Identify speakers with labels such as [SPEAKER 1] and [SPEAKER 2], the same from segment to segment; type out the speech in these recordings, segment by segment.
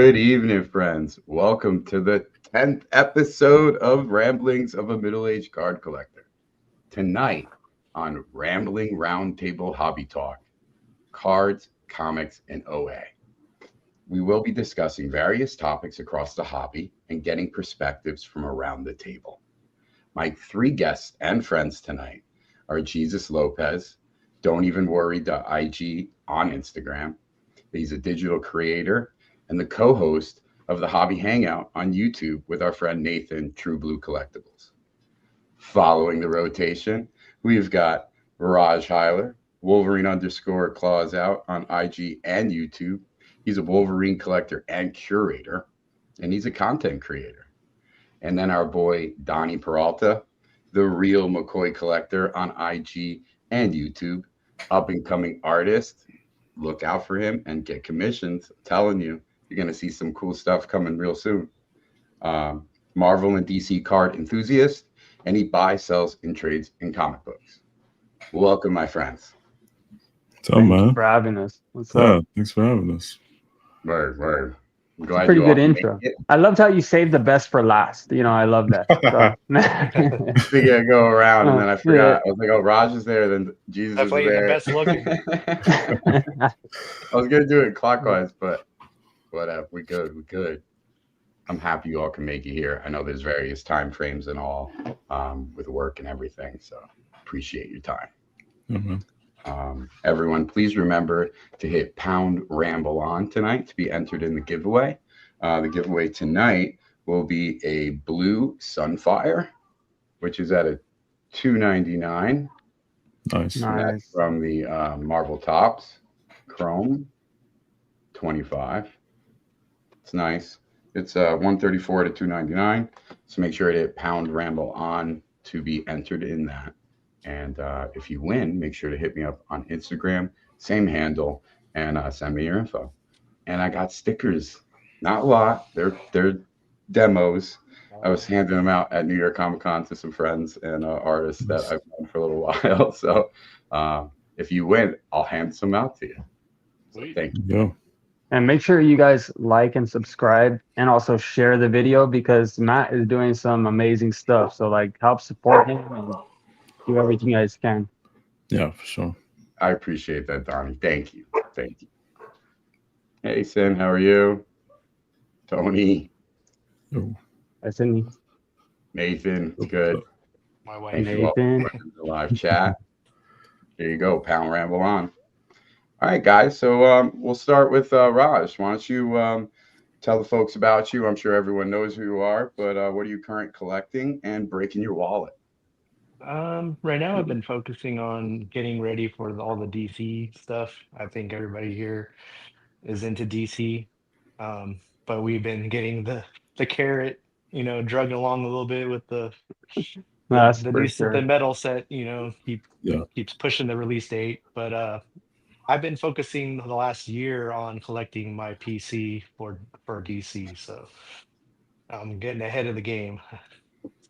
[SPEAKER 1] Good evening, friends. Welcome to the 10th episode of Ramblings of a Middle-Aged Card Collector. Tonight on Rambling Roundtable Hobby Talk, Cards, Comics, and OA. We will be discussing various topics across the hobby and getting perspectives from around the table. My three guests and friends tonight are Jesus Lopez, Don't Even Worry.ig on Instagram. He's a digital creator and the co-host of the Hobby Hangout on YouTube with our friend Nathan, True Blue Collectibles. Following the rotation, we've got Raj Hiler, Wolverine _ claws out on IG and YouTube. He's a Wolverine collector and curator, and he's a content creator. And then our boy Donny Peralta, the real McCoy collector on IG and YouTube, up and coming artist. Look out for him and get commissions. I'm telling you, you're going to see some cool stuff coming real soon. Marvel and DC card enthusiast, and he buys, sells, and trades in comic books. Welcome, my friends.
[SPEAKER 2] What's up, man?
[SPEAKER 3] Thanks for having us. What's up?
[SPEAKER 2] Thanks for having us.
[SPEAKER 1] Word.
[SPEAKER 3] It's a pretty good intro. I loved how you saved the best for last. You know, I love that.
[SPEAKER 1] I figured I'd go around, and then I forgot. I was like, oh, Raj is there, then Jesus is there.
[SPEAKER 4] The best looking.
[SPEAKER 1] I was going to do it clockwise, but whatever. We good. I'm happy you all can make it here. I know there's various time frames and all with work and everything, so appreciate your time.
[SPEAKER 2] Mm-hmm.
[SPEAKER 1] Everyone, please remember to hit pound ramble on tonight to be entered in the giveaway. The giveaway tonight will be a blue Sunfire, which is at a $2.99.
[SPEAKER 2] Nice.
[SPEAKER 1] That's from the Marvel Tops Chrome 25. It's nice. It's $134 to $2.99. So make sure to hit pound ramble on to be entered in that. And if you win, make sure to hit me up on Instagram, same handle, and send me your info. And I got stickers, not a lot. They're demos. I was handing them out at New York Comic Con to some friends and artists that I've known for a little while. So if you win, I'll hand some out to you. So thank you.
[SPEAKER 2] Yeah.
[SPEAKER 3] And make sure you guys like and subscribe and also share the video because Matt is doing some amazing stuff. So help support him and do everything you guys can.
[SPEAKER 2] Yeah, for sure.
[SPEAKER 1] I appreciate that, Donnie. Thank you. Hey, Sin, how are you? Tony.
[SPEAKER 2] Oh.
[SPEAKER 3] That's in
[SPEAKER 1] Nathan, good.
[SPEAKER 4] My wife.
[SPEAKER 1] Thank you all for joining the live chat. There you go, pound ramble on. All right, guys. So we'll start with Raj. Why don't you tell the folks about you? I'm sure everyone knows who you are, but what are you currently collecting and breaking your wallet?
[SPEAKER 4] Right now I've been focusing on getting ready for all the DC stuff. I think everybody here is into DC. But we've been getting the carrot, drugging along a little bit with the metal set, keeps pushing the release date. But I've been focusing the last year on collecting my PC for DC, so I'm getting ahead of the game.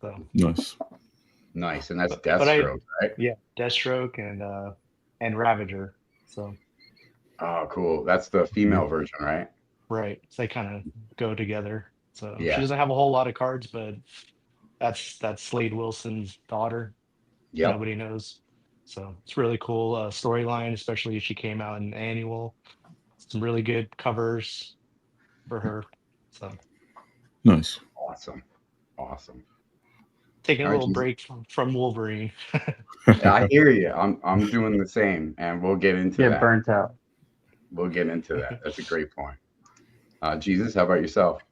[SPEAKER 4] So
[SPEAKER 1] Nice, and that's Deathstroke, right?
[SPEAKER 4] Yeah, Deathstroke and Ravager. So.
[SPEAKER 1] Oh, cool. That's the female version, right?
[SPEAKER 4] Right. So they kind of go together. So
[SPEAKER 1] yeah.
[SPEAKER 4] She doesn't have a whole lot of cards, but that's Slade Wilson's daughter.
[SPEAKER 1] Yeah.
[SPEAKER 4] Nobody knows. So it's really cool storyline, especially if she came out in annual. Some really good covers for her. So
[SPEAKER 2] nice.
[SPEAKER 1] Awesome.
[SPEAKER 4] Taking a little break from Wolverine.
[SPEAKER 1] I hear you. I'm doing the same, and we'll get into that.
[SPEAKER 3] Get burnt out.
[SPEAKER 1] We'll get into that. That's a great point. Jesus, how about yourself?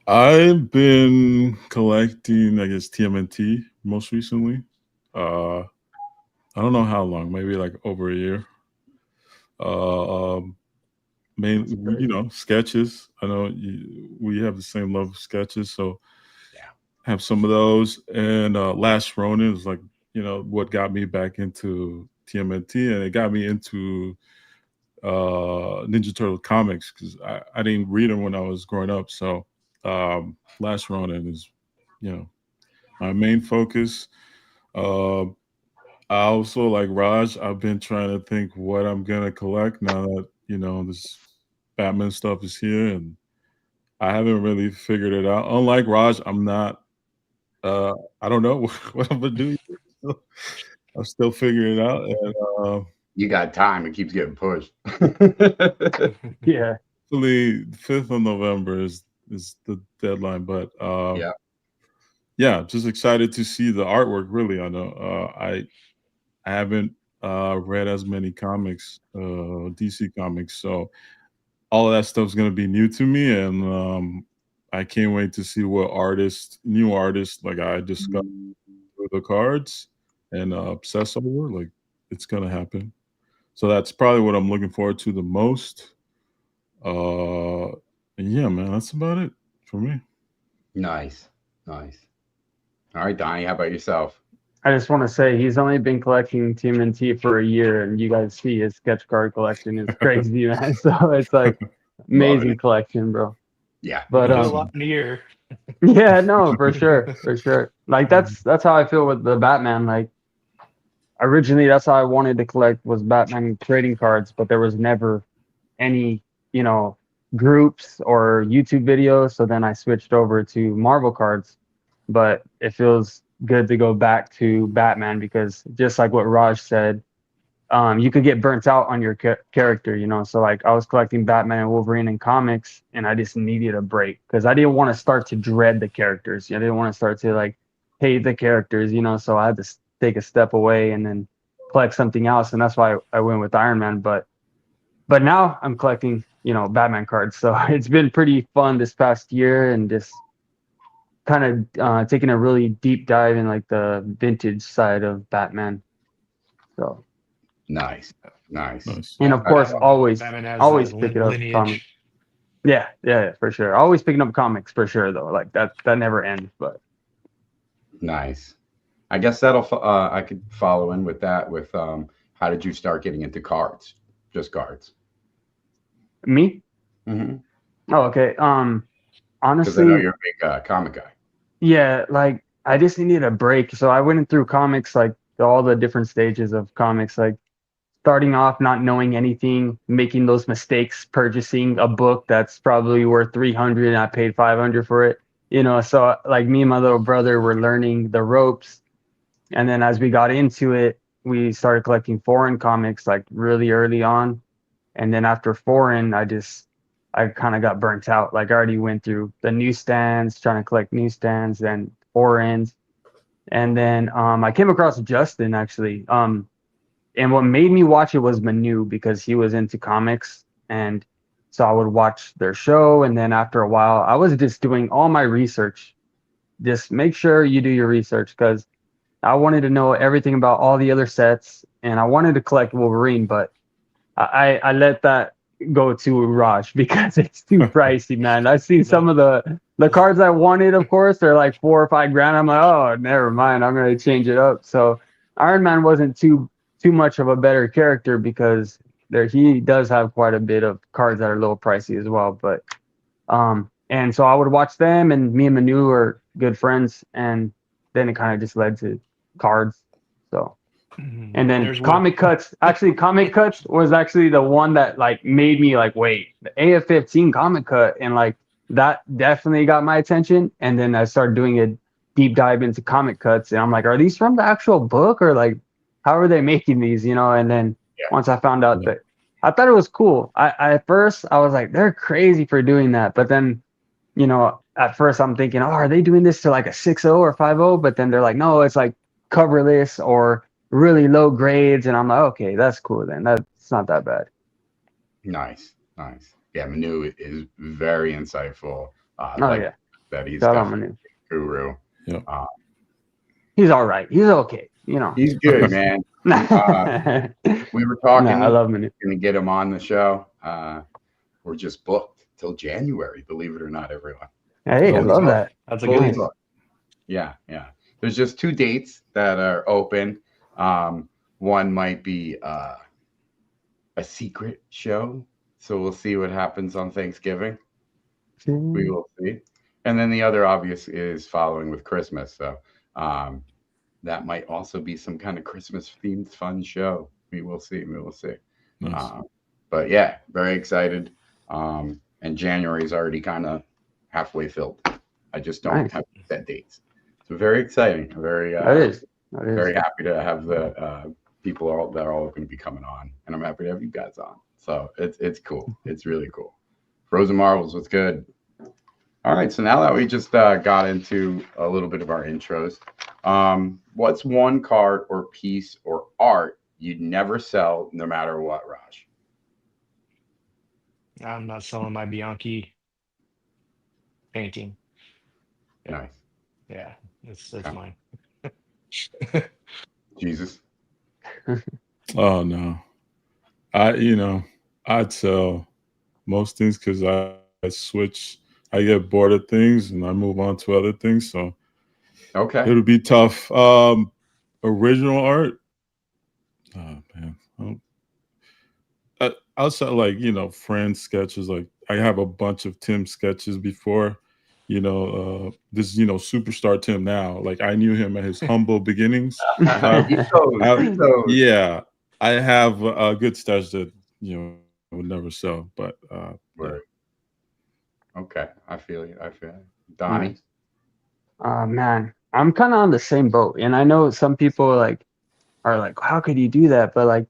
[SPEAKER 2] I've been collecting, I guess, TMNT most recently. I don't know how long, maybe over a year. Mainly, sketches. I know we have the same love of sketches, so have some of those. And Last Ronin is what got me back into TMNT, and it got me into Ninja Turtle comics because I didn't read them when I was growing up. So Last Ronin is, my main focus. I also, like Raj, I've been trying to think what I'm gonna collect now that this Batman stuff is here, and I haven't really figured it out. Unlike Raj, I'm not. I don't know what I'm gonna do. I'm still figuring it out. And,
[SPEAKER 1] you got time. It keeps getting pushed.
[SPEAKER 3] Yeah.
[SPEAKER 2] hopefully, 5th of November is the deadline. But yeah, just excited to see the artwork. Really, I know I haven't read as many comics, DC comics, so all of that stuff's gonna be new to me, and I can't wait to see what new artists like I discovered with the cards and obsess over. Like, it's gonna happen. So that's probably what I'm looking forward to the most. And yeah, man, that's about it for me.
[SPEAKER 1] Nice. All right, Donnie, how about yourself?
[SPEAKER 3] I just want to say he's only been collecting TMNT for a year, and you guys see his sketch card collection is crazy, man. So it's like amazing collection, bro.
[SPEAKER 1] Yeah,
[SPEAKER 3] but
[SPEAKER 4] a lot in a year.
[SPEAKER 3] Yeah, no, for sure. Like that's how I feel with the Batman. Like originally, that's how I wanted to collect was Batman trading cards, but there was never any, groups or YouTube videos. So then I switched over to Marvel cards, but it feels good to go back to Batman because just like what Raj said, you could get burnt out on your character, so like I was collecting Batman and Wolverine in comics and I just needed a break because I didn't want to start to dread the characters. I didn't want to start to like hate the characters, so I had to take a step away and then collect something else, and that's why I went with Iron Man. But now I'm collecting Batman cards, so it's been pretty fun this past year and just kind of taking a really deep dive in like the vintage side of Batman. So
[SPEAKER 1] nice.
[SPEAKER 3] And of course, always pick it up
[SPEAKER 4] lineage.
[SPEAKER 3] comics. Yeah, for sure. Always picking up comics for sure though. Like that never ends. But
[SPEAKER 1] nice. I guess that'll I could follow in with that. With how did you start getting into cards? Just cards.
[SPEAKER 3] Me?
[SPEAKER 1] Mm-hmm.
[SPEAKER 3] Oh, okay. Honestly,
[SPEAKER 1] I know you're a big comic guy.
[SPEAKER 3] Yeah, like I just needed a break. So I went through comics, like all the different stages of comics, like starting off not knowing anything, making those mistakes, purchasing a book that's probably worth 300 and I paid 500 for it. So like me and my little brother were learning the ropes. And then as we got into it, we started collecting foreign comics like really early on. And then after foreign, I kind of got burnt out. Like I already went through the newsstands, trying to collect newsstands and foreigns. And then I came across Justin actually. And what made me watch it was Manu because he was into comics. And so I would watch their show. And then after a while, I was just doing all my research. Just make sure you do your research because I wanted to know everything about all the other sets. And I wanted to collect Wolverine, but I let that go to Raj because it's too pricey, man. I've seen some of the cards I wanted, of course, they're like $4 or $5 grand. I'm like, oh, never mind. I'm going to change it up. So Iron Man wasn't too much of a better character because he does have quite a bit of cards that are a little pricey as well. But and so I would watch them, and me and Manu are good friends, and then it kind of just led to cards. So. And then Comic Cuts was actually the one that like made me like, wait, the AF-15 Comic Cut, and like that definitely got my attention. And then I started doing a deep dive into Comic Cuts, and I'm like, are these from the actual book or like how are they making these? And then once I found out that, I thought it was cool. At first I was like, they're crazy for doing that, but then at first I'm thinking, oh, are they doing this to like a 6.0 or 5.0? But then they're like, no, it's like coverless or really low grades, and I'm like, okay, that's cool then. That's not that bad.
[SPEAKER 1] Nice. Yeah, Manu is very insightful. That he's
[SPEAKER 3] Manu.
[SPEAKER 1] A guru.
[SPEAKER 2] Yeah.
[SPEAKER 3] He's all right. He's okay.
[SPEAKER 1] He's good, man. We were talking.
[SPEAKER 3] I love Manu.
[SPEAKER 1] Gonna get him on the show. We're just booked till January. Believe it or not, everyone.
[SPEAKER 3] Hey, I love that.
[SPEAKER 4] That's a good
[SPEAKER 1] one. Yeah. There's just 2 dates that are open. One might be a secret show, so we'll see what happens on Thanksgiving. We will see. And then the other obvious is following with Christmas, so that might also be some kind of Christmas themed fun show. We will see.
[SPEAKER 2] Nice.
[SPEAKER 1] But yeah, very excited. And January is already kind of halfway filled. I just don't have set dates. So very exciting. Very very happy to have the people that are all going to be coming on, and I'm happy to have you guys on. So it's cool. It's really cool. Frozen Marvels, what's good? All right, so now that we just got into a little bit of our intros, what's one card or piece or art you'd never sell no matter what, Raj?
[SPEAKER 4] I'm not selling my Bianchi painting. Yeah.
[SPEAKER 1] Nice.
[SPEAKER 4] Yeah, it's mine.
[SPEAKER 1] Jesus.
[SPEAKER 2] Oh no, I'd sell most things because I switch. I get bored of things and I move on to other things. So
[SPEAKER 1] okay,
[SPEAKER 2] it'll be tough. Original art. Oh man, I'll sell like friend sketches. Like I have a bunch of Tim sketches before. This superstar Tim now. Like I knew him at his humble beginnings. Yeah, I have a good stash that would never sell. But
[SPEAKER 1] yeah. Okay, I feel you. Donnie.
[SPEAKER 3] Man, I'm kind of on the same boat, and I know some people are like, how could you do that? But like,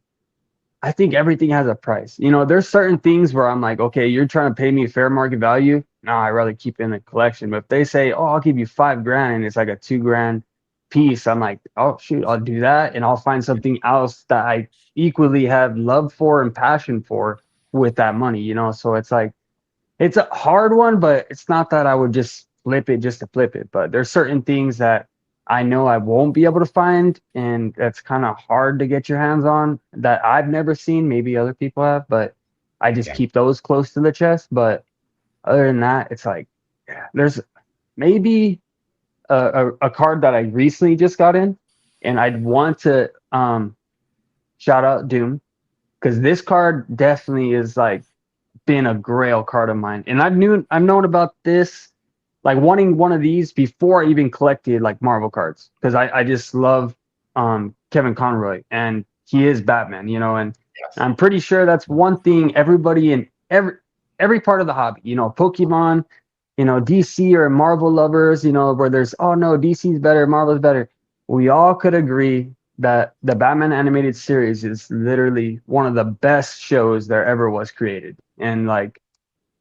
[SPEAKER 3] I think everything has a price. There's certain things where I'm like, okay, you're trying to pay me fair market value. No, I'd rather keep it in the collection. But if they say, oh, I'll give you $5,000 and it's like a $2,000 piece, I'm like, oh shoot, I'll do that, and I'll find something else that I equally have love for and passion for with that money. So it's like, it's a hard one, but it's not that I would just flip it just to flip it. But there's certain things that I know I won't be able to find, and that's kind of hard to get your hands on that I've never seen. Maybe other people have, but I just keep those close to the chest. But other than that, it's like, there's maybe a card that I recently just got in, and I'd want to shout out Doom, because this card definitely is like been a grail card of mine, and I've known about this, like wanting one of these before I even collected like Marvel cards, because I just love Kevin Conroy, and he is Batman, and I'm pretty sure that's one thing everybody in every part of the hobby, Pokemon, DC or Marvel lovers, where there's, oh no, DC's better, Marvel's better. We all could agree that the Batman animated series is literally one of the best shows there ever was created. And like,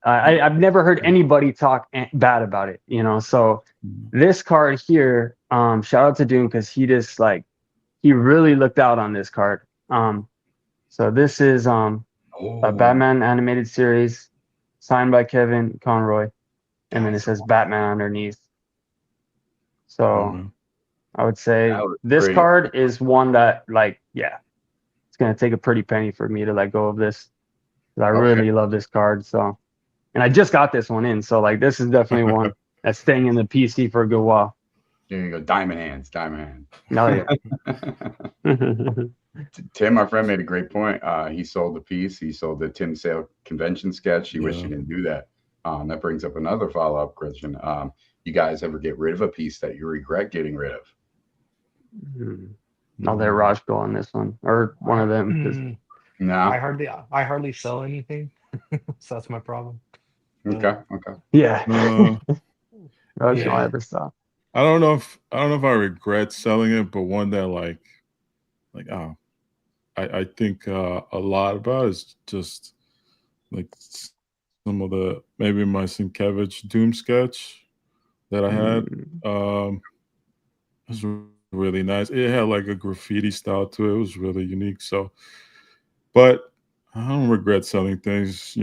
[SPEAKER 3] I've never heard anybody talk bad about it, So this card here, shout out to Doom, because he just he really looked out on this card. So this is a Batman animated series signed by Kevin Conroy, and then it says Batman underneath. So I would say this card is one that it's gonna take a pretty penny for me to let go of this. I really love this card. So, and I just got this one in, so like this is definitely one that's staying in the PC for a good while.
[SPEAKER 1] There you go, diamond hands.
[SPEAKER 3] No, yeah.
[SPEAKER 1] Tim, our friend, made a great point. He sold the piece. He sold the Tim Sale convention sketch. He wished he didn't do that. That brings up another follow-up question. You guys ever get rid of a piece that you regret getting rid of?
[SPEAKER 3] I'll let Raj go on this one, or one of them.
[SPEAKER 1] No,
[SPEAKER 4] I hardly sell anything, so that's my problem.
[SPEAKER 1] Okay.
[SPEAKER 3] Yeah.
[SPEAKER 2] Raj,
[SPEAKER 3] I ever saw.
[SPEAKER 2] I don't know if I regret selling it, but one that I think a lot about is just like some of the, maybe my Sienkiewicz Doom sketch that I had. It was really nice. It had like a graffiti style to it. It was really unique. So, but I don't regret selling things.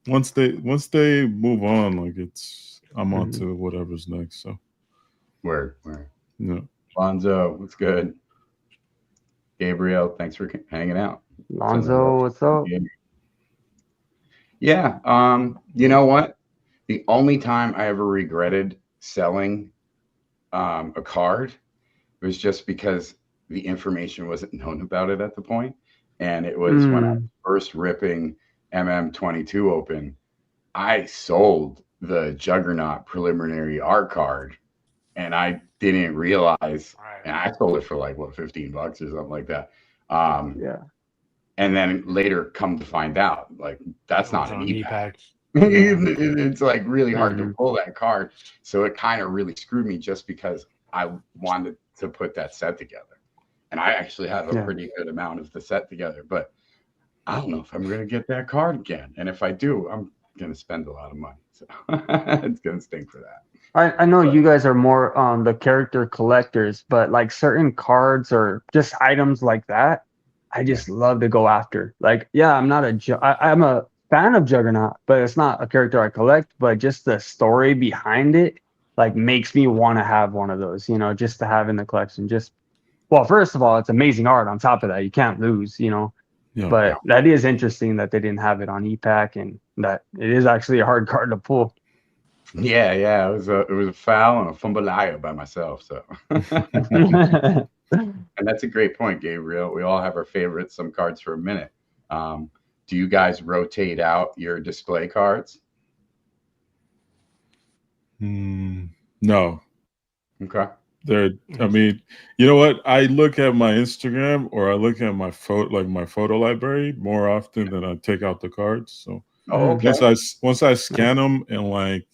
[SPEAKER 2] Once they move on, I'm on to whatever's next. So,
[SPEAKER 1] word.
[SPEAKER 2] Yeah.
[SPEAKER 1] Lonzo, what's good? Gabriel, thanks for hanging out.
[SPEAKER 3] Lonzo, what's up?
[SPEAKER 1] Yeah. You know what? The only time I ever regretted selling a card was just because the information wasn't known about it at the point. And it was when I was first ripping MM22 open, I sold the Juggernaut preliminary art card, and I didn't realize, and I sold it for $15 or something like that. And then later come to find out, that's not an e-pack. It's like really hard to pull that card. So it kind of really screwed me just because I wanted to put that set together. And I actually have a pretty good amount of the set together, but I don't know if I'm going to get that card again. And if I do, I'm going to spend a lot of money. So it's going to stink for that.
[SPEAKER 3] I know you guys are more on the character collectors, but like certain cards or just items like that, I just love to go after. Like, yeah, I'm a fan of Juggernaut, but it's not a character I collect, but just the story behind it, like, makes me want to have one of those, you know, just to have in the collection. Well, first of all, it's amazing art. On top of that, you can't lose, you know. Yeah, but that is interesting that they didn't have it on EPAC, and that it is actually a hard card to pull.
[SPEAKER 1] Yeah, it was a foul and a fumbleio by myself. So, and that's a great point, Gabriel. We all have our favorites. Some cards for a minute. Do you guys rotate out your display cards?
[SPEAKER 2] No.
[SPEAKER 1] Okay.
[SPEAKER 2] I mean, you know what? I look at my Instagram or I look at my photo library more often than I take out the cards. So once I scan them and like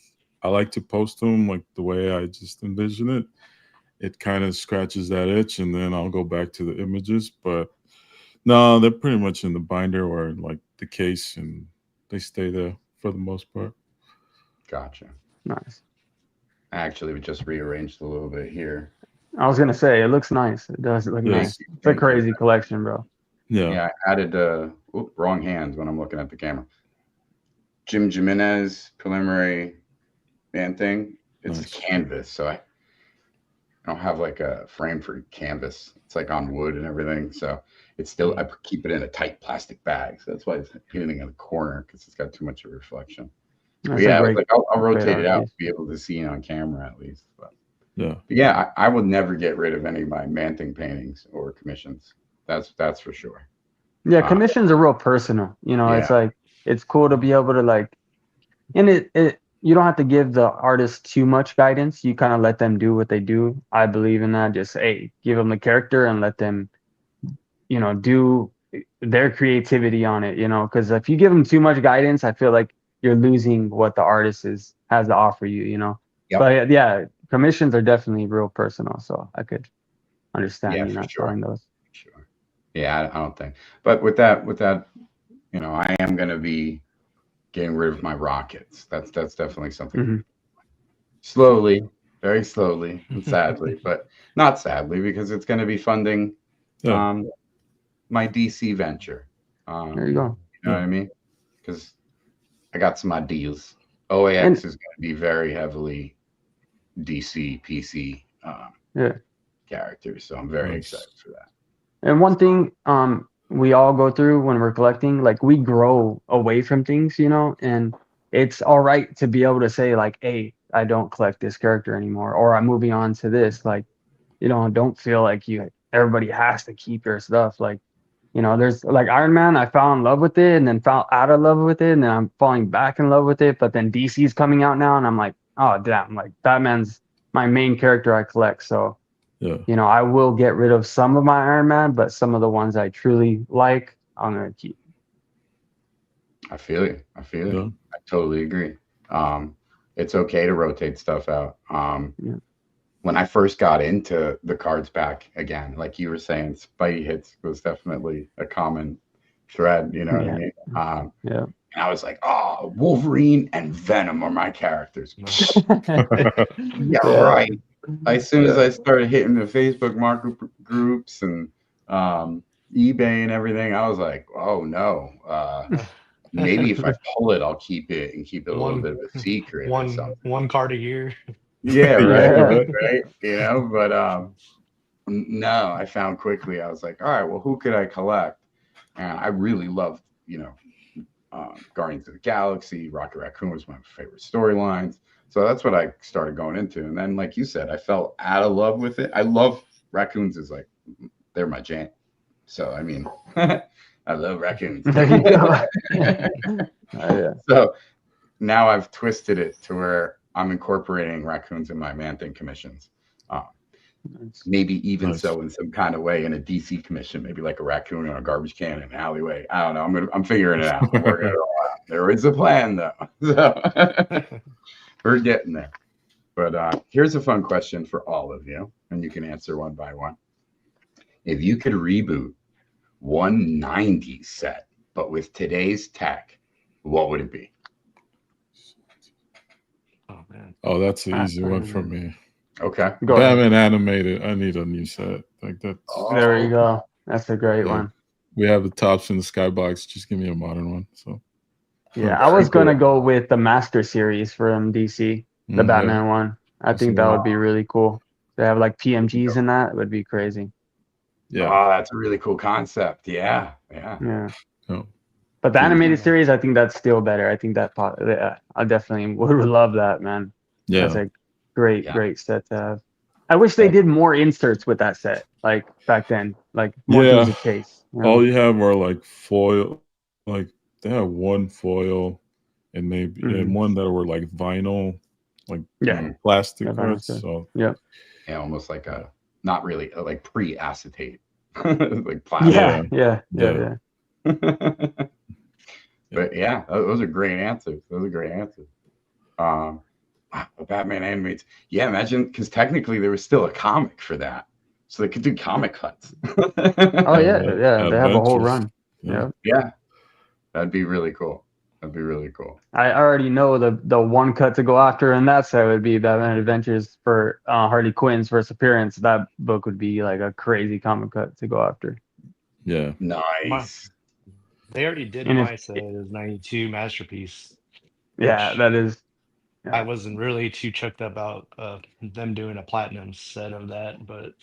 [SPEAKER 2] I like to post them like the way I just envision it, it kind of scratches that itch, and then I'll go back to the images. But no, they're pretty much in the binder or like the case, and they stay there for the most part.
[SPEAKER 1] Gotcha.
[SPEAKER 3] Nice.
[SPEAKER 1] Actually, we just rearranged a little bit here.
[SPEAKER 3] I was gonna say it looks nice. It does look nice. It's a crazy collection, bro.
[SPEAKER 1] Yeah, I added wrong hands when I'm looking at the camera. Jim Jimenez preliminary band thing. It's nice. Canvas, so I don't have like a frame for canvas. It's like on wood and everything, so it's still, I keep it in a tight plastic bag, so that's why it's hitting in the corner, because it's got too much of reflection. Yeah, I'll rotate it out to be able to see it on camera at least. But yeah, I would never get rid of any of my Man-Thing paintings or commissions. That's for sure.
[SPEAKER 3] Yeah, commissions are real personal. You know, it's like, it's cool to be able to like, and it you don't have to give the artist too much guidance. You kind of let them do what they do. I believe in that. Just give them the character and let them, you know, do their creativity on it. You know, because if you give them too much guidance, I feel like you're losing what the artist has to offer you, you know. But yeah, commissions are definitely real personal, so I could understand you not selling those.
[SPEAKER 1] Sure. Yeah, I don't think. But with that, you know, I am going to be getting rid of my rockets. That's definitely something. Slowly, very slowly, and sadly, but not sadly, because it's going to be funding my DC venture.
[SPEAKER 3] There you go.
[SPEAKER 1] You know what I mean? Because I got some ideas. OAX is going to be very heavily DC, PC characters, so I'm very excited for that.
[SPEAKER 3] And one thing we all go through when we're collecting, like, we grow away from things, you know, and it's all right to be able to say like, hey, I don't collect this character anymore, or I'm moving on to this. Like, you know, don't feel like everybody has to keep your stuff. Like, you know, there's like Iron Man, I fell in love with it and then fell out of love with it, and then I'm falling back in love with it. But then DC's coming out now, and I'm like, oh damn, like Batman's my main character I collect. So you know, I will get rid of some of my Iron Man, but some of the ones I truly like, I'm gonna keep.
[SPEAKER 1] I feel you. I totally agree. It's okay to rotate stuff out. When I first got into the cards back again, like you were saying, Spidey hits was definitely a common thread, you know what I mean? And I was like, oh, Wolverine and Venom are my characters. Right. As soon as I started hitting the Facebook market groups and eBay and everything, I was like, oh no. Maybe if I pull it, I'll keep it and keep it a little bit of a secret.
[SPEAKER 4] One card a year.
[SPEAKER 1] Yeah, right. You know, but no, I found quickly, I was like, all right, well, who could I collect? And I really loved, you know, Guardians of the Galaxy. Rocket Raccoon was my favorite storylines. So that's what I started going into. And then, like you said, I fell out of love with it. I love raccoons, is like, they're my jam. So, I mean, I love raccoons. So now I've twisted it to where I'm incorporating raccoons in my Man-Thing commissions. maybe even so in some kind of way in a DC commission, maybe like a raccoon on a garbage can in an alleyway. I don't know. I'm figuring it out. I'm working it all out. There is a plan though. So we're getting there. But here's a fun question for all of you, and you can answer one by one. If you could reboot one 90s set, but with today's tech, what would it be?
[SPEAKER 4] Oh man.
[SPEAKER 2] Oh, that's an easy one for me.
[SPEAKER 1] Okay.
[SPEAKER 2] Batman animated. I need a new set. Like that.
[SPEAKER 3] There you go. That's a great one.
[SPEAKER 2] We have the tops in the skybox. Just give me a modern one. So
[SPEAKER 3] yeah, I was gonna go with the Master series from DC, the Batman one. I think that would be really cool. They have like PMGs in that. It would be crazy.
[SPEAKER 1] Yeah. Oh, that's a really cool concept. Yeah.
[SPEAKER 2] Oh.
[SPEAKER 3] But the animated series, I think that's still better. I think that I definitely would love that, man.
[SPEAKER 2] Yeah.
[SPEAKER 3] That's a great set to have. I wish they did more inserts with that set, like back then, like more things to chase. You know?
[SPEAKER 2] All you have are like foil, like they have one foil and maybe and one that were like vinyl, like plastic parts. So
[SPEAKER 1] almost like a not really like pre-acetate, like plastic.
[SPEAKER 3] Yeah.
[SPEAKER 1] But yeah, those are great answers. Batman animates. Yeah, imagine, because technically there was still a comic for that, so they could do comic cuts.
[SPEAKER 3] Oh yeah. They have a whole run. Yeah,
[SPEAKER 1] that'd be really cool.
[SPEAKER 3] I already know the one cut to go after, and that set would be Batman Adventures for Harley Quinn's first appearance. That book would be like a crazy comic cut to go after.
[SPEAKER 2] Yeah,
[SPEAKER 1] nice.
[SPEAKER 4] They already did my set as 92 Masterpiece.
[SPEAKER 3] Yeah, that is.
[SPEAKER 4] I wasn't really too chucked about them doing a platinum set of that, but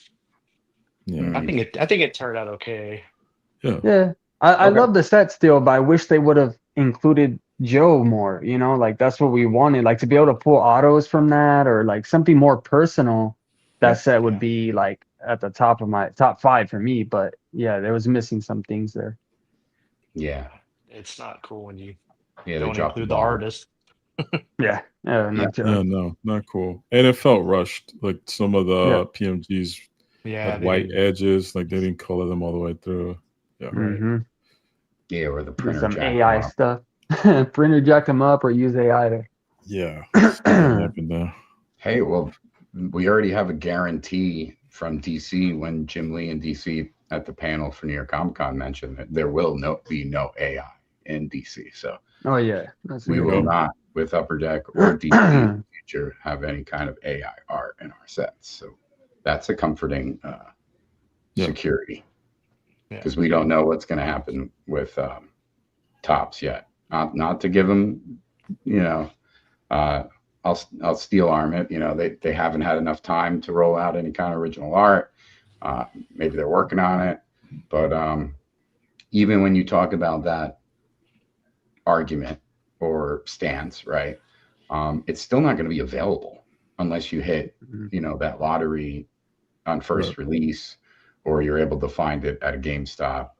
[SPEAKER 4] I think it turned out okay.
[SPEAKER 3] Yeah. I love the set still, but I wish they would have included Joe more. You know, like that's what we wanted, like to be able to pull autos from that, or like something more personal. That set would be like at the top of my top 5 for me. But yeah, there was missing some things there.
[SPEAKER 1] Yeah,
[SPEAKER 4] it's not cool when you
[SPEAKER 1] don't
[SPEAKER 4] include the artist.
[SPEAKER 2] No, not cool. And it felt rushed. Like some of the PMGs had white edges, like they didn't color them all the way through. Yeah,
[SPEAKER 1] Yeah, or the printer
[SPEAKER 3] some AI stuff. Printer jack them up or use AI to.
[SPEAKER 2] Yeah.
[SPEAKER 1] Hey, well, we already have a guarantee from DC when Jim Lee and DC at the panel for New York Comic Con mentioned that there will be no AI in DC. So we will not, with Upper Deck or DC in the future, have any kind of AI art in our sets. So that's a comforting security, because we don't know what's going to happen with tops yet. Not to give them, I'll steel arm it. They haven't had enough time to roll out any kind of original art. Maybe they're working on it, but even when you talk about that argument or stance, right? It's still not going to be available unless you hit, that lottery on first release, or you're able to find it at a GameStop,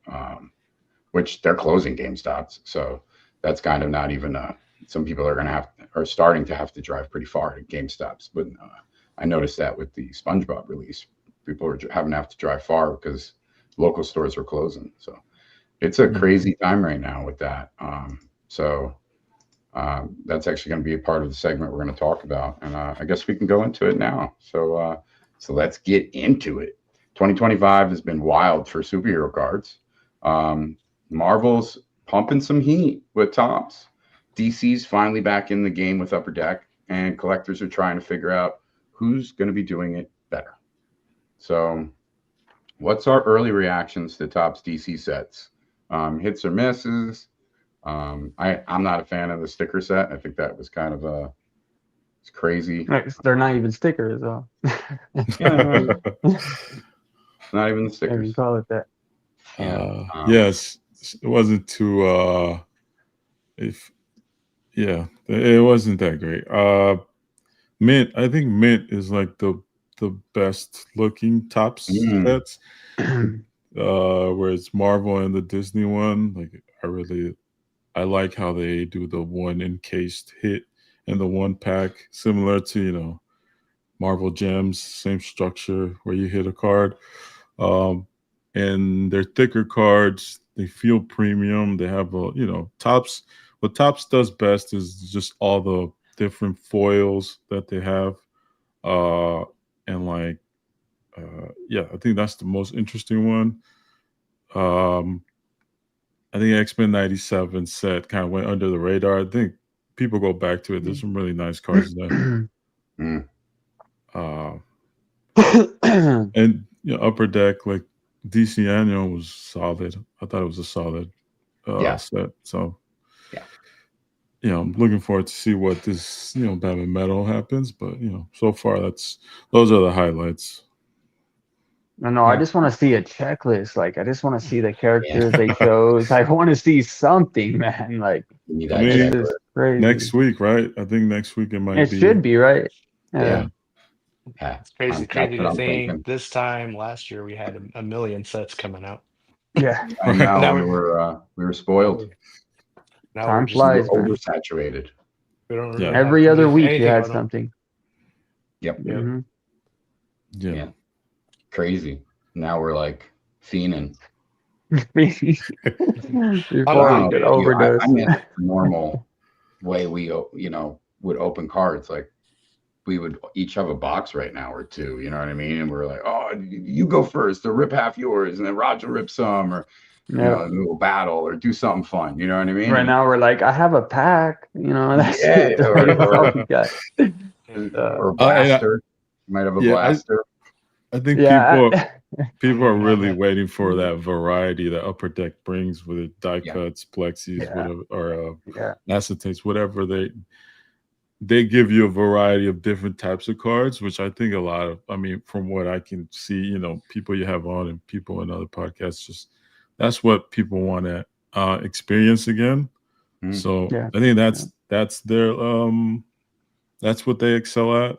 [SPEAKER 1] which they're closing GameStops. So that's kind of not even some people are starting to have to drive pretty far to GameStops. But I noticed that with the SpongeBob release, people are having to have to drive far because local stores are closing. So it's a crazy time right now with that. So that's actually going to be a part of the segment we're going to talk about. And I guess we can go into it now. So let's get into it. 2025 has been wild for superhero cards. Marvel's pumping some heat with tops. DC's finally back in the game with Upper Deck, and collectors are trying to figure out who's going to be doing it better. So what's our early reactions to Topps DC sets? Hits or misses? I'm not a fan of the sticker set. I think that was kind of it's crazy.
[SPEAKER 3] They're not even stickers, though.
[SPEAKER 1] Not even the stickers.
[SPEAKER 3] You call it that.
[SPEAKER 2] Yes, it wasn't too. It wasn't that great. Mint, I think Mint is like the best looking Topps sets. Whereas Marvel and the Disney one, like I like how they do the one encased hit and the one pack, similar to Marvel Gems, same structure where you hit a card. And they're thicker cards. They feel premium. They have Topps. What Topps does best is just all the different foils that they have. And I think that's the most interesting one. I think X-Men 97 set kind of went under the radar. I think people go back to it. There's some really nice cards there. And Upper Deck, like DC Annual was solid. I thought it was a solid set. So I'm looking forward to see what this Batman Metal happens. But so far those are the highlights.
[SPEAKER 3] No, I just want to see a checklist. Like, I just want to see the characters they chose. I want to see something, man. Like, this is crazy.
[SPEAKER 2] Next week, right? I think next week it
[SPEAKER 3] should be, right?
[SPEAKER 4] Yeah. It's crazy to think. This time last year we had a million sets coming out.
[SPEAKER 3] Yeah.
[SPEAKER 1] And now we were spoiled.
[SPEAKER 4] Now
[SPEAKER 3] time flies,
[SPEAKER 1] oversaturated.
[SPEAKER 4] We don't really
[SPEAKER 3] every other week you had something.
[SPEAKER 1] Yep.
[SPEAKER 3] Mm-hmm.
[SPEAKER 1] Yeah. Crazy. Now we're like fiending.
[SPEAKER 3] Before we get overdose.
[SPEAKER 1] I mean, normal way we would open cards. Like, we would each have a box right now or two. You know what I mean? And we're like, oh, you go first, or rip half yours, and then Roger rip some, or we'll battle or do something fun. You know what I mean?
[SPEAKER 3] Right now we're like, I have a pack. That's it.
[SPEAKER 1] Or a blaster. You might have a blaster.
[SPEAKER 2] I think people are really waiting for that variety that Upper Deck brings with it, die cuts, plexis, whatever, or acetates, whatever. They give you a variety of different types of cards, which I think from what I can see, people you have on and people in other podcasts, that's what people want to experience again. So I think that's their that's what they excel at.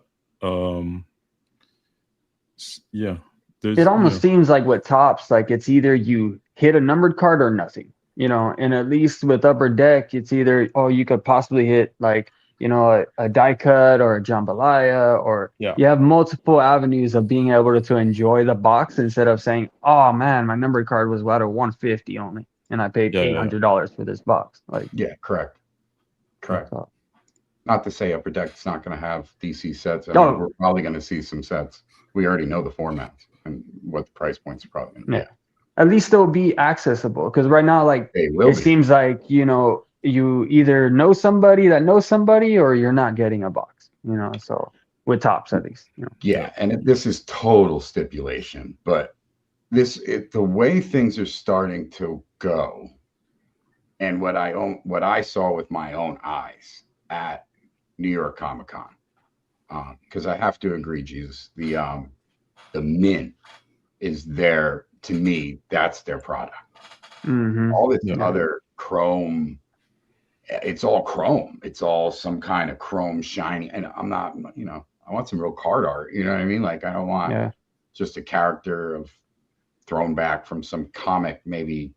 [SPEAKER 2] It
[SPEAKER 3] almost seems like with Topps, like it's either you hit a numbered card or nothing, and at least with Upper Deck, it's either, you could possibly hit like, a die cut or a jambalaya, or you have multiple avenues of being able to enjoy the box instead of saying, oh man, my numbered card was out of 150 only and I paid $800 for this box. Like,
[SPEAKER 1] correct. Not to say Upper Deck's not going to have DC sets. We're probably going to see some sets. We already know the formats and what the price points are probably going to be.
[SPEAKER 3] At least they'll be accessible, because right now, like, it seems like you either know somebody that knows somebody, or you're not getting a box. So with Topps, at least.
[SPEAKER 1] And this is total stipulation, but the way things are starting to go, and what I saw with my own eyes at New York Comic Con, because I have to agree, Jesus, the mint is there. To me, that's their product. All this other chrome, it's all chrome. It's all some kind of chrome shiny. And I'm not, I want some real card art. You know what I mean? Like, I don't want just a character thrown back from some comic maybe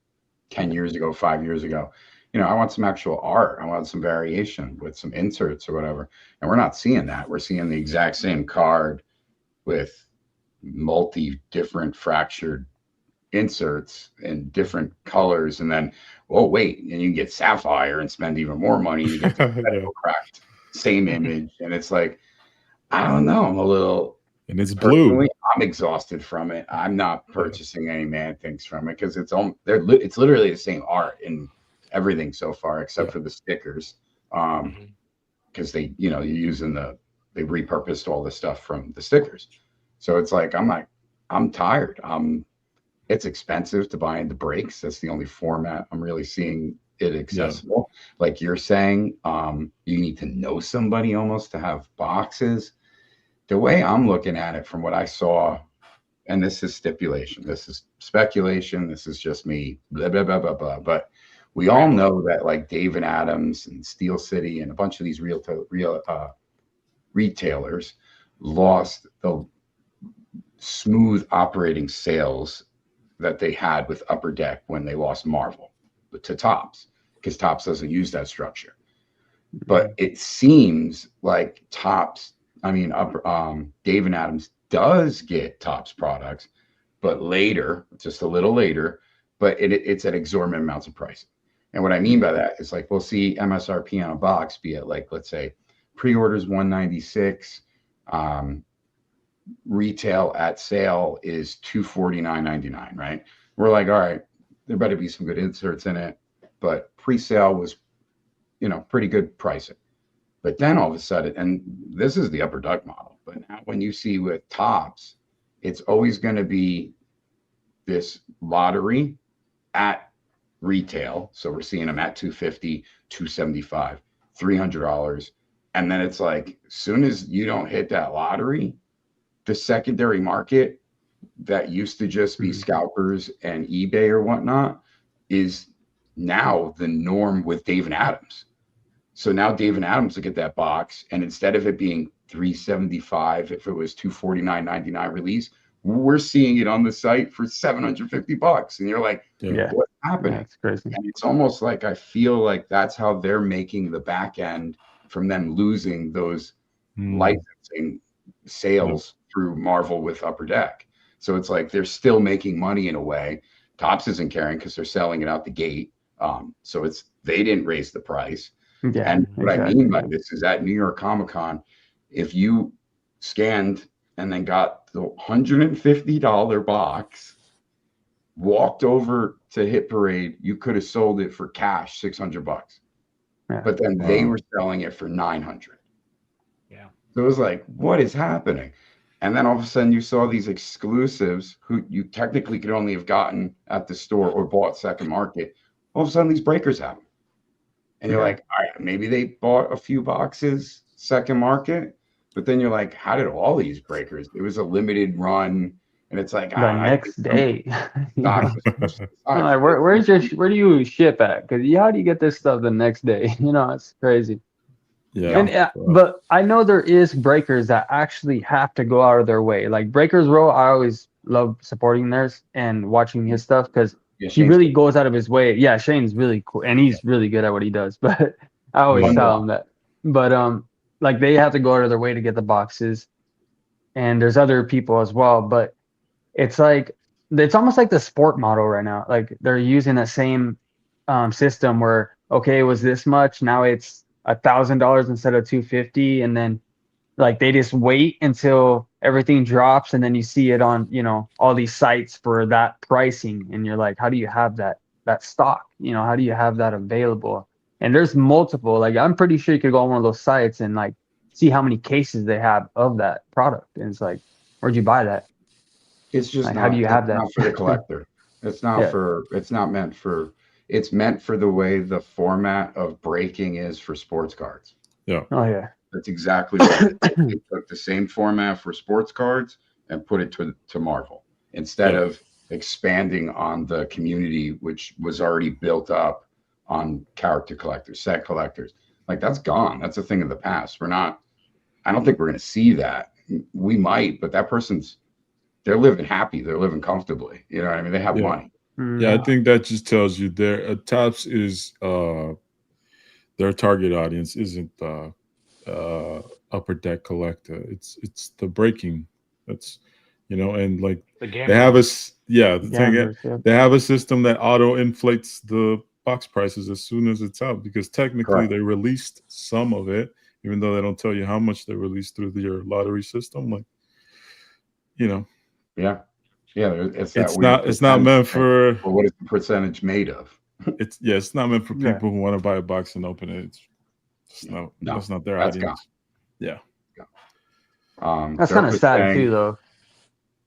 [SPEAKER 1] 10 years ago, 5 years ago. I want some actual art. I want some variation with some inserts or whatever. And we're not seeing that. We're seeing the exact same card with different fractured inserts in different colors. And then, and you can get sapphire and spend even more money. You get the cracked same image. And it's like, I don't know. I'm a little...
[SPEAKER 2] And it's blue.
[SPEAKER 1] I'm exhausted from it. I'm not purchasing any Man-Things from it, because it's literally the same art in everything so far, except for the stickers, because they repurposed all the stuff from the stickers. So it's like, I'm tired. It's expensive to buy into breaks. That's the only format I'm really seeing it accessible. Like you're saying, you need to know somebody almost to have boxes. The way I'm looking at it from what I saw, and this is stipulation, this is speculation, this is just me, blah, blah, blah, blah, blah. But we all know that, like, David Adams and Steel City and a bunch of these retailers lost the smooth operating sales that they had with Upper Deck when they lost Marvel to Topps, because Topps doesn't use that structure. But it seems like Topps I mean, Dave and Adams does get Topps products, but later, just a little later, but it's at exorbitant amounts of price. And what I mean by that is like, we'll see MSRP on a box be at like, let's say pre-orders 196, retail at sale is $249.99, right? We're like, all right, there better be some good inserts in it, but pre-sale was, pretty good pricing. But then all of a sudden, and this is the upper duck model, but now when you see with Topps, it's always going to be this lottery at retail. So we're seeing them at $250, $275, $300. And then it's like, as soon as you don't hit that lottery, the secondary market that used to just be scalpers and eBay or whatnot is now the norm with Dave and Adams. So now Dave and Adams will get that box, and instead of it being $375, if it was $249.99 release, we're seeing it on the site for $750. And you're like, what's happening?
[SPEAKER 3] That's crazy.
[SPEAKER 1] And it's almost like I feel like that's how they're making the back end from them losing those licensing sales through Marvel with Upper Deck. So it's like they're still making money in a way. Topps isn't caring because they're selling it out the gate. So they didn't raise the price.
[SPEAKER 3] Yeah,
[SPEAKER 1] and what I mean by this is at New York Comic-Con, if you scanned and then got the $150 box, walked over to Hit Parade, you could have sold it for cash, $600. Yeah. But then they were selling it for $900.
[SPEAKER 4] Yeah.
[SPEAKER 1] So it was like, what is happening? And then all of a sudden you saw these exclusives who you technically could only have gotten at the store or bought second market. All of a sudden these breakers have them. And you're like, all right, maybe they bought a few boxes second market, but then you're like, how did all these breakers? It was a limited run, and it's like
[SPEAKER 3] the next day. Like, where do you ship at? Because how do you get this stuff the next day? It's crazy.
[SPEAKER 2] Yeah.
[SPEAKER 3] And but I know there is breakers that actually have to go out of their way. Like Breakers Row, I always love supporting theirs and watching his stuff because he really goes out of his way. Yeah, Shane's really cool, and he's really good at what he does. But I always tell him that. But like they have to go out of their way to get the boxes, and there's other people as well. But it's like it's almost like the sport model right now. Like they're using the same system where it was this much, now it's $1,000 instead of $250, and then like they just wait until everything drops, and then you see it on all these sites for that pricing, and you're like, how do you have that stock? How do you have that available? And there's multiple. Like I'm pretty sure you could go on one of those sites and like see how many cases they have of that product, and it's like, where'd you buy that?
[SPEAKER 1] It's just
[SPEAKER 3] like, how do you have that?
[SPEAKER 1] Not for the collector. It's not it's not meant for. It's meant for the way the format of breaking is for sports cards.
[SPEAKER 2] Yeah.
[SPEAKER 3] Oh yeah.
[SPEAKER 1] That's exactly what they took the same format for sports cards and put it to Marvel instead of expanding on the community, which was already built up on character collectors, set collectors. Like that's gone. That's a thing of the past. I don't think we're going to see that. We might, but that they're living happy. They're living comfortably. You know what I mean? They have money.
[SPEAKER 2] Yeah, I think that just tells you Topps is their target audience isn't Upper Deck collector. It's the breaking. That's and like they have they have a system that auto inflates the box prices as soon as it's out, because technically they released some of it, even though they don't tell you how much they released through your lottery system. Like it's not meant for.
[SPEAKER 1] Well, what is the percentage made of?
[SPEAKER 2] It's not meant for people who want to buy a box and open it. That's not their audience.
[SPEAKER 1] Gone.
[SPEAKER 2] Yeah.
[SPEAKER 3] That's kind of sad too, though.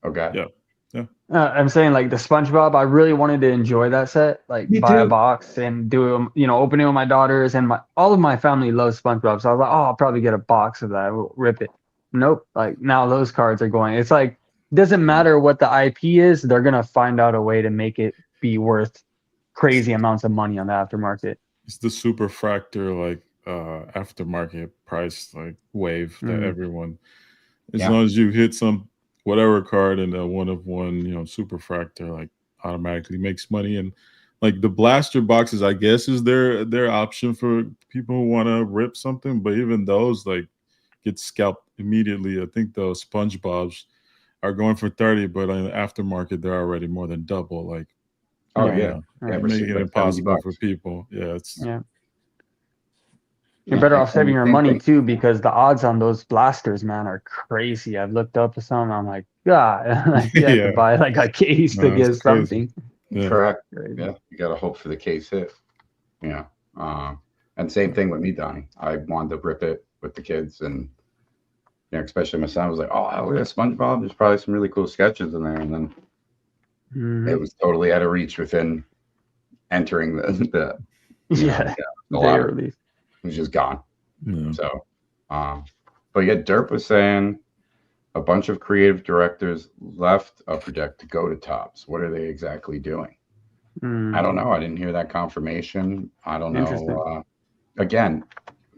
[SPEAKER 1] Okay.
[SPEAKER 2] Yeah.
[SPEAKER 3] I'm saying like the SpongeBob. I really wanted to enjoy that set, like buy a box and do open it with my daughters, and all of my family loves SpongeBob. So I was like, I'll probably get a box of that. We'll rip it. Nope. Like now those cards are going. It's like. Doesn't matter what the IP is, they're gonna find out a way to make it be worth crazy amounts of money on the aftermarket.
[SPEAKER 2] It's the super fractor like aftermarket price like wave that everyone, as long as you hit some whatever card in a one of one, super fractor like automatically makes money. And like the blaster boxes, I guess, is their option for people who want to rip something, but even those like get scalped immediately. I think the SpongeBob's are going for 30, but in the aftermarket they're already more than double. Like,
[SPEAKER 1] Oh
[SPEAKER 3] Yeah.
[SPEAKER 1] yeah,
[SPEAKER 2] making it impossible for people. Yeah, it's
[SPEAKER 3] Yeah. You're better off saving your money too, because the odds on those blasters, man, are crazy. I've looked up some. I'm like, God, like you have to buy like a case to get something.
[SPEAKER 2] Yeah.
[SPEAKER 1] Correct.
[SPEAKER 3] Crazy.
[SPEAKER 1] Yeah, you got to hope for the case hit. Yeah. And same thing with me, Donnie. I wanted to rip it with the kids, and especially my son was like, "Oh, look at SpongeBob. There's probably some really cool sketches in there." And then it was totally out of reach within entering the lottery. It was just gone.
[SPEAKER 2] Yeah.
[SPEAKER 1] So, but yeah, Derp was saying a bunch of creative directors left Upper Deck to go to Tops. What are they exactly doing? I don't know. I didn't hear that confirmation. I don't know. Again,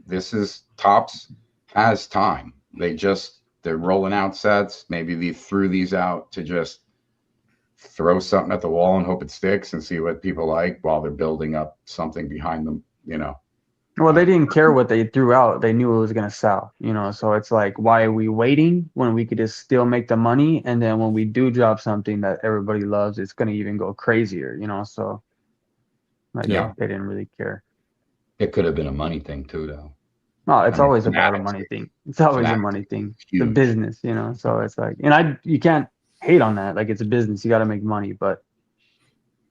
[SPEAKER 1] this is Tops has time. They're rolling out sets. Maybe they threw these out to just throw something at the wall and hope it sticks and see what people like while they're building up something behind them,
[SPEAKER 3] Well, they didn't care what they threw out. They knew it was going to sell, so it's like, why are we waiting when we could just still make the money? And then when we do drop something that everybody loves, it's going to even go crazier, so they didn't really care.
[SPEAKER 1] It could have been a money thing too, though.
[SPEAKER 3] No, it's always about a money thing. It's always a money thing. The business, so it's like, and you can't hate on that. Like, it's a business. You got to make money, but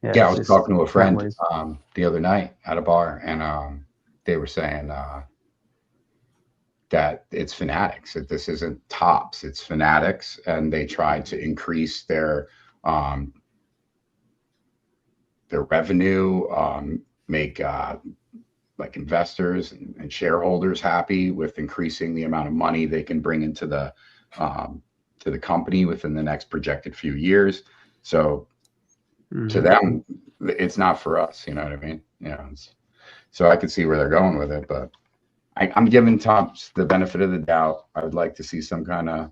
[SPEAKER 1] I was talking to a friend the other night at a bar, and they were saying that it's Fanatics, that this isn't Tops, it's Fanatics, and they tried to increase their revenue, make like investors and shareholders happy with increasing the amount of money they can bring into the to the company within the next projected few years. So to them, it's not for us. You know what I mean? So I could see where they're going with it, but I'm giving Tops the benefit of the doubt. I would like to see some kind of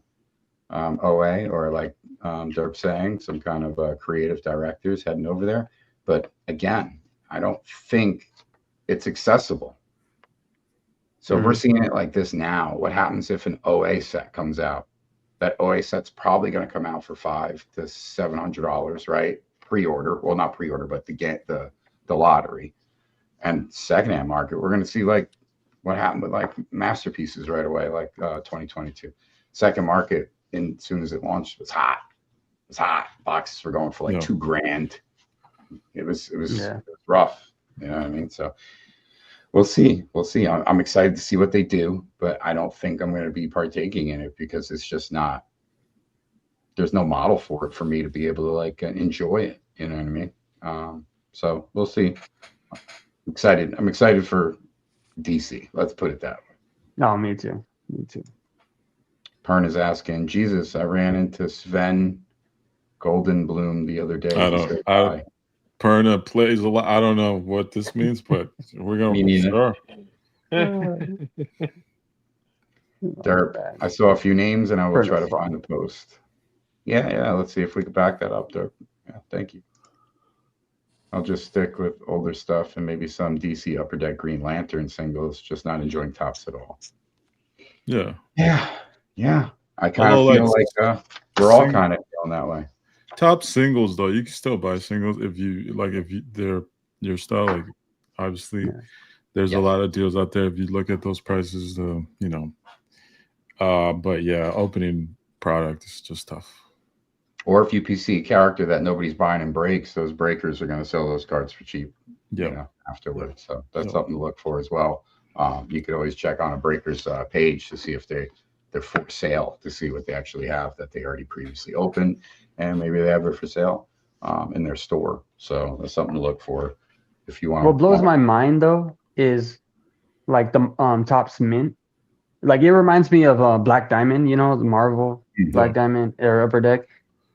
[SPEAKER 1] OA, or like Derp saying, some kind of creative directors heading over there. But again, I don't think it's accessible. So if we're seeing it like this now, what happens if an OA set comes out? That OA set's probably going to come out for $500 to $700, right? Pre-order. Well, not pre-order, but to get the lottery. And secondhand market, we're going to see like what happened with like masterpieces right away, like 2022. Second market, as soon as it launched, was hot. It was hot. Boxes were going for like $2,000. It was rough. You know what I mean? So we'll see. I'm excited to see what they do, but I don't think I'm going to be partaking in it because it's just not. There's no model for it for me to be able to like enjoy it. You know what I mean? So we'll see. I'm excited for DC. Let's put it that way.
[SPEAKER 3] No, me too.
[SPEAKER 1] Pern is asking, Jesus, I ran into Sven Goldenblum the other day.
[SPEAKER 2] Perna plays a lot. I don't know what this means, but we're going to sure.
[SPEAKER 1] Derp, I saw a few names and I will try to find the post. Yeah. Let's see if we can back that up, Derp. Yeah, thank you. I'll just stick with older stuff and maybe some DC Upper Deck Green Lantern singles, just not enjoying Tops at all.
[SPEAKER 2] Yeah.
[SPEAKER 1] I kind of feel like we're all kind of feeling that way.
[SPEAKER 2] Top singles though, you can still buy singles if they're your style. Like obviously, there's a lot of deals out there if you look at those prices. But yeah, opening product is just tough.
[SPEAKER 1] Or if you see a character that nobody's buying in breaks, those breakers are going to sell those cards for cheap. Afterwards. So that's something to look for as well. You could always check on a breakers page to see if they're for sale, to see what they actually have that they already previously opened, and maybe they have it for sale in their store. So that's something to look for if you want.
[SPEAKER 3] What blows my mind though is like the Tops mint. Like it reminds me of Black Diamond, the Marvel Black Diamond or Upper Deck.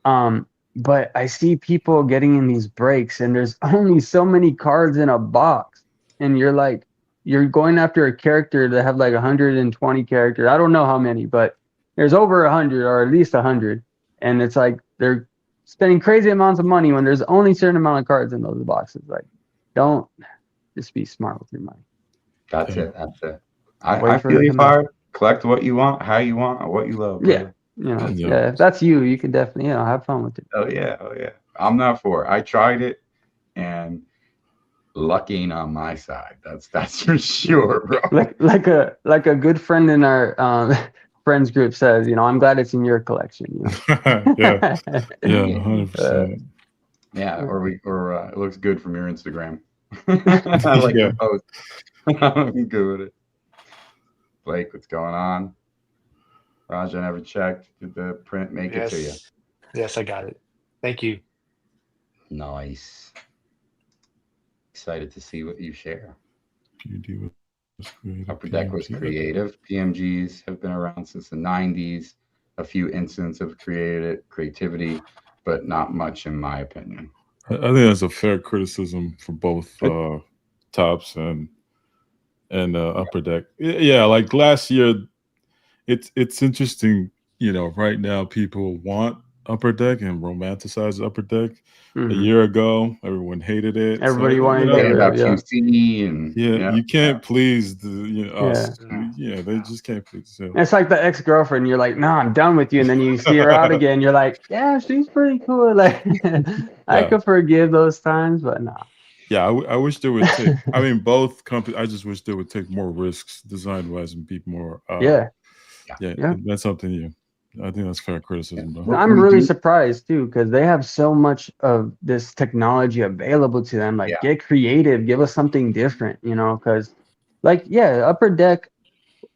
[SPEAKER 3] But I see people getting in these breaks and there's only so many cards in a box, and you're going after a character that have like 120 characters. I don't know how many, but there's over 100 or at least 100. And it's like they're spending crazy amounts of money when there's only a certain amount of cards in those boxes. Like, don't just be smart with your money.
[SPEAKER 1] That's it. I feel you, Fire, collect what you want, how you want, what you love.
[SPEAKER 3] Yeah.
[SPEAKER 1] Brother.
[SPEAKER 3] If that's you can definitely, have fun with it.
[SPEAKER 1] Oh yeah. I'm not for it. I tried it, and luck ain't on my side. That's for sure, bro.
[SPEAKER 3] Like a good friend in our friends group says, I'm glad it's in your collection.
[SPEAKER 2] Yeah, 100%.
[SPEAKER 1] Yeah, or it looks good from your Instagram. I like the post. I'm good with it. Blake, what's going on? Raj, I never checked. Did the print make it to you?
[SPEAKER 4] Yes, I got it. Thank you.
[SPEAKER 1] Nice. Excited to see what you share. Upper Deck was creative. PMGs have been around since the 90s. A few incidents of creativity, but not much in my opinion.
[SPEAKER 2] I think that's a fair criticism for both Tops and Upper Deck. Yeah, like last year, it's interesting. Right now people want Upper Deck and romanticize Upper Deck. A year ago, everyone hated it.
[SPEAKER 3] Everybody wanted to get
[SPEAKER 1] about QC and
[SPEAKER 2] you can't please us. Yeah, they just can't please.
[SPEAKER 3] It's like the ex-girlfriend. You're like, no, I'm done with you, and then you see her out again. You're like, yeah, she's pretty cool. Like, I could forgive those times, but no.
[SPEAKER 2] Yeah, I wish they would take. I mean, both companies. I just wish they would take more risks design-wise and be more. That's something. I think that's fair criticism.
[SPEAKER 3] Yeah. I'm really surprised too, because they have so much of this technology available to them. Like, get creative, give us something different, because Upper Deck,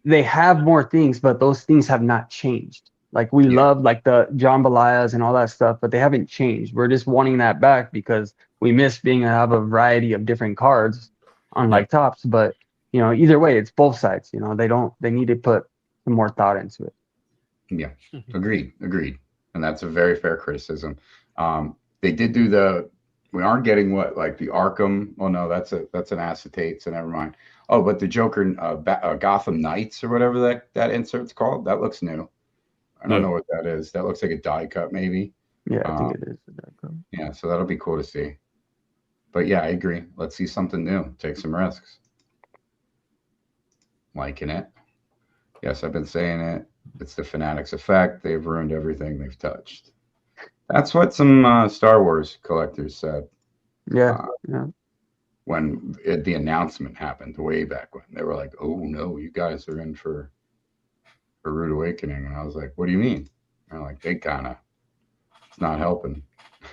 [SPEAKER 3] they have more things, but those things have not changed. Like, we love like the jambalayas and all that stuff, but they haven't changed. We're just wanting that back because we miss being able to have a variety of different cards on like Tops. But either way, it's both sides. They need to put some more thought into it.
[SPEAKER 1] Yeah, agreed. And that's a very fair criticism. They did do we aren't getting like the Arkham. Oh no, that's an acetate, so never mind. Oh, but the Joker Gotham Knights or whatever that insert's called, that looks new. I don't know what that is. That looks like a die cut maybe.
[SPEAKER 3] Yeah, I think it is a die cut.
[SPEAKER 1] Yeah, so that'll be cool to see. But yeah, I agree. Let's see something new. Take some risks. Liking it. Yes, I've been saying it. It's the Fanatics effect. They've ruined everything they've touched. That's what some Star Wars collectors said.
[SPEAKER 3] Yeah.
[SPEAKER 1] When the announcement happened way back when, they were like, "Oh no, you guys are in for a rude awakening." And I was like, "What do you mean?" And like, it's not helping.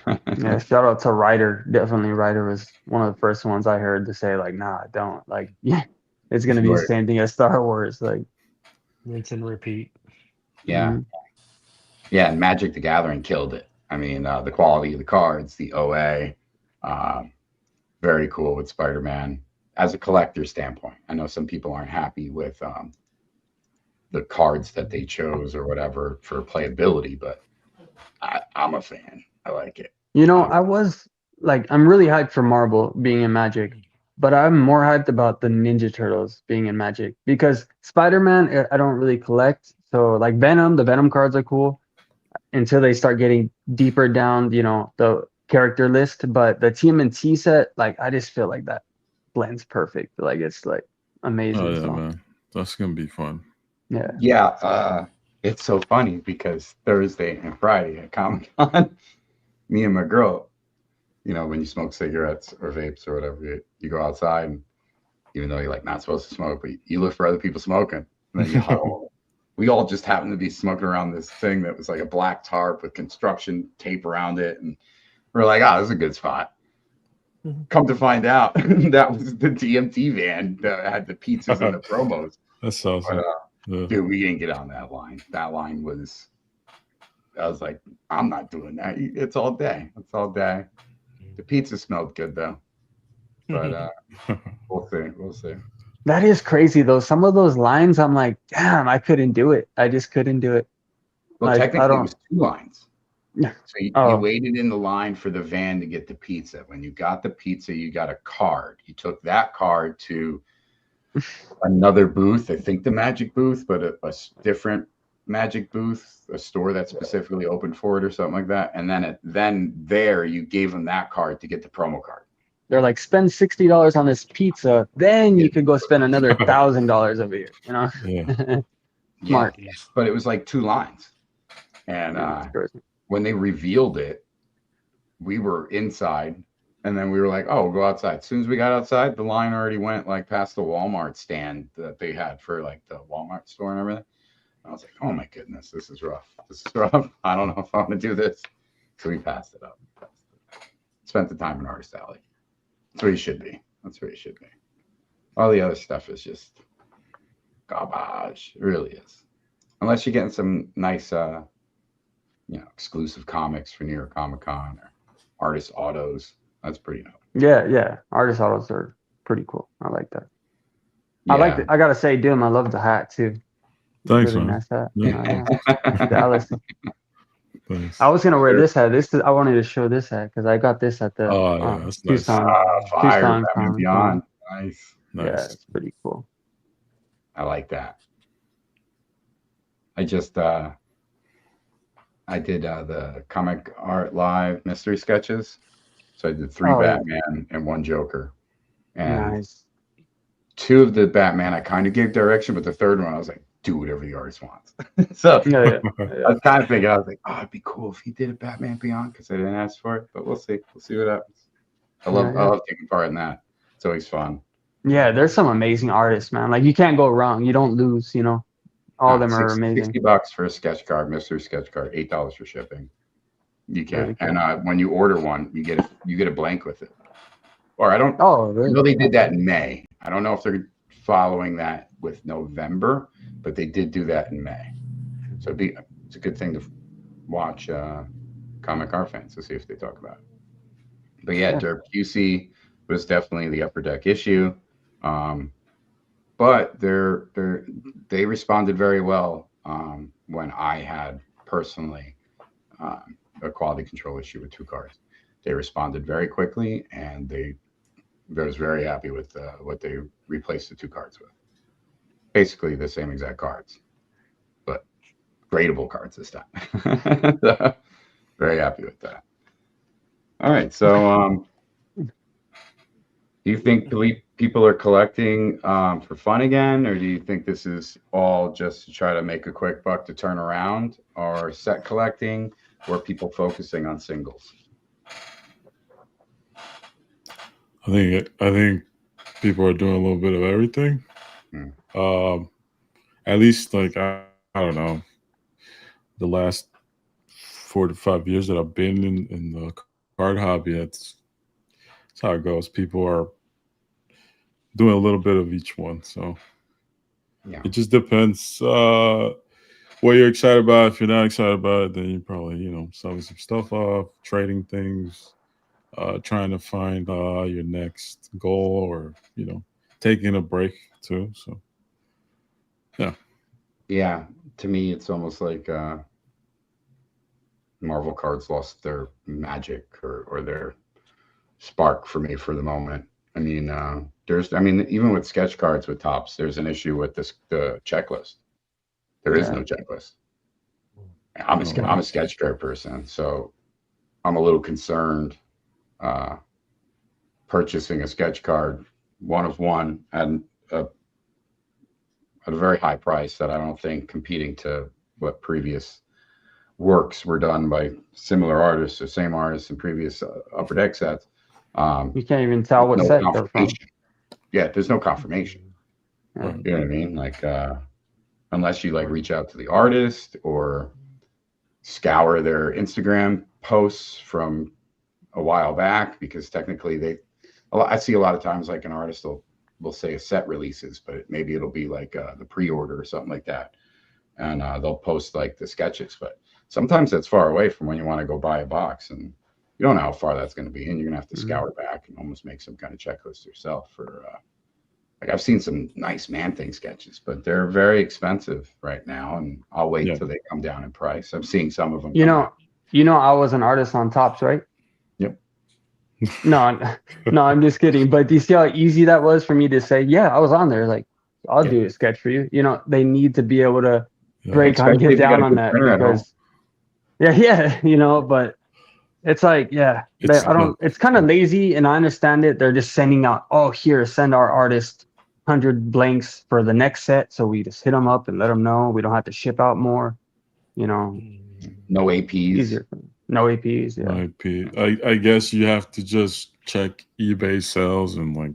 [SPEAKER 3] Yeah, shout out to Ryder. Definitely, Ryder was one of the first ones I heard to say like, "Nah, don't like." Yeah, it's gonna be the same thing as Star Wars. Like,
[SPEAKER 4] rinse and repeat.
[SPEAKER 1] Yeah. Yeah, and Magic the Gathering killed it. I mean, the quality of the cards, the OA, very cool with Spider-Man as a collector standpoint. I know some people aren't happy with the cards that they chose or whatever for playability, but I'm a fan. I like it.
[SPEAKER 3] I was like, I'm really hyped for Marvel being in Magic, but I'm more hyped about the Ninja Turtles being in Magic because Spider-Man, I don't really collect. So like Venom, the Venom cards are cool until they start getting deeper down, the character list. But the TMNT set, like, I just feel like that blends perfect. Like, it's like amazing.
[SPEAKER 2] Oh yeah, man, that's gonna be fun.
[SPEAKER 3] Yeah.
[SPEAKER 1] Yeah. It's so funny because Thursday and Friday at Comic-Con, me and my girl, when you smoke cigarettes or vapes or whatever, you go outside, and even though you're like not supposed to smoke, but you look for other people smoking. And then we all just happened to be smoking around this thing that was like a black tarp with construction tape around it. And we're like, this is a good spot. Come to find out, that was the DMT van that had the pizzas and the promos.
[SPEAKER 2] That's awesome.
[SPEAKER 1] But, dude, we didn't get on that line. That line was, I was like, I'm not doing that. It's all day. The pizza smelled good though. But we'll see.
[SPEAKER 3] That is crazy though. Some of those lines, I'm like, damn, I couldn't do it. I just couldn't do it.
[SPEAKER 1] Well,
[SPEAKER 3] like,
[SPEAKER 1] technically it was 2 lines.
[SPEAKER 3] Yeah.
[SPEAKER 1] So you waited in the line for the van to get the pizza. When you got the pizza, you got a card. You took that card to another booth, I think the Magic booth, but a different Magic booth, a store that's specifically open for it or something like that. And then there you gave them that card to get the promo card.
[SPEAKER 3] They're like, spend $60 on this pizza, then you could go spend another $1,000 over here.
[SPEAKER 2] Yeah.
[SPEAKER 3] Smart.
[SPEAKER 1] But it was like 2 lines. And when they revealed it, we were inside, and then we were like, oh, we'll go outside. As soon as we got outside, the line already went like past the Walmart stand that they had for like the Walmart store and everything. I was like, oh my goodness, this is rough. I don't know if I want to do this. So we passed it up. Spent the time in Artist Alley. That's where you should be. All the other stuff is just garbage. It really is. Unless you're getting some nice, exclusive comics for New York Comic Con or artist autos. That's pretty dope.
[SPEAKER 3] Yeah. Artist autos are pretty cool. I like that. Yeah. I gotta say, Doom, I love the hat too.
[SPEAKER 2] Thanks,
[SPEAKER 3] really
[SPEAKER 2] man.
[SPEAKER 3] Nice hat.
[SPEAKER 2] Yeah.
[SPEAKER 3] Dallas.
[SPEAKER 2] Thanks.
[SPEAKER 3] I was gonna wear this hat. I wanted to show this hat because I got this at the
[SPEAKER 2] that's
[SPEAKER 3] Tucson.
[SPEAKER 2] nice.
[SPEAKER 1] Fire, Batman Beyond. Nice.
[SPEAKER 3] Yeah, it's pretty cool.
[SPEAKER 1] I like that. I just I did the comic art live mystery sketches. So I did 3 Batman and 1 Joker. And
[SPEAKER 3] nice.
[SPEAKER 1] 2 of the Batman I kind of gave direction, but the 3rd one I was like, do whatever the artist wants. So I was kind of thinking, I was like, oh, it'd be cool if he did a Batman Beyond because I didn't ask for it, but we'll see. We'll see what happens. I love taking part in that. It's always fun.
[SPEAKER 3] Yeah, there's some amazing artists, man. Like you can't go wrong. You don't lose, All of them are amazing.
[SPEAKER 1] $60 for a sketch card, mystery sketch card, $8 for shipping. You can. And when you order one, you get a blank with it. Or I don't. Oh, really? No, they did that in May. I don't know if they're following that with November, but they did do that in May. So it's a good thing to watch comic art fans to see if they talk about it. But yeah, Derp QC was definitely the Upper Deck issue. But they responded very well when I had personally a quality control issue with 2 cards. They responded very quickly, and I was very happy with what they replaced the 2 cards with. Basically the same exact cards, but gradable cards this time. So, very happy with that. All right, so do you think people are collecting for fun again, or do you think this is all just to try to make a quick buck to turn around, or set collecting, or people focusing on singles?
[SPEAKER 2] I think people are doing a little bit of everything. At least like I don't know, the last 4 to 5 years that I've been in the card hobby, that's how it goes. People are doing a little bit of each one. So it just depends what you're excited about. If you're not excited about it, then you probably, selling some stuff off, trading things, trying to find your next goal, or, taking a break too. So, yeah.
[SPEAKER 1] Yeah. To me, it's almost like Marvel cards lost their magic or their spark for me for the moment. I mean, even with sketch cards with tops, there's an issue with the checklist. There is no checklist. I'm a sketch card person, so I'm a little concerned purchasing a sketch card, 1 of 1, at a very high price that I don't think competing to what previous works were done by similar artists or same artists in previous Upper Deck sets.
[SPEAKER 3] You can't even tell what set they're from.
[SPEAKER 1] Yeah, there's no confirmation.
[SPEAKER 3] Yeah.
[SPEAKER 1] You know what I mean? Like, unless you reach out to the artist or scour their Instagram posts from a while back, because technically I see a lot of times an artist will say a set releases, but maybe it'll be the pre-order or something like that, and they'll post the sketches. But sometimes that's far away from when you want to go buy a box, and you don't know how far that's going to be, and you're going to have to scour back and almost make some kind of checklist yourself for I've seen some nice Man-Thing sketches, but they're very expensive right now, and I'll wait till they come down in price. I'm seeing some of them.
[SPEAKER 3] I was an artist on tops, right?
[SPEAKER 1] Yep.
[SPEAKER 3] No, I'm just kidding. But do you see how easy that was for me to say, yeah, I was on there. I'll do a sketch for you. They need to be able to break on, get down on that. Because, but it's it's kind of lazy, and I understand it. They're just sending out, send our artist 100 blanks for the next set, so we just hit them up and let them know. We don't have to ship out more.
[SPEAKER 1] No APs.
[SPEAKER 3] Easier. No APs. Yeah.
[SPEAKER 2] No AP. I guess you have to just check eBay sales and like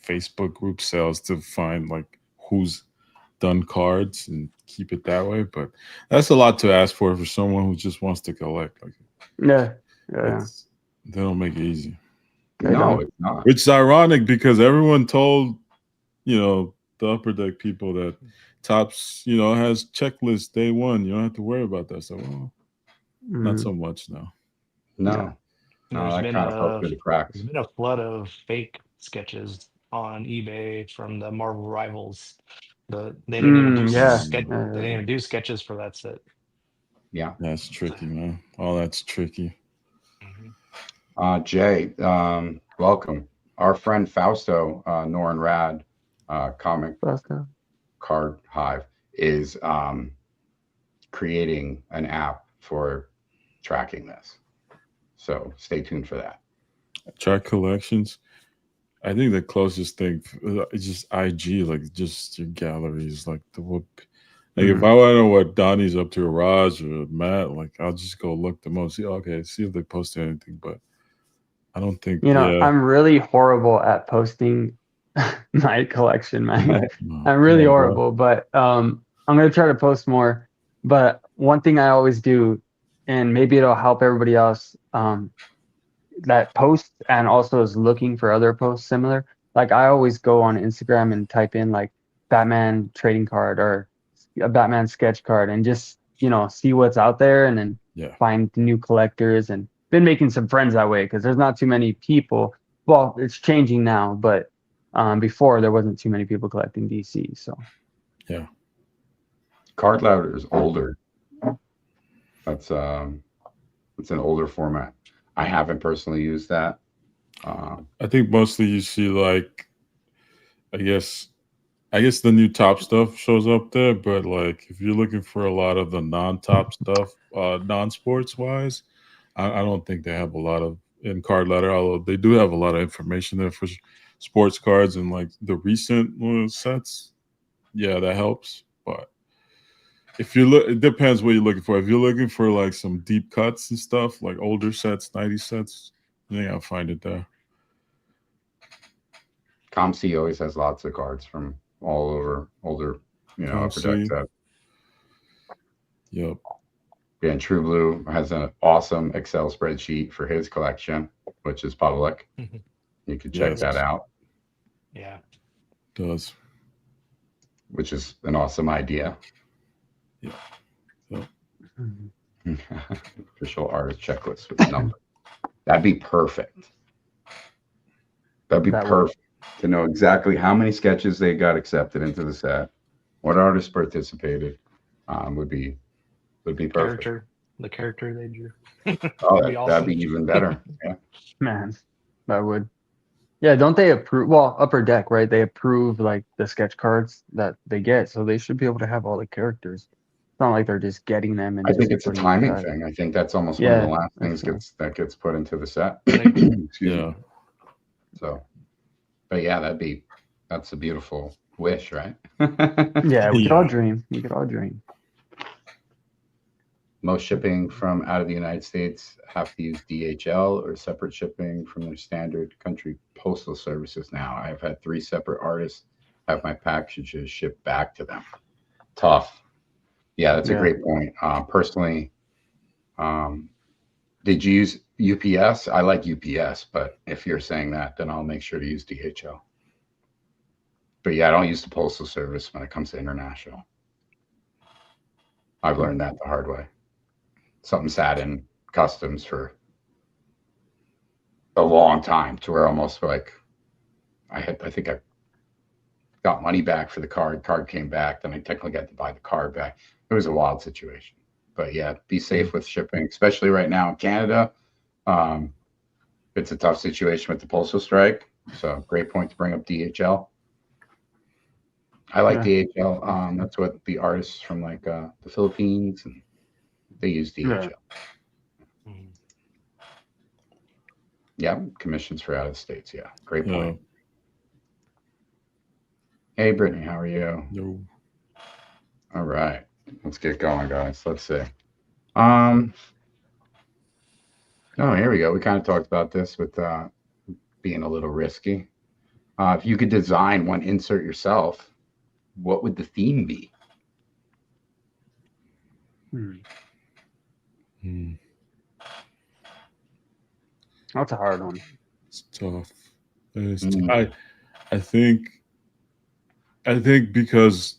[SPEAKER 2] Facebook group sales to find like who's done cards and keep it that way. But that's a lot to ask for someone who just wants to collect. Like,
[SPEAKER 3] Yeah.
[SPEAKER 2] They don't make it easy.
[SPEAKER 1] No, it's not.
[SPEAKER 2] Which is ironic because everyone told, the Upper Deck people that Topps, has checklist day one. You don't have to worry about that. So, not so much now.
[SPEAKER 1] No, that kind of fell through the cracks.
[SPEAKER 4] There's been a flood of fake sketches on eBay from the Marvel Rivals. They didn't even do they didn't even do sketches for that set.
[SPEAKER 1] Yeah,
[SPEAKER 2] that's tricky, man. Oh, that's tricky.
[SPEAKER 1] Jay, welcome. Our friend Fausto, Norin Rad, comic card hive, is creating an app for tracking this. So stay tuned for that.
[SPEAKER 2] Track collections. I think the closest thing is just IG, like just your galleries, like the whoop. Like if I want to know what Donny's up to, or Raj or Matt, like I'll just go look them up, see if they posted anything. But I don't think
[SPEAKER 3] I'm really horrible at posting my collection, man. I'm really horrible, but I'm gonna try to post more. But one thing I always do, and maybe it'll help everybody else that posts and also is looking for other posts similar. Like I always go on Instagram and type in like Batman trading card or a Batman sketch card and just, see what's out there and then find new collectors, and been making some friends that way because there's not too many people. Well, it's changing now, but before there wasn't too many people collecting DC. So
[SPEAKER 2] yeah.
[SPEAKER 1] Card Louder is older. That's it's an older format. I haven't personally used that.
[SPEAKER 2] I think mostly you see like, I guess the new Top stuff shows up there, but like if you're looking for a lot of the non-Top stuff, non-sports wise, I don't think they have a lot of in Card Ladder, although they do have a lot of information there for sports cards and like the recent sets. Yeah, that helps. But if you look, it depends what you're looking for. If you're looking for like some deep cuts and stuff, like older sets, 90 sets, I think I'll find it there.
[SPEAKER 1] ComC always has lots of cards from all over older, Upper Deck set.
[SPEAKER 2] Yep.
[SPEAKER 1] Yeah, and True Blue has an awesome Excel spreadsheet for his collection, which is public. You can check that out.
[SPEAKER 4] Yeah.
[SPEAKER 2] It does.
[SPEAKER 1] Which is an awesome idea.
[SPEAKER 2] Yeah.
[SPEAKER 1] Official artist checklist with numbers. That'd be perfect. That'd be perfect to know exactly how many sketches they got accepted into the set, what artists participated. Would be perfect.
[SPEAKER 4] The character they drew.
[SPEAKER 1] That'd be even better. Yeah.
[SPEAKER 3] Man, that would. Yeah, don't they approve? Well, Upper Deck, right? They approve like the sketch cards that they get, so they should be able to have all the characters. It's not like they're just getting them. And
[SPEAKER 1] I think it's a timing thing. I think that's almost one of the last things that gets put into the set. Excuse me. So, but yeah, that's a beautiful wish, right?
[SPEAKER 3] Yeah, we could all dream. We could all dream.
[SPEAKER 1] Most shipping from out of the United States have to use DHL or separate shipping from their standard country postal services now. I've had 3 separate artists have my packages shipped back to them. Tough. Yeah, that's a great point. Personally, did you use UPS? I like UPS, but if you're saying that, then I'll make sure to use DHL. But yeah, I don't use the postal service when it comes to international. I've learned that the hard way. Something sat in customs for a long time to where almost like I think I got money back for the card came back, then I technically got to buy the card back. It was a wild situation. But yeah, be safe with shipping, especially right now in Canada. It's a tough situation with the postal strike. So great point to bring up DHL. I like DHL. That's what the artists from like the Philippines, and they use DHL. Yeah, commissions for out of the States. Yeah, great point. Hey, Brittany, how are you?
[SPEAKER 2] No.
[SPEAKER 1] All right, let's get going, guys. Let's see. Oh, here we go. We kind of talked about this with being a little risky. If you could design one insert yourself, what would the theme be?
[SPEAKER 3] That's a hard one.
[SPEAKER 2] It's tough. I think because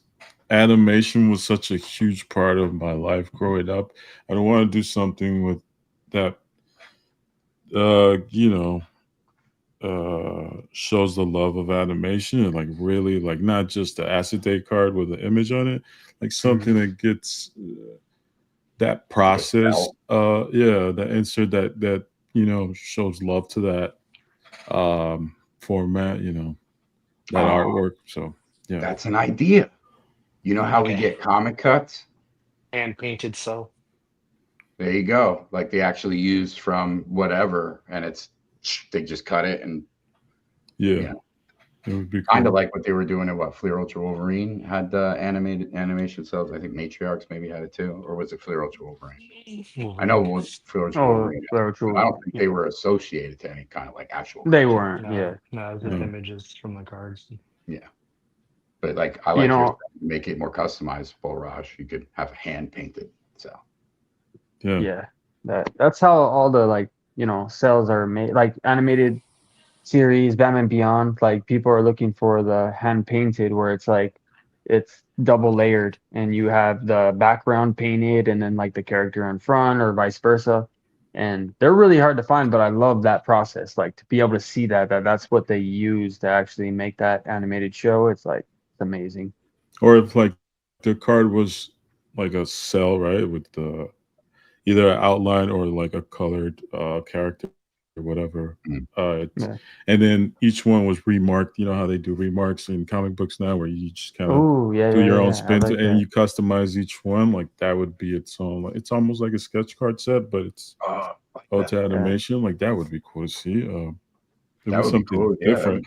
[SPEAKER 2] animation was such a huge part of my life growing up, I don't want to do something with that shows the love of animation and like really like not just the acetate card with an image on it, like something that gets that process that insert that shows love to that format, that artwork. So yeah,
[SPEAKER 1] that's an idea. You know how we get comic cuts?
[SPEAKER 4] Hand painted cell.
[SPEAKER 1] There you go. Like they actually used from whatever, and they just cut it and
[SPEAKER 2] it would be
[SPEAKER 1] kind of like what they were doing at Fleer Ultra Wolverine had the animated animation cells. I think Matriarchs maybe had it too, or was it Fleer Ultra Wolverine? I know Fleer Ultra Wolverine. I don't think they were associated to any kind of like actual.
[SPEAKER 3] They weren't.
[SPEAKER 4] No, it was just images from the cards.
[SPEAKER 1] Yeah. But like I like to make it more customizable, Raj. You could have hand painted. So
[SPEAKER 3] that's how all the cells are made. Like animated series, Batman Beyond, like people are looking for the hand painted where it's like it's double layered and you have the background painted and then like the character in front or vice versa. And they're really hard to find, but I love that process. Like to be able to see that's what they use to actually make that animated show. It's like it's amazing.
[SPEAKER 2] Or if like the card was like a cell, right, with the either an outline or like a colored character or whatever. And then each one was remarked. You know how they do remarks in comic books now, where you just kind of do your own spins and you customize each one. Like that would be its own. It's almost like a sketch card set, but it's to animation. Like that would be cool to see.
[SPEAKER 1] That would be cool. Different.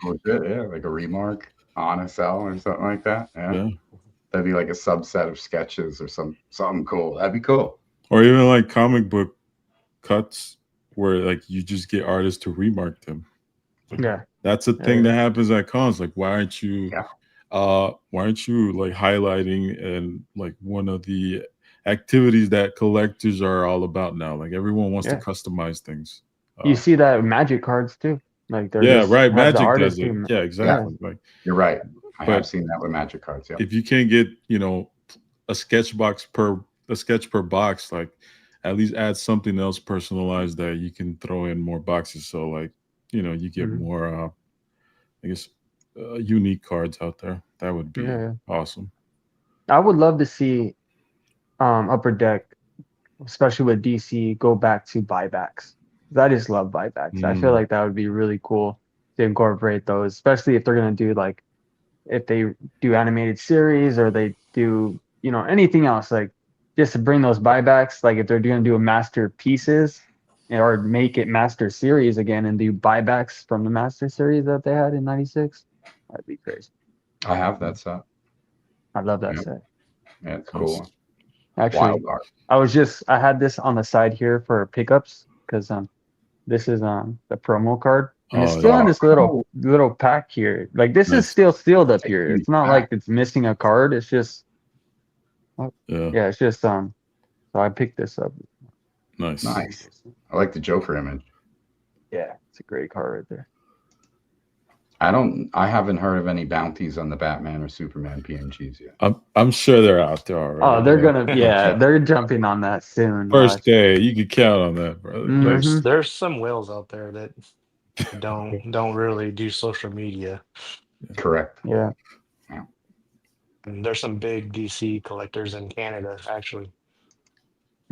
[SPEAKER 1] Like a remark on a cell or something like that. Yeah. That'd be like a subset of sketches or something cool. That'd be cool.
[SPEAKER 2] Or even like comic book cuts where like you just get artists to remark them. That's a thing that happens at cons. Like why aren't you like highlighting and like one of the activities that collectors are all about now? Like everyone wants to customize things.
[SPEAKER 3] You see that with magic cards too. Like
[SPEAKER 2] Magic does it. Yeah, exactly. Like
[SPEAKER 1] you're right. I have seen that with magic cards. Yeah.
[SPEAKER 2] If you can't get a sketch per box, like at least add something else personalized that you can throw in more boxes. So like, you get more, I guess, unique cards out there. That would be awesome.
[SPEAKER 3] I would love to see Upper Deck, especially with DC, go back to buybacks. I just love buybacks. I feel like that would be really cool to incorporate those, especially if they're going to do like, if they do animated series or they do, anything else, like just to bring those buybacks, like if they're going to do a masterpieces or make it master series again and do buybacks from the master series that they had in '96, that'd be crazy.
[SPEAKER 1] I have that set.
[SPEAKER 3] I love that set.
[SPEAKER 1] Yeah, it's cool.
[SPEAKER 3] Actually, I had this on the side here for pickups because this is the promo card. And it's still in this little pack here. Like this is still sealed up here. It's not like it's missing a card. It's just it's just so I picked this up.
[SPEAKER 2] Nice.
[SPEAKER 1] I like the Joker image.
[SPEAKER 3] Yeah, it's a great card right there.
[SPEAKER 1] I haven't heard of any bounties on the Batman or Superman PMGs yet.
[SPEAKER 2] I'm sure they're out there already.
[SPEAKER 3] Oh, they're gonna they're jumping on that soon.
[SPEAKER 2] First day, you can count on that, brother.
[SPEAKER 4] There's some whales out there that don't really do social media.
[SPEAKER 1] Correct.
[SPEAKER 3] Yeah.
[SPEAKER 4] And there's some big DC collectors in Canada, actually.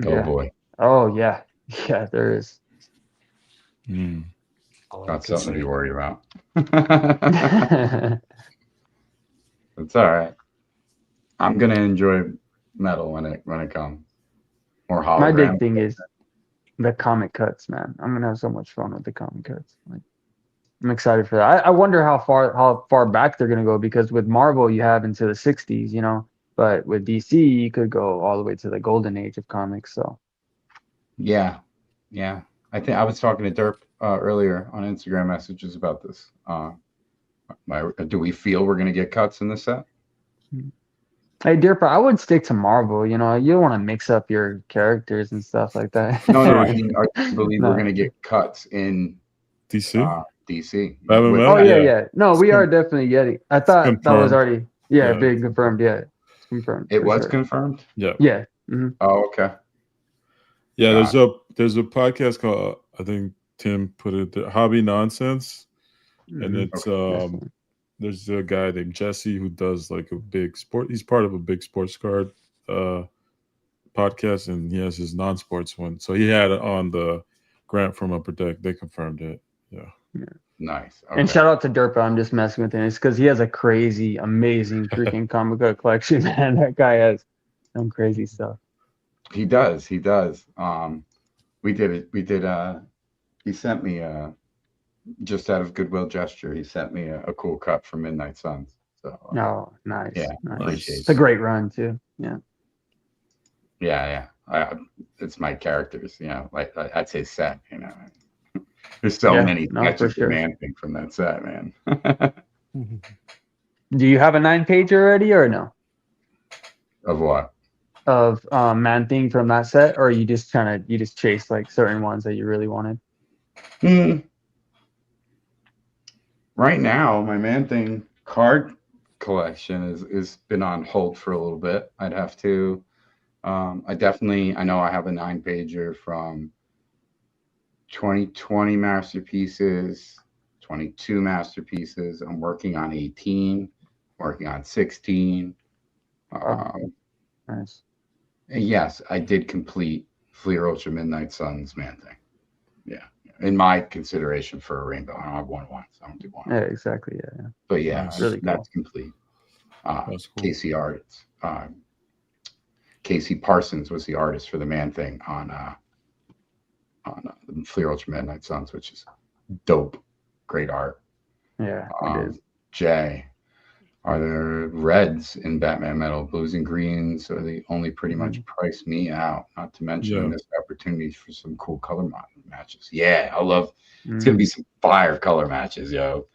[SPEAKER 1] Oh boy.
[SPEAKER 3] Oh yeah. Yeah, there is.
[SPEAKER 1] Got something to be worried about. It's all right. I'm gonna enjoy metal when it comes. Or hologram.
[SPEAKER 3] My big thing is the comic cuts, man. I'm gonna have so much fun with the comic cuts. Like, I'm excited for that. I wonder how far back they're gonna go, because with Marvel you have into the 60s, you know, but with DC you could go all the way to the golden age of comics. So
[SPEAKER 1] yeah. I think I was talking to Derp earlier on Instagram messages about this. Do we feel we're gonna get cuts in this set?
[SPEAKER 3] hey, Dirpa, I would stick to Marvel. You know, you don't want to mix up your characters and stuff like that.
[SPEAKER 1] No. I mean, I believe
[SPEAKER 3] No.
[SPEAKER 1] we're gonna get cuts in
[SPEAKER 2] DC.
[SPEAKER 1] DC.
[SPEAKER 2] Batman
[SPEAKER 1] With-
[SPEAKER 2] Metal?
[SPEAKER 3] Oh yeah. No,
[SPEAKER 2] It's
[SPEAKER 3] we are definitely getting. I thought that was
[SPEAKER 2] confirmed.
[SPEAKER 3] already
[SPEAKER 2] Yeah.
[SPEAKER 3] big confirmed. Yeah, it's confirmed.
[SPEAKER 1] It
[SPEAKER 3] for
[SPEAKER 1] was
[SPEAKER 3] sure.
[SPEAKER 1] confirmed.
[SPEAKER 2] Yeah.
[SPEAKER 3] Yeah. hmm
[SPEAKER 1] Oh, okay.
[SPEAKER 2] Yeah,
[SPEAKER 1] Got
[SPEAKER 2] there's a podcast called, I think Tim put it there, Hobby Nonsense, and it's there's a guy named Jesse who does like a big sport. He's part of a big sports card podcast, and he has his non-sports one. So he had it on the Grant from Upper Deck. They confirmed it. Yeah.
[SPEAKER 1] Nice.
[SPEAKER 3] And shout out to Derpa. I'm just messing with him. It's because he has a crazy, amazing freaking comic book collection, man. That guy has some crazy stuff.
[SPEAKER 1] He does. We did it. He sent me just out of goodwill gesture. He sent me a cool cut from Midnight Suns. So
[SPEAKER 3] Oh, nice.
[SPEAKER 1] yeah,
[SPEAKER 3] Nice.
[SPEAKER 1] appreciate
[SPEAKER 3] It's a great run too. Yeah.
[SPEAKER 1] yeah. It's my characters. You know, like I'd say set. You know, there's so many
[SPEAKER 3] no,
[SPEAKER 1] sketches
[SPEAKER 3] for sure.
[SPEAKER 1] Man-Thing from that set, man.
[SPEAKER 3] Do you have a 9-page already or no?
[SPEAKER 1] Of what?
[SPEAKER 3] Of Man-Thing from that set, or you just chase like certain ones that you really wanted?
[SPEAKER 1] Right now, my Man-Thing card collection is been on hold for a little bit. I'd have to. I know I have a 9-pager from 2020 masterpieces, 22 masterpieces. I'm working on 18, working on 16.
[SPEAKER 3] Nice.
[SPEAKER 1] And yes, I did complete Fleer Ultra Midnight Suns Man-Thing. Yeah. In my consideration for a rainbow. I don't have one once. I don't do one.
[SPEAKER 3] Yeah, exactly. Yeah.
[SPEAKER 1] But yeah,
[SPEAKER 2] That's
[SPEAKER 3] really
[SPEAKER 1] that's complete.
[SPEAKER 2] That's cool.
[SPEAKER 1] Casey Artist. Casey Parsons was the artist for the Man-Thing on the Fleer Ultra Midnight Suns, which is dope. Great art.
[SPEAKER 3] Yeah, it is.
[SPEAKER 1] Jay, are there reds in Batman Metal? Blues and greens are the only pretty much price me out, not to mention missed opportunities for some cool color matches. Yeah, I love it's gonna be some fire color matches, yo.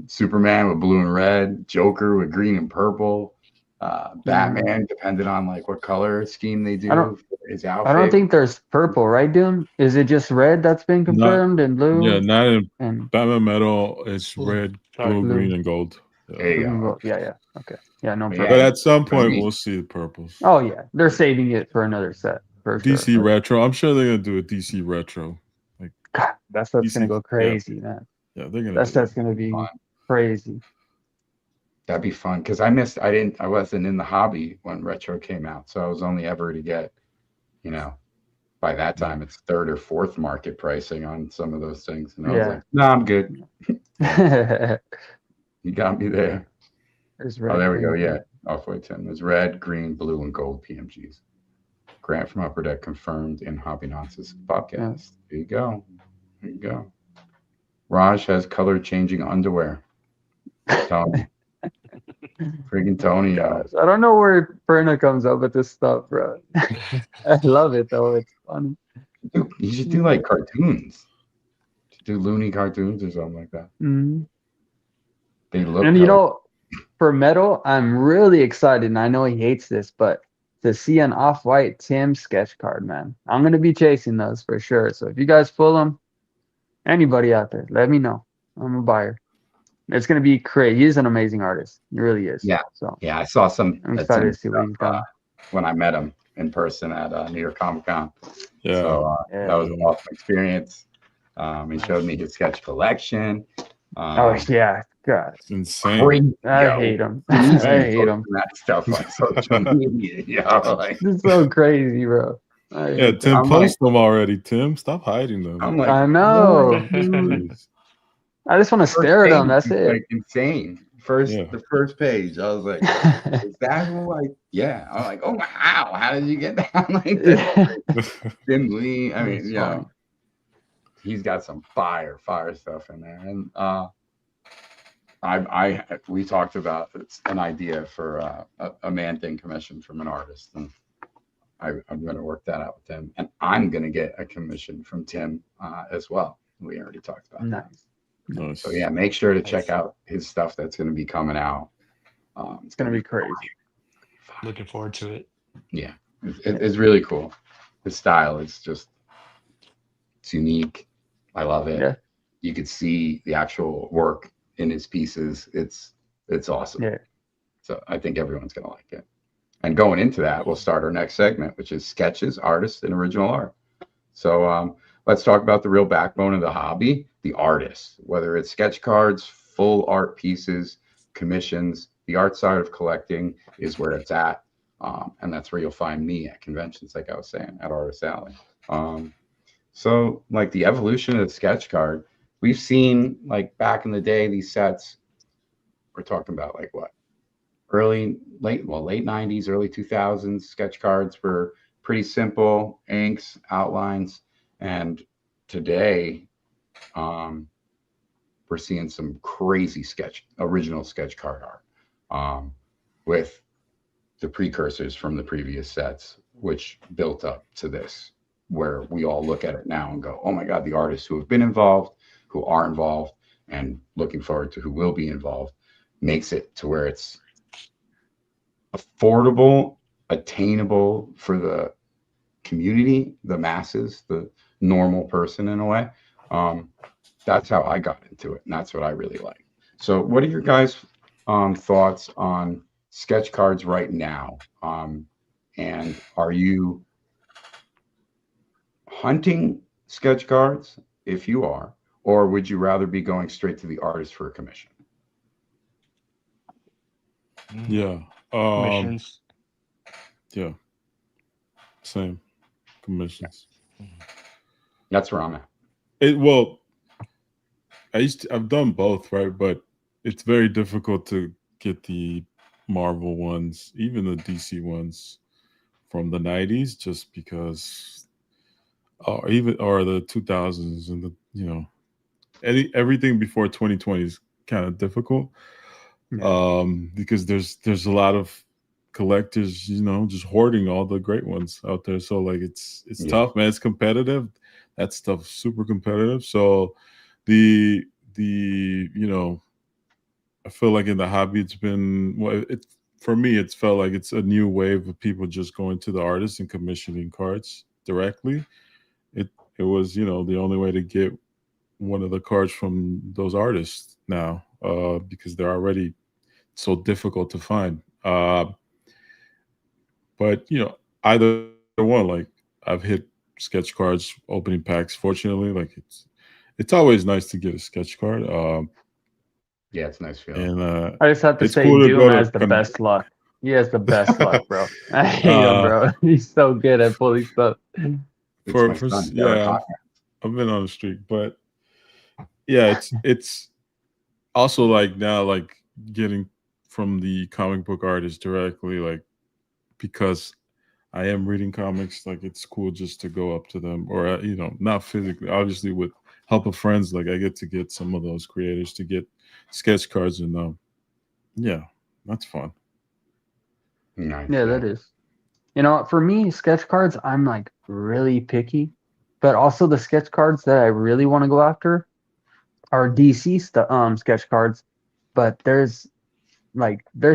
[SPEAKER 1] Superman with blue and red, Joker with green and purple, Batman, depending on like what color scheme they do for his outfit.
[SPEAKER 3] I don't think there's purple, right, Doom? Is it just red that's been confirmed and blue?
[SPEAKER 2] Yeah, not in
[SPEAKER 3] and
[SPEAKER 2] Batman Metal. It's red, blue,
[SPEAKER 3] blue.
[SPEAKER 2] green, and gold.
[SPEAKER 1] There you go.
[SPEAKER 3] Yeah. Okay. Yeah, no
[SPEAKER 1] But
[SPEAKER 3] purple.
[SPEAKER 2] But at some point,
[SPEAKER 1] me.
[SPEAKER 2] we'll see the purples.
[SPEAKER 3] Oh yeah, they're saving it for another set. For
[SPEAKER 2] DC
[SPEAKER 3] sure.
[SPEAKER 2] retro. I'm sure they're gonna do a DC retro. Like
[SPEAKER 3] God, that set's
[SPEAKER 2] DC
[SPEAKER 3] gonna go crazy, man.
[SPEAKER 2] yeah, they're gonna.
[SPEAKER 3] That
[SPEAKER 2] do
[SPEAKER 3] set's
[SPEAKER 2] it.
[SPEAKER 3] gonna be
[SPEAKER 1] Fun.
[SPEAKER 3] crazy.
[SPEAKER 1] That'd be fun because I wasn't in the hobby when retro came out, so I was only ever to get, by that time it's third or fourth market pricing on some of those things, and I was like, no, I'm good. You got me there.
[SPEAKER 3] There's
[SPEAKER 1] Oh, there we go. Yeah, Off-White 10. There's red, green, blue, and gold PMGs. Grant from Upper Deck confirmed in Hobby Nonsense podcast. There you go. There you go. Raj has color changing underwear. Tony. Friggin' Tony.
[SPEAKER 3] Gosh, I don't know where Perna comes up with this stuff, bro. I love it though. It's funny.
[SPEAKER 1] Dude, you should do like cartoons. You should do loony cartoons or something like that.
[SPEAKER 3] Mm-hmm.
[SPEAKER 1] They look.
[SPEAKER 3] And for metal, I'm really excited, and I know he hates this, but to see an Off-White Tim sketch card, man. I'm gonna be chasing those for sure. So if you guys pull them, anybody out there, let me know. I'm a buyer. It's gonna be crazy. He's an amazing artist. He really is.
[SPEAKER 1] Yeah.
[SPEAKER 3] So
[SPEAKER 1] Yeah, I saw some.
[SPEAKER 3] I'm excited to see what he's done.
[SPEAKER 1] When I met him in person at New York Comic Con.
[SPEAKER 2] Yeah.
[SPEAKER 1] So that was an awesome experience. He showed me his sketch collection.
[SPEAKER 3] Oh yeah, God,
[SPEAKER 2] It's insane.
[SPEAKER 1] Great.
[SPEAKER 3] I hate him. I hate him.
[SPEAKER 1] That stuff on social media. Like,
[SPEAKER 3] This is so crazy, bro.
[SPEAKER 2] Yeah, Tim,
[SPEAKER 1] I'm
[SPEAKER 2] post them already. Tim, stop hiding them.
[SPEAKER 1] I'm like,
[SPEAKER 3] I know.
[SPEAKER 2] Jeez.
[SPEAKER 3] I just want to stare at him. That's
[SPEAKER 1] page is,
[SPEAKER 3] it.
[SPEAKER 1] like insane. The first page, I was like, is that who I? Yeah, I'm like, oh wow, how did you get down like this? Tim Lee. I mean, he's got some fire stuff in there. And we talked about it's an idea for a Man-Thing commission from an artist, and I'm going to work that out with him, and I'm going to get a commission from Tim as well. We already talked about that.
[SPEAKER 2] Nice.
[SPEAKER 1] So yeah, make sure to check out his stuff that's going to be coming out.
[SPEAKER 3] It's going to be crazy.
[SPEAKER 4] Looking forward to it.
[SPEAKER 1] Yeah, it's really cool. The style is just, it's unique. I love it.
[SPEAKER 3] Yeah.
[SPEAKER 1] You could see the actual work in his pieces. It's awesome.
[SPEAKER 3] Yeah.
[SPEAKER 1] So I think everyone's going to like it. And going into that, we'll start our next segment, which is sketches, artists, and original art. So let's talk about the real backbone of the hobby, the artists, whether it's sketch cards, full art pieces, commissions. The art side of collecting is where it's at. And that's where you'll find me at conventions, like I was saying, at Artist Alley. So like the evolution of the sketch card, we've seen like back in the day, these sets, we're talking about like what? Late 90s, early 2000s, sketch cards were pretty simple, inks, outlines. And today, we're seeing some crazy original sketch card art with the precursors from the previous sets, which built up to this, where we all look at it now and go, oh my God, the artists who have been involved, who are involved, and looking forward to who will be involved, makes it to where it's affordable, attainable for the community, the masses, the normal person in a way. That's how I got into it, and that's what I really like. So what are your guys' thoughts on sketch cards right now? And are you hunting sketch cards? If you are, or would you rather be going straight to the artist for a commission?
[SPEAKER 2] Yeah.
[SPEAKER 4] Commissions.
[SPEAKER 2] Yeah. Same. Commissions.
[SPEAKER 1] That's where I'm at.
[SPEAKER 2] I've done both, right? But it's very difficult to get the Marvel ones, even the DC ones from the 90s, just because, or the 2000s, and everything before 2020 is kind of difficult. Yeah. Because there's a lot of collectors, just hoarding all the great ones out there. So like it's tough, man. It's competitive. That stuff's super competitive. So I feel like in the hobby, it's been for me, it's felt like it's a new wave of people just going to the artists and commissioning cards directly. It was, the only way to get one of the cards from those artists now, because they're already so difficult to find. But either one, like I've hit sketch cards opening packs. Fortunately, like it's always nice to get a sketch card.
[SPEAKER 1] Yeah, it's a nice feeling.
[SPEAKER 2] And
[SPEAKER 3] I just have to say, Doom has the best luck. He has the best luck, bro. I hate him, bro. He's so good at pulling stuff.
[SPEAKER 2] I've been on the streak, but yeah, it's also like now, like getting from the comic book artist directly, like because I am reading comics, like it's cool just to go up to them, or not physically, obviously with help of friends. Like I get some of those creators to get sketch cards, and yeah, that's fun.
[SPEAKER 1] Nice.
[SPEAKER 3] Yeah, that is. For me, sketch cards, I'm like really picky, but also the sketch cards that I really want to go after are DC sketch cards. But there's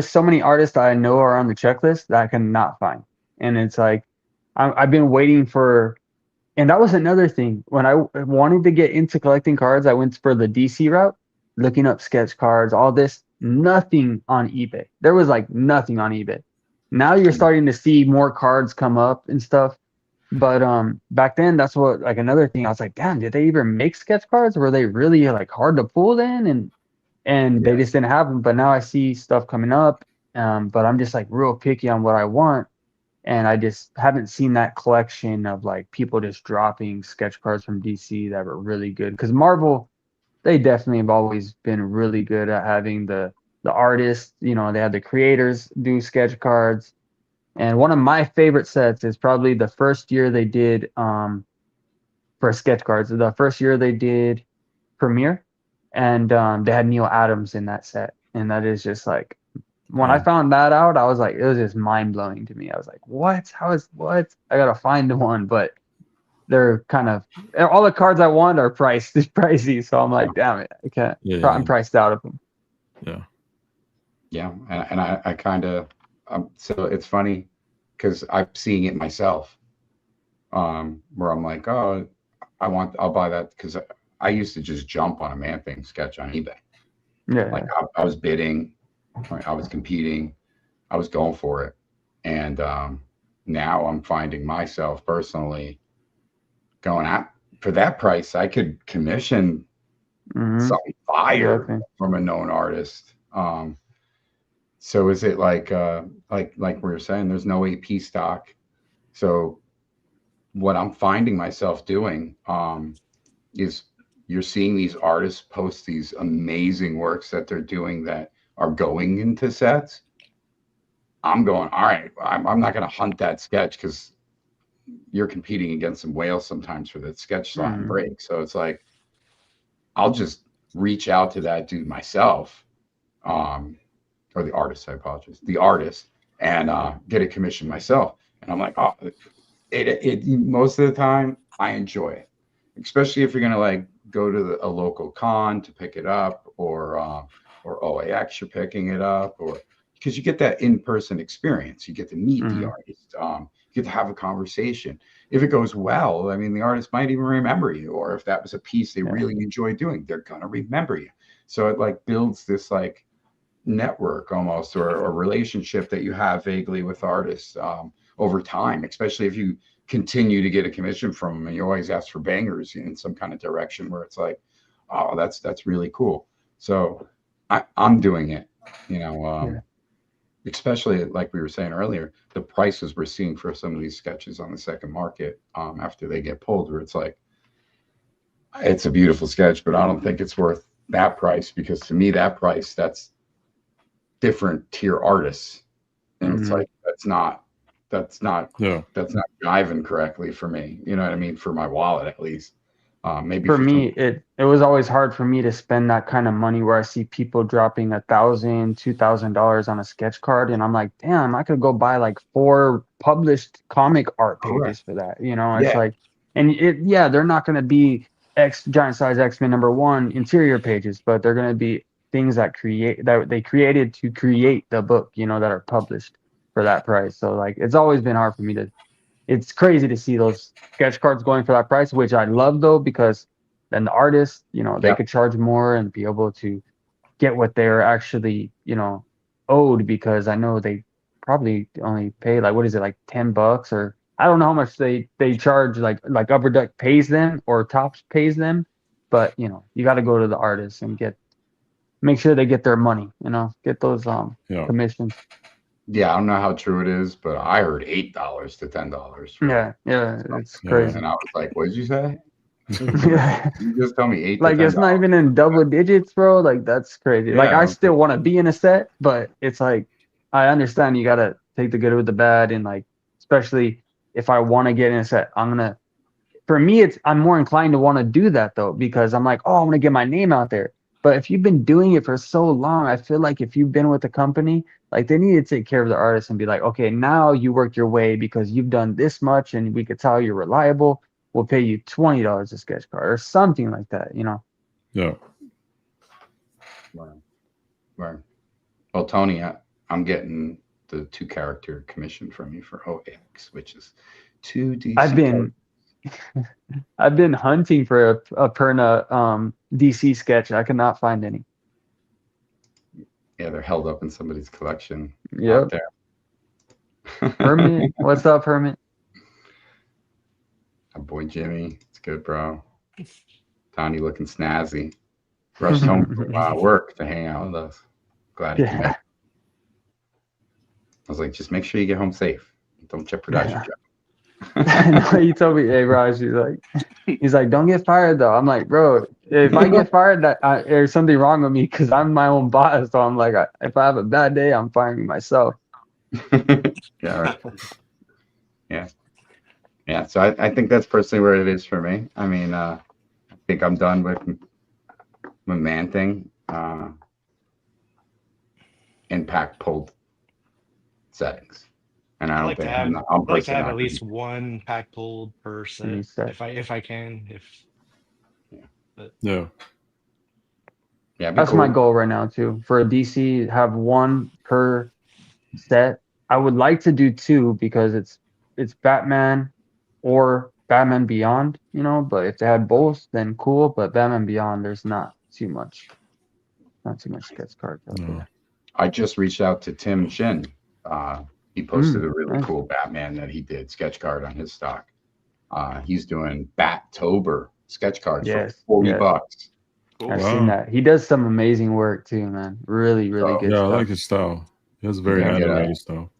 [SPEAKER 3] so many artists that I know are on the checklist that I cannot find, and it's like I've been waiting for. And that was another thing. When I wanted to get into collecting cards, I went for the DC route, looking up sketch cards, all this, nothing on eBay. There was like nothing on eBay. Now you're starting to see more cards come up and stuff. But back then, that's what, like another thing, I was like, damn, did they even make sketch cards? Were they really like hard to pull then? And they just didn't have them. But now I see stuff coming up. But I'm just like real picky on what I want. And I just haven't seen that collection of like people just dropping sketch cards from DC that were really good. Because Marvel, they definitely have always been really good at having the artists, they have the creators do sketch cards. And one of my favorite sets is probably the first year they did from for sketch cards. The first year they did Premiere, and they had Neil Adams in that set, and that is just like when I found that out, I was like, it was just mind blowing to me. I was like, what? What? I gotta find the one, but they're kind of all the cards I want are pricey, so I'm like, damn it, I can't. I'm priced out of them.
[SPEAKER 1] Yeah, and I kind of so it's funny because I'm seeing it myself, where I'm like, oh, I'll buy that because I used to just jump on a Man-Thing sketch on eBay.
[SPEAKER 3] Yeah,
[SPEAKER 1] like I was bidding, I was competing, I was going for it, and now I'm finding myself personally going out for that price. I could commission something fire from a known artist. So is it like we were saying, there's no AP stock. So what I'm finding myself doing is you're seeing these artists post these amazing works that they're doing that are going into sets. I'm going, all right, I'm not going to hunt that sketch because you're competing against some whales sometimes for that sketch slot and break. So it's like, I'll just reach out to that dude myself, or the artist, I apologize, the artist, and get a commission myself. And I'm like, oh, it most of the time I enjoy it, especially if you're going to like go to a local con to pick it up, or OAX, you're picking it up, or because you get that in-person experience. You get to meet the artist. You get to have a conversation. If it goes well, I mean, the artist might even remember you, or if that was a piece they really enjoy doing, they're going to remember you. So it like builds this like network almost, or a relationship that you have vaguely with artists over time, especially if you continue to get a commission from them and you always ask for bangers in some kind of direction where it's like, oh, that's really cool. So I'm doing it, you know, especially like we were saying earlier, the prices we're seeing for some of these sketches on the second market after they get pulled, where it's like, it's a beautiful sketch, but I don't think it's worth that price, because to me, that price, that's different tier artists. And it's like, that's not jiving correctly for me. You know what I mean? For my wallet, at least. Maybe
[SPEAKER 3] for me, it was always hard for me to spend that kind of money where I see people dropping $1,000, $2,000 on a sketch card, and I'm like, damn, I could go buy like 4 published comic art pages for that. You know, it's like, and they're not going to be giant size X-Men #1 interior pages, but they're going to be things that they created to create the book, you know, that are published for that price. So like, it's always been hard for me to. It's crazy to see those sketch cards going for that price, which I love though, because then the artists, you know, they could charge more and be able to get what they're actually, you know, owed, because I know they probably only pay like, what is it, like $10, or I don't know how much they charge, like Upper Deck pays them or Tops pays them, but you know, you got to go to the artists and make sure they get their money, you know, get those commissions.
[SPEAKER 1] Yeah, I don't know how true it is, but I heard $8 to $10.
[SPEAKER 3] Yeah, it's crazy.
[SPEAKER 1] And I was like, "What did you say?"
[SPEAKER 3] Yeah.
[SPEAKER 1] You just tell me 8.
[SPEAKER 3] Like, it's not even in double digits, bro. Like, that's crazy.
[SPEAKER 1] Yeah,
[SPEAKER 3] like, I still want to be in a set, but it's like, I understand you gotta take the good with the bad, and like, especially if I want to get in a set, for me, I'm more inclined to want to do that though, because I'm like, oh, I want to get my name out there. But if you've been doing it for so long, I feel like if you've been with the company, like, they need to take care of the artist and be like, okay, now you worked your way because you've done this much and we could tell you're reliable. We'll pay you $20 a sketch card or something like that, you know?
[SPEAKER 2] Yeah.
[SPEAKER 1] Right. Well, Tony, I'm getting the 2-character commission from you for OX, which is 2 DC.
[SPEAKER 3] I've been hunting for a Perna DC sketch. I could not find any.
[SPEAKER 1] Yeah, they're held up in somebody's collection.
[SPEAKER 3] Yep. Hermit, what's up, Hermit?
[SPEAKER 1] My boy Jimmy, it's good, bro. Donny looking snazzy. Rushed home from work to hang out with us. Glad he came back. I was like, just make sure you get home safe. Don't jeopardize your job.
[SPEAKER 3] No, he told me, hey, Raj, he's like, don't get fired though. I'm like, bro, if I get fired, there's something wrong with me, because I'm my own boss. So I'm like, if I have a bad day, I'm firing myself.
[SPEAKER 1] Yeah, right. Yeah. Yeah, so I think that's personally where it is for me. I mean, I think I'm done with my man thing. Impact pulled settings, and I
[SPEAKER 4] I
[SPEAKER 1] don't
[SPEAKER 4] like to
[SPEAKER 1] think
[SPEAKER 4] have
[SPEAKER 1] I'm
[SPEAKER 4] I like to
[SPEAKER 1] personally
[SPEAKER 4] have
[SPEAKER 1] not
[SPEAKER 4] at
[SPEAKER 1] gonna
[SPEAKER 4] least one pack pulled per set
[SPEAKER 3] Any set.
[SPEAKER 4] if I can.
[SPEAKER 2] Yeah.
[SPEAKER 1] Yeah, it'd be
[SPEAKER 3] That's
[SPEAKER 1] cool.
[SPEAKER 3] my goal right now too. For a DC, have one per set. I would like to do two because it's Batman or Batman Beyond, you know. But if they had both, then cool. But Batman Beyond, there's not too much sketch cards out
[SPEAKER 2] No.
[SPEAKER 3] there.
[SPEAKER 1] I just reached out to Tim Shin. He posted a really
[SPEAKER 3] nice.
[SPEAKER 1] cool Batman that he did sketch card on his stock. He's doing Battober sketch cards
[SPEAKER 3] Yes,
[SPEAKER 1] for $40.
[SPEAKER 3] yes. I've seen that. He does some amazing work too, man. Really, really
[SPEAKER 1] So,
[SPEAKER 3] good
[SPEAKER 2] Yeah, I
[SPEAKER 3] stuff.
[SPEAKER 2] like his style. He has a very
[SPEAKER 1] Yeah,
[SPEAKER 2] animated style.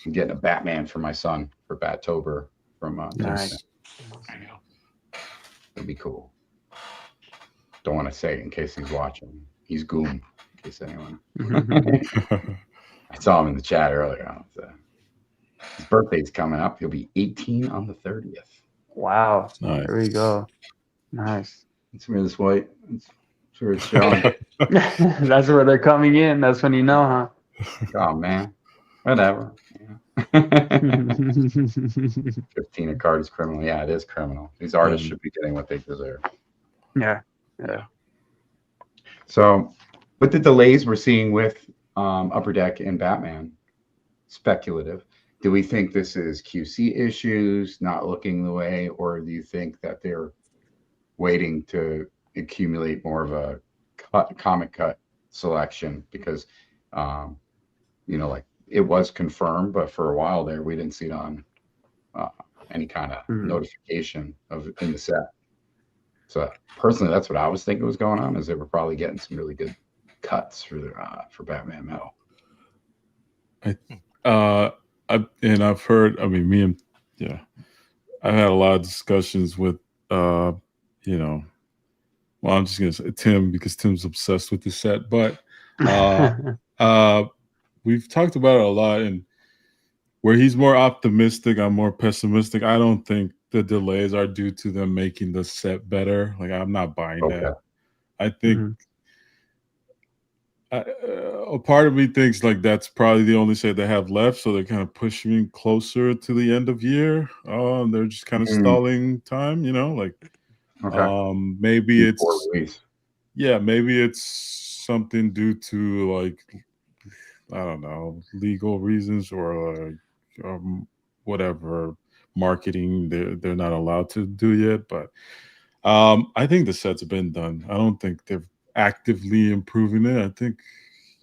[SPEAKER 1] I'm getting a Batman for my son for Battober from Tim
[SPEAKER 3] Nice.
[SPEAKER 1] Shin.
[SPEAKER 4] I know.
[SPEAKER 1] That'd be cool. Don't want to say it in case he's watching. He's Goom, in case anyone. I saw him in the chat earlier. His birthday's coming up. He'll be 18 on the 30th.
[SPEAKER 3] Wow.
[SPEAKER 2] Nice.
[SPEAKER 3] There we go. Nice.
[SPEAKER 1] It's me this white. That's where it's showing.
[SPEAKER 3] That's where they're coming in. That's when you know,
[SPEAKER 1] Oh man. Whatever.
[SPEAKER 3] huh?
[SPEAKER 1] 15 a card is criminal. Yeah, it is criminal. These artists should be getting what they deserve.
[SPEAKER 3] Yeah.
[SPEAKER 1] So with the delays we're seeing with Upper Deck and Batman, speculative. Do we think this is QC issues not looking the way, or do you think that they're waiting to accumulate more of a comic cut selection? Because like it was confirmed, but for a while there we didn't see it on any kind of notification of in the set. So personally, that's what I was thinking was going on, is they were probably getting some really good cuts for Batman Metal.
[SPEAKER 2] I've heard. I mean, I've had a lot of discussions with, well, I'm just gonna say Tim because Tim's obsessed with the set, but we've talked about it a lot, and where he's more optimistic, I'm more pessimistic. I don't think the delays are due to them making the set better. Like, I'm not buying that. I think a part of me thinks like that's probably the only set they have left, so they're kind of pushing closer to the end of year. They're just kind of stalling time, maybe it's maybe it's something due to like, I don't know, legal reasons or whatever marketing they're not allowed to do yet. But I think the set's been done. I don't think they're actively improving it. I think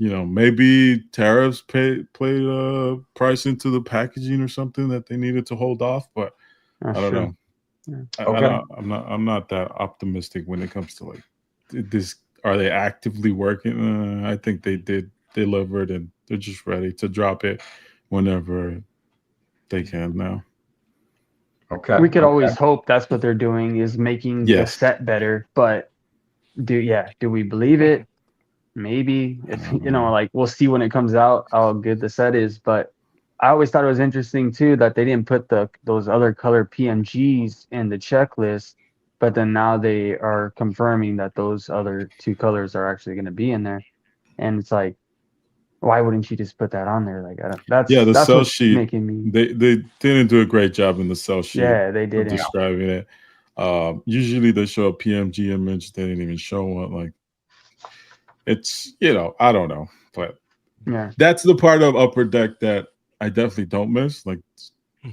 [SPEAKER 2] maybe tariffs played a price into the packaging or something that they needed to hold off. But I don't know. Yeah. I'm not that optimistic when it comes to like this. Are they actively working? I think they did delivered and they're just ready to drop it whenever they can now.
[SPEAKER 1] Okay.
[SPEAKER 3] We could always hope that's what they're doing, is making the set better. But do we believe it? Maybe. If like we'll see when it comes out how good the set is. But I always thought it was interesting too that they didn't put those other color PNGs in the checklist, but then now they are confirming that those other two colors are actually going to be in there. And it's like, why wouldn't you just put that on there? Like,
[SPEAKER 2] the
[SPEAKER 3] that's
[SPEAKER 2] sell
[SPEAKER 3] what's
[SPEAKER 2] sheet
[SPEAKER 3] making me.
[SPEAKER 2] They didn't do a great job in the sell sheet.
[SPEAKER 3] Yeah, they didn't
[SPEAKER 2] describing it. Usually they show a PMG image. They didn't even show one. Like, it's I don't know, but that's the part of Upper Deck that I definitely don't miss. Like,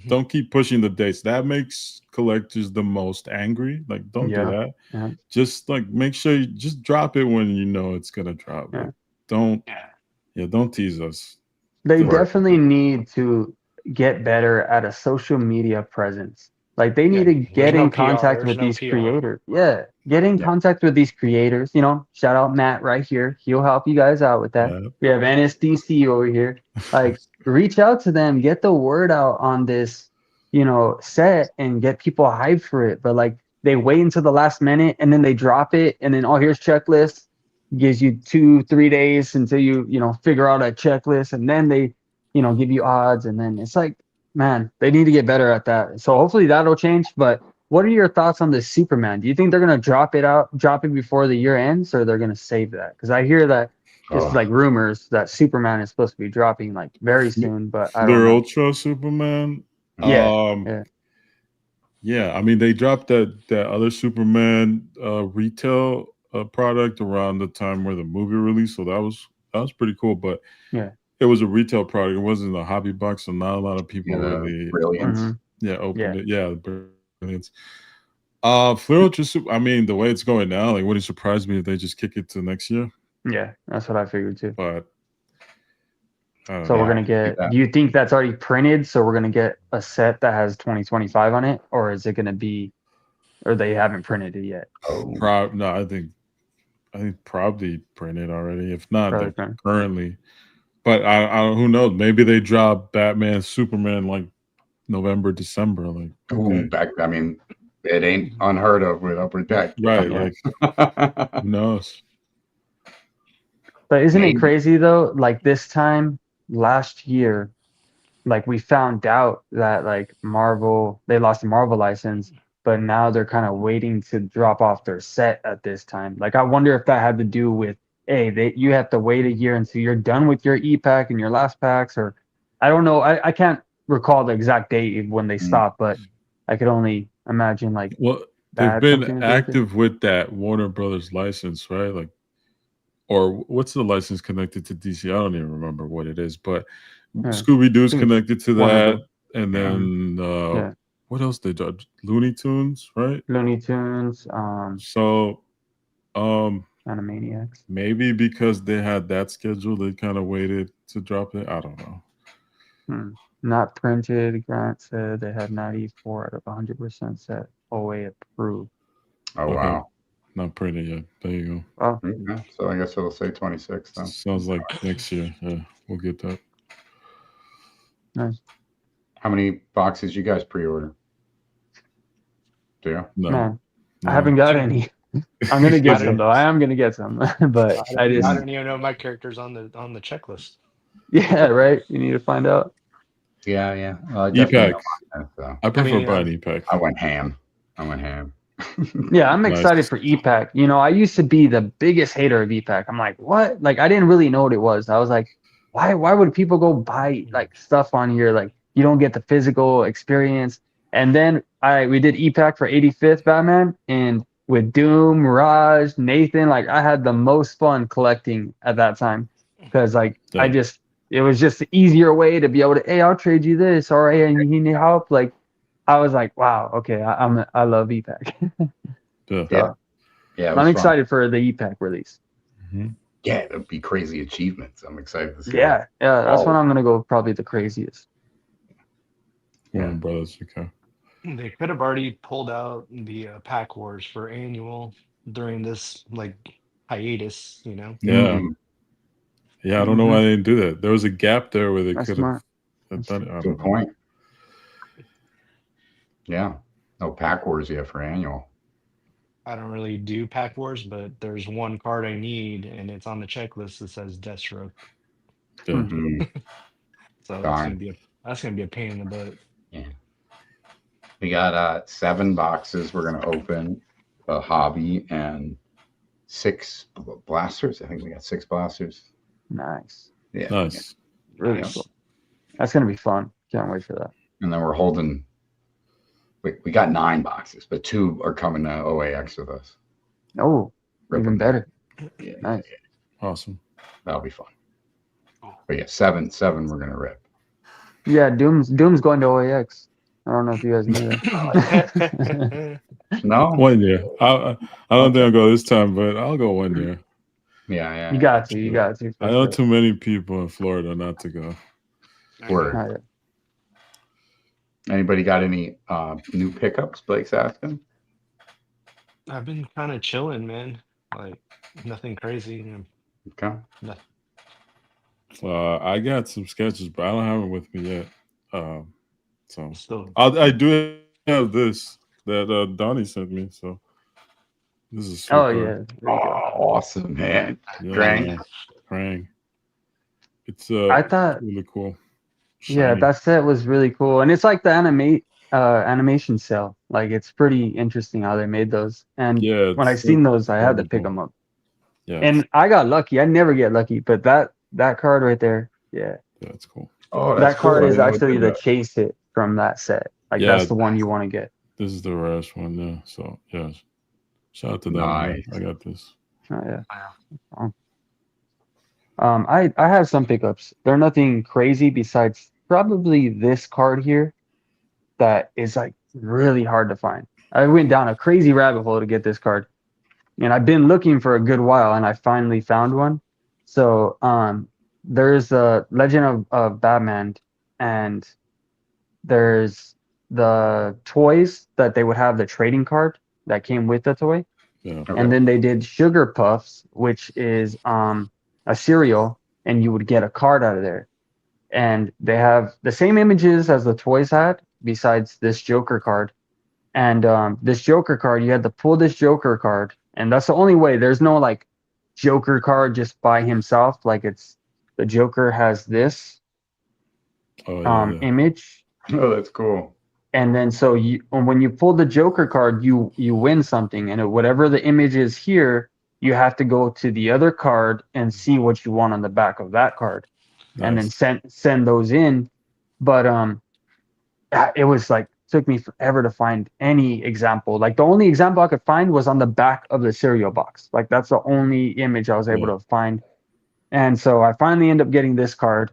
[SPEAKER 2] don't keep pushing the dates. That makes collectors the most angry. Like, don't do that.
[SPEAKER 3] Yeah.
[SPEAKER 2] Just like make sure you just drop it when you know it's gonna drop.
[SPEAKER 3] Yeah.
[SPEAKER 2] Like, don't tease us.
[SPEAKER 3] They definitely need to get better at a social media presence. Like, they need to get in contact with these creators. Yeah, get in contact with these creators. Shout out Matt right here. He'll help you guys out with that. Yeah. We have NSDC over here. Like, reach out to them, get the word out on this, set, and get people hyped for it. But like, they wait until the last minute and then they drop it, and then here's checklist. Gives you 2-3 days until you figure out a checklist, and then they give you odds, and then it's like, Man, they need to get better at that. So hopefully that'll change. But what are your thoughts on this Superman? Do you think they're gonna drop it before the year ends, or they're gonna save that? Because I hear that just like rumors that Superman is supposed to be dropping like very soon, but I don't
[SPEAKER 2] Clear
[SPEAKER 3] know.
[SPEAKER 2] Ultra Superman.
[SPEAKER 3] Yeah.
[SPEAKER 2] Yeah, I mean they dropped that other Superman retail product around the time where the movie released, so that was pretty cool. But
[SPEAKER 3] Yeah.
[SPEAKER 2] it was a retail product. It wasn't a hobby box, so not a lot of people really
[SPEAKER 1] Brilliance.
[SPEAKER 2] opened it. Yeah, Brilliance. Clear Ultra Super. I mean, the way it's going now, like, wouldn't surprise me if they just kick it to next year.
[SPEAKER 3] Yeah, that's what I figured too.
[SPEAKER 2] But
[SPEAKER 3] so we're gonna get. Do you think that's already printed? So we're gonna get a set that has 2025 on it, or is it gonna be, or they haven't printed it yet?
[SPEAKER 2] No, I think probably printed already. If not, they're currently. But I who knows? Maybe they drop Batman, Superman like November, December. Like,
[SPEAKER 1] I mean, it ain't unheard of with Upper Deck,
[SPEAKER 2] right? Like, who knows?
[SPEAKER 3] But isn't it crazy though? Like this time last year, like we found out that like Marvel, they lost the Marvel license, but now they're kind of waiting to drop off their set at this time. Like I wonder if that had to do with, hey, you have to wait a year until you're done with your e-pack and your last packs, or I don't know. I can't recall the exact date when they stopped, but I could only imagine like.
[SPEAKER 2] Well, they've been active with that Warner Brothers license, right? Like, or what's the license connected to DC? I don't even remember what it is, but Scooby-Doo's connected to that. And then what else they do? Looney Tunes, right?
[SPEAKER 3] Looney Tunes. Animaniacs.
[SPEAKER 2] Maybe because they had that schedule, they kind of waited to drop it. I don't know.
[SPEAKER 3] Not printed. Grant said they had 94 out of 100% set. OA approved.
[SPEAKER 1] Oh, wow.
[SPEAKER 2] Not printed yet. There you go.
[SPEAKER 3] Oh.
[SPEAKER 1] Okay. So I guess it'll say 26 then.
[SPEAKER 2] Sounds like next year. Yeah, we'll get that.
[SPEAKER 3] Nice.
[SPEAKER 1] How many boxes you guys pre-order? Do you?
[SPEAKER 3] No. I haven't got any. I'm gonna get some though. I am gonna get some, but I
[SPEAKER 4] don't even know my character's on the checklist.
[SPEAKER 3] Yeah, right. You need to find out.
[SPEAKER 1] Yeah.
[SPEAKER 2] E-pack. I prefer buying E-pack.
[SPEAKER 1] I went ham.
[SPEAKER 3] Yeah, I'm excited for E-pack. You know, I used to be the biggest hater of E-pack. I'm like, what? Like, I didn't really know what it was. I was like, why would people go buy like stuff on here? Like, you don't get the physical experience. And then we did E-pack for 85th Batman, and with Doom, Raj, Nathan, like I had the most fun collecting at that time because like it was just an easier way to be able to, hey, I'll trade you this, or hey, you need help. Like I was like, wow, okay, I love E-pack.
[SPEAKER 1] Yeah.
[SPEAKER 3] I'm excited for the E-pack release.
[SPEAKER 2] Mm-hmm.
[SPEAKER 1] Yeah, it'll be crazy achievements. I'm excited to see.
[SPEAKER 3] Yeah, that's when I'm gonna go probably the craziest.
[SPEAKER 2] Yeah, brothers, okay.
[SPEAKER 4] They could have already pulled out the pack wars for annual during this like hiatus, you know.
[SPEAKER 2] Yeah. Yeah, I don't know why they didn't do that. There was a gap there where they could have done it.
[SPEAKER 1] Good point. Yeah. No pack wars yet for annual.
[SPEAKER 4] I don't really do pack wars, but there's one card I need, and it's on the checklist that says Deathstroke. So that's gonna be a pain in the butt.
[SPEAKER 1] Yeah. We got 7 boxes we're gonna open, a hobby, and 6 blasters. I think we got 6 blasters.
[SPEAKER 3] Nice.
[SPEAKER 1] Yeah.
[SPEAKER 2] Nice.
[SPEAKER 3] Really cool. That's gonna be fun. Can't wait for that.
[SPEAKER 1] And then we're holding. We got 9 boxes, but 2 are coming to OAX with us.
[SPEAKER 3] Oh, even better.
[SPEAKER 1] Yeah.
[SPEAKER 3] Nice.
[SPEAKER 2] Awesome.
[SPEAKER 1] That'll be fun. But yeah, 7 we're gonna rip.
[SPEAKER 3] Yeah, Doom's going to OAX. I don't know if you guys knew that.
[SPEAKER 1] No?
[SPEAKER 2] 1 year. I don't think I'll go this time, but I'll go 1 year.
[SPEAKER 1] Yeah.
[SPEAKER 3] You got to.
[SPEAKER 2] I know too many people in Florida not to go.
[SPEAKER 1] Word. Anybody got any new pickups? Blake's asking.
[SPEAKER 4] I've been kind of chilling, man. Like nothing crazy.
[SPEAKER 1] Okay.
[SPEAKER 4] Nothing.
[SPEAKER 2] I got some sketches, but I don't have them with me yet. So I do have this that Donny sent me. So this is super.
[SPEAKER 3] Oh yeah.
[SPEAKER 1] Awesome, man.
[SPEAKER 2] Yeah, Krang. It's
[SPEAKER 3] I thought
[SPEAKER 2] really cool.
[SPEAKER 3] Yeah, that set was really cool, and it's like the animation cell. Like it's pretty interesting how they made those. And
[SPEAKER 2] Yeah,
[SPEAKER 3] when I
[SPEAKER 2] it's
[SPEAKER 3] seen those, I had to
[SPEAKER 2] really
[SPEAKER 3] pick
[SPEAKER 2] cool.
[SPEAKER 3] them up.
[SPEAKER 2] Yeah,
[SPEAKER 3] And I got lucky. I never get lucky, but that card right there, yeah,
[SPEAKER 2] that's cool.
[SPEAKER 1] Oh, that's
[SPEAKER 3] that card
[SPEAKER 1] cool. I
[SPEAKER 3] is
[SPEAKER 1] didn't know it
[SPEAKER 3] actually
[SPEAKER 1] did
[SPEAKER 3] the
[SPEAKER 1] that.
[SPEAKER 3] chase hit from that set. Like
[SPEAKER 2] Yeah.
[SPEAKER 3] that's the one you want to get.
[SPEAKER 2] This is the rarest one, yeah. So yeah, shout out to them.
[SPEAKER 1] Nice.
[SPEAKER 2] I got this.
[SPEAKER 3] Oh yeah.
[SPEAKER 4] Wow.
[SPEAKER 3] I have some pickups. They're nothing crazy besides probably this card here that is like really hard to find. I went down a crazy rabbit hole to get this card, and I've been looking for a good while, and I finally found one. So there's a Legend of Batman, and there's the toys that they would have the trading card that came with the toy.
[SPEAKER 2] Yeah.
[SPEAKER 1] Okay.
[SPEAKER 3] And then they did Sugar Puffs, which is a cereal, and you would get a card out of there. And they have the same images as the toys had, besides this Joker card. And this Joker card, you had to pull this Joker card, and that's the only way. There's no like Joker card just by himself. Like it's the Joker has this image.
[SPEAKER 1] Oh, that's cool.
[SPEAKER 3] And then so when you pull the Joker card, you win something, and whatever the image is here, you have to go to the other card and see what you want on the back of that card, and then send those in. But it was like took me forever to find any example. Like the only example I could find was on the back of the cereal box. Like that's the only image I was able to find. And so I finally end up getting this card.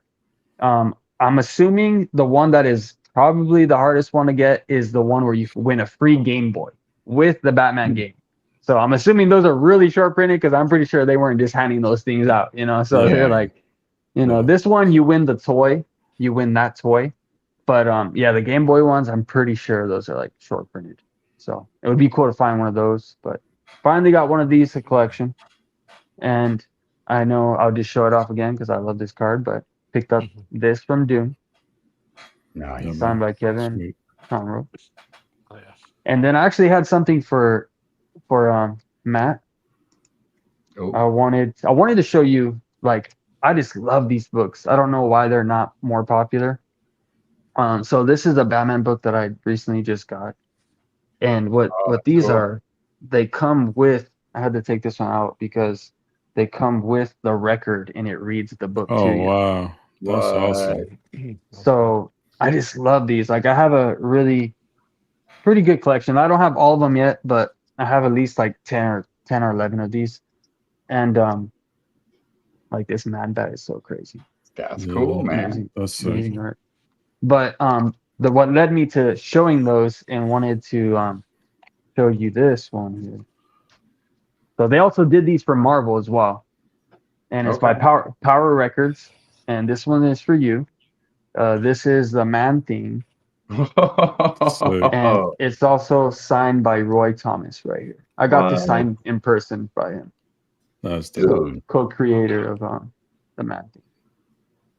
[SPEAKER 3] I'm assuming the one that is probably the hardest one to get is the one where you win a free Game Boy with the Batman game. So I'm assuming those are really short printed because I'm pretty sure they weren't just handing those things out, you know. So they're like, you know, this one you win the toy, you win that toy. But yeah, the Game Boy ones, I'm pretty sure those are like short printed. So it would be cool to find one of those. But finally got one of these to collection. And I know I'll just show it off again because I love this card, but picked up this from Doom.
[SPEAKER 1] Nice.
[SPEAKER 3] Signed by Kevin Conroe.
[SPEAKER 4] Oh, yeah.
[SPEAKER 3] And then I actually had something for Matt.
[SPEAKER 1] Oh.
[SPEAKER 3] I wanted to show you, like, I just love these books. I don't know why they're not more popular. So this is a Batman book that I recently just got. And what these
[SPEAKER 1] cool.
[SPEAKER 3] are, they come with, I had to take this one out because they come with the record and it reads the book to you.
[SPEAKER 2] Wow. That's awesome.
[SPEAKER 3] So I just love these. Like I have a really pretty good collection. I don't have all of them yet, but I have at least like 10 or 11 of these. And like this Mad Bat is so crazy.
[SPEAKER 1] That's cool, man.
[SPEAKER 2] That's
[SPEAKER 3] amazing art. But what led me to showing those and wanted to show you this one here. So they also did these for Marvel as well. And it's by Power Records. And this one is for you. This is the Man Thing. And it's also signed by Roy Thomas right here. I got this signed in person by him.
[SPEAKER 2] Nice,
[SPEAKER 1] dude.
[SPEAKER 3] Co-creator of the Man Thing.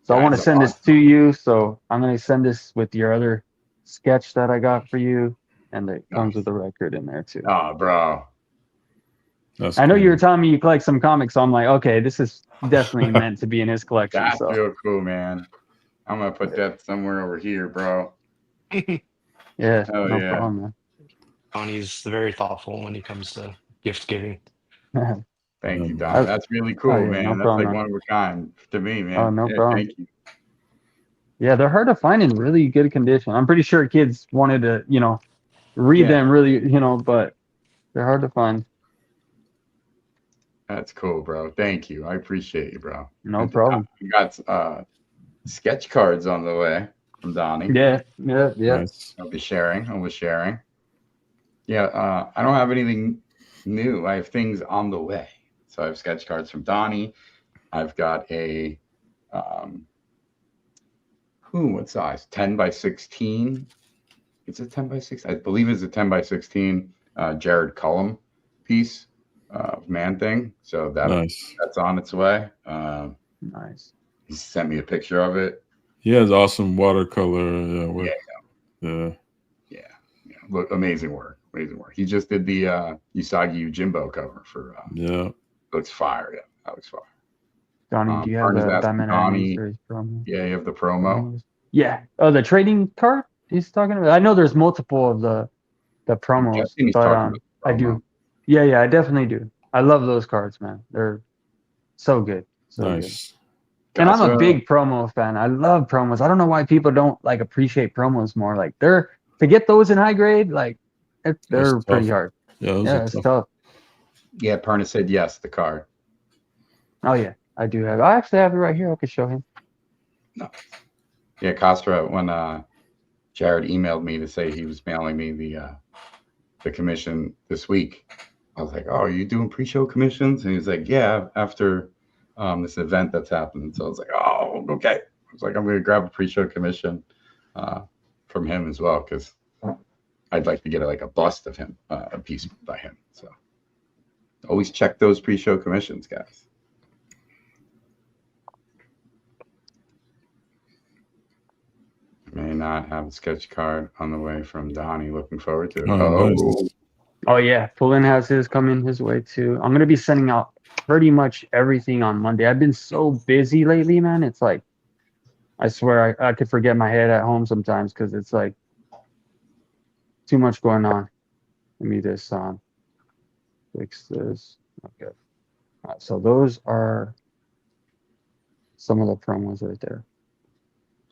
[SPEAKER 3] So I want to send this to you. So I'm going to send this with your other sketch that I got for you. And it comes with a record in there too.
[SPEAKER 1] Oh, bro.
[SPEAKER 3] I know you were telling me you collect some comics. So I'm like, okay, this is definitely meant to be in his collection.
[SPEAKER 1] That's real cool, man. I'm going to put that somewhere over here, bro.
[SPEAKER 3] Yeah. Problem, man.
[SPEAKER 4] Donny's very thoughtful when it comes to gift giving.
[SPEAKER 1] Thank you, Don. That's really cool, man. That's
[SPEAKER 3] problem,
[SPEAKER 1] like one of a kind to me, man.
[SPEAKER 3] Oh, no problem.
[SPEAKER 1] Thank you.
[SPEAKER 3] Yeah, they're hard to find in really good condition. I'm pretty sure kids wanted to, read them really, but they're hard to find.
[SPEAKER 1] That's cool, bro. Thank you. I appreciate you, bro.
[SPEAKER 3] No problem.
[SPEAKER 1] We got sketch cards on the way from Donny.
[SPEAKER 3] Yeah.
[SPEAKER 1] Nice. I'll be sharing. Yeah, I don't have anything new. I have things on the way. So I have sketch cards from Donny. I've got a what size? 10 by 16. It's a 10 by 16. I believe it's a 10 by 16 Jared Cullum piece of Man Thing. So that's on its way.
[SPEAKER 3] Nice.
[SPEAKER 1] He sent me a picture of it.
[SPEAKER 2] He has awesome watercolor. Yeah.
[SPEAKER 1] Look, amazing work. He just did the Usagi Yojimbo cover for looks fire. Yeah, that looks fire.
[SPEAKER 3] Donny, do you have the Batman Anime Series promo?
[SPEAKER 1] Yeah, you have the promo.
[SPEAKER 3] Yeah. Oh, the trading card he's talking about. I know there's multiple of the promos,
[SPEAKER 1] guessing he's
[SPEAKER 3] but
[SPEAKER 1] talking about
[SPEAKER 3] I
[SPEAKER 1] promo.
[SPEAKER 3] do. Yeah, I definitely do. I love those cards, man. They're so good. So good.
[SPEAKER 2] Nice.
[SPEAKER 3] And I'm a
[SPEAKER 1] Gotcha.
[SPEAKER 3] big promo fan. I love promos. I don't know why people don't like appreciate promos more. Like they're to get those in high grade, like they're
[SPEAKER 2] That's
[SPEAKER 3] pretty
[SPEAKER 2] tough.
[SPEAKER 3] hard.
[SPEAKER 2] Yeah, those
[SPEAKER 3] Yeah,
[SPEAKER 2] are
[SPEAKER 3] it's
[SPEAKER 2] tough.
[SPEAKER 3] tough.
[SPEAKER 1] Yeah, Perna said yes, the card.
[SPEAKER 3] Oh yeah, I do have. I actually have it right here. I could show him.
[SPEAKER 1] No. Yeah, Costra, when Jared emailed me to say he was mailing me the commission this week, I was like, "Oh, are you doing pre-show commissions?" And he was like, "Yeah, after this event that's happening." So I was like, "Oh, okay." I was like, "I'm going to grab a pre-show commission from him as well because I'd like to get like a bust of him, a piece by him." So always check those pre-show commissions, guys. May not have a sketch card on the way from Donny. Looking forward to it.
[SPEAKER 2] Oh, nice.
[SPEAKER 3] Oh yeah, Pullen has his coming his way too. I'm gonna be sending out pretty much everything on Monday. I've been so busy lately, man. It's like I swear I could forget my head at home sometimes because it's like too much going on. Let me just fix this. Okay. All right, so those are some of the promos right there.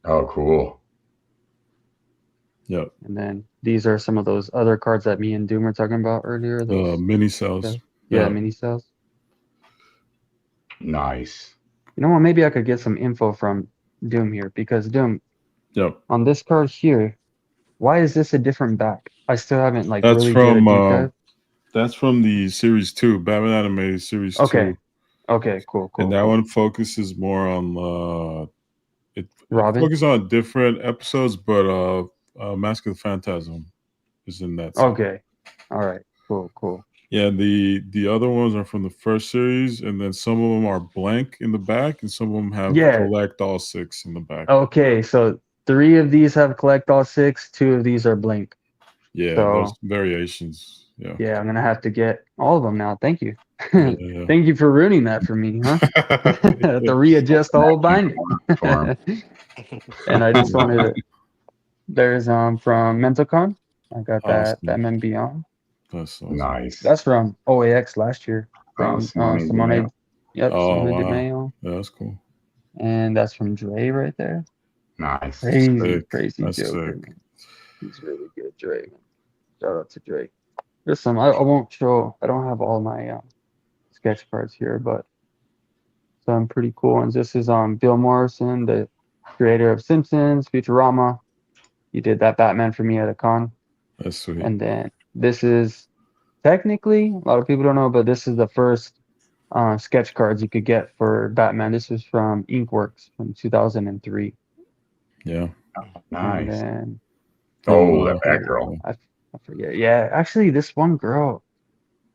[SPEAKER 1] Oh, cool.
[SPEAKER 2] Yep.
[SPEAKER 3] And then these are some of those other cards that me and Doom were talking about earlier. Those
[SPEAKER 2] Mini cells.
[SPEAKER 3] yeah, mini cells.
[SPEAKER 1] Nice.
[SPEAKER 3] You know what? Maybe I could get some info from Doom here because Doom,
[SPEAKER 2] Yep.
[SPEAKER 3] on this card here, why is this a different back? I still haven't like
[SPEAKER 2] That's
[SPEAKER 3] really
[SPEAKER 2] from
[SPEAKER 3] did a deep dive.
[SPEAKER 2] that's from the series 2, Batman Animated Series
[SPEAKER 3] Okay.
[SPEAKER 2] 2.
[SPEAKER 3] Okay, cool.
[SPEAKER 2] And that one focuses more on it
[SPEAKER 3] Robin?
[SPEAKER 2] focuses on different episodes, but Mask of the Phantasm is in that.
[SPEAKER 3] Okay. All right. Cool.
[SPEAKER 2] Yeah, the other ones are from the first series, and then some of them are blank in the back, and some of them have collect all 6 in the back.
[SPEAKER 3] Okay, so 3 of these have collect all 6, 2 of these are blank.
[SPEAKER 2] Yeah,
[SPEAKER 3] so,
[SPEAKER 2] there's variations. Yeah,
[SPEAKER 3] I'm gonna have to get all of them now. Thank you.
[SPEAKER 2] Yeah.
[SPEAKER 3] Thank you for ruining that for me, huh? I have to readjust the whole binder. And I just wanted to. There's from MentalCon. I got that Batman Beyond.
[SPEAKER 2] That's awesome.
[SPEAKER 1] Nice.
[SPEAKER 3] That's from OAX last year. From
[SPEAKER 1] Simone.
[SPEAKER 3] Yep, Simone
[SPEAKER 2] wow.
[SPEAKER 3] DeMeo.
[SPEAKER 2] Yeah, that's cool.
[SPEAKER 3] And that's from Dre right there.
[SPEAKER 1] Nice.
[SPEAKER 3] Crazy
[SPEAKER 2] That's
[SPEAKER 3] Joker.
[SPEAKER 2] sick.
[SPEAKER 3] Man. He's really good, Dre. Shout out to Dre. There's some. I won't show. I don't have all my sketch cards here, but some pretty cool ones. This is Bill Morrison, the creator of Simpsons, Futurama. He did that Batman for me at a con.
[SPEAKER 2] That's sweet.
[SPEAKER 3] And then this is technically, a lot of people don't know, but this is the first sketch cards you could get for Batman. This is from Inkworks from 2003.
[SPEAKER 2] Yeah.
[SPEAKER 1] Nice.
[SPEAKER 3] And
[SPEAKER 1] then, that bad girl.
[SPEAKER 3] I forget. Yeah, actually, this one girl,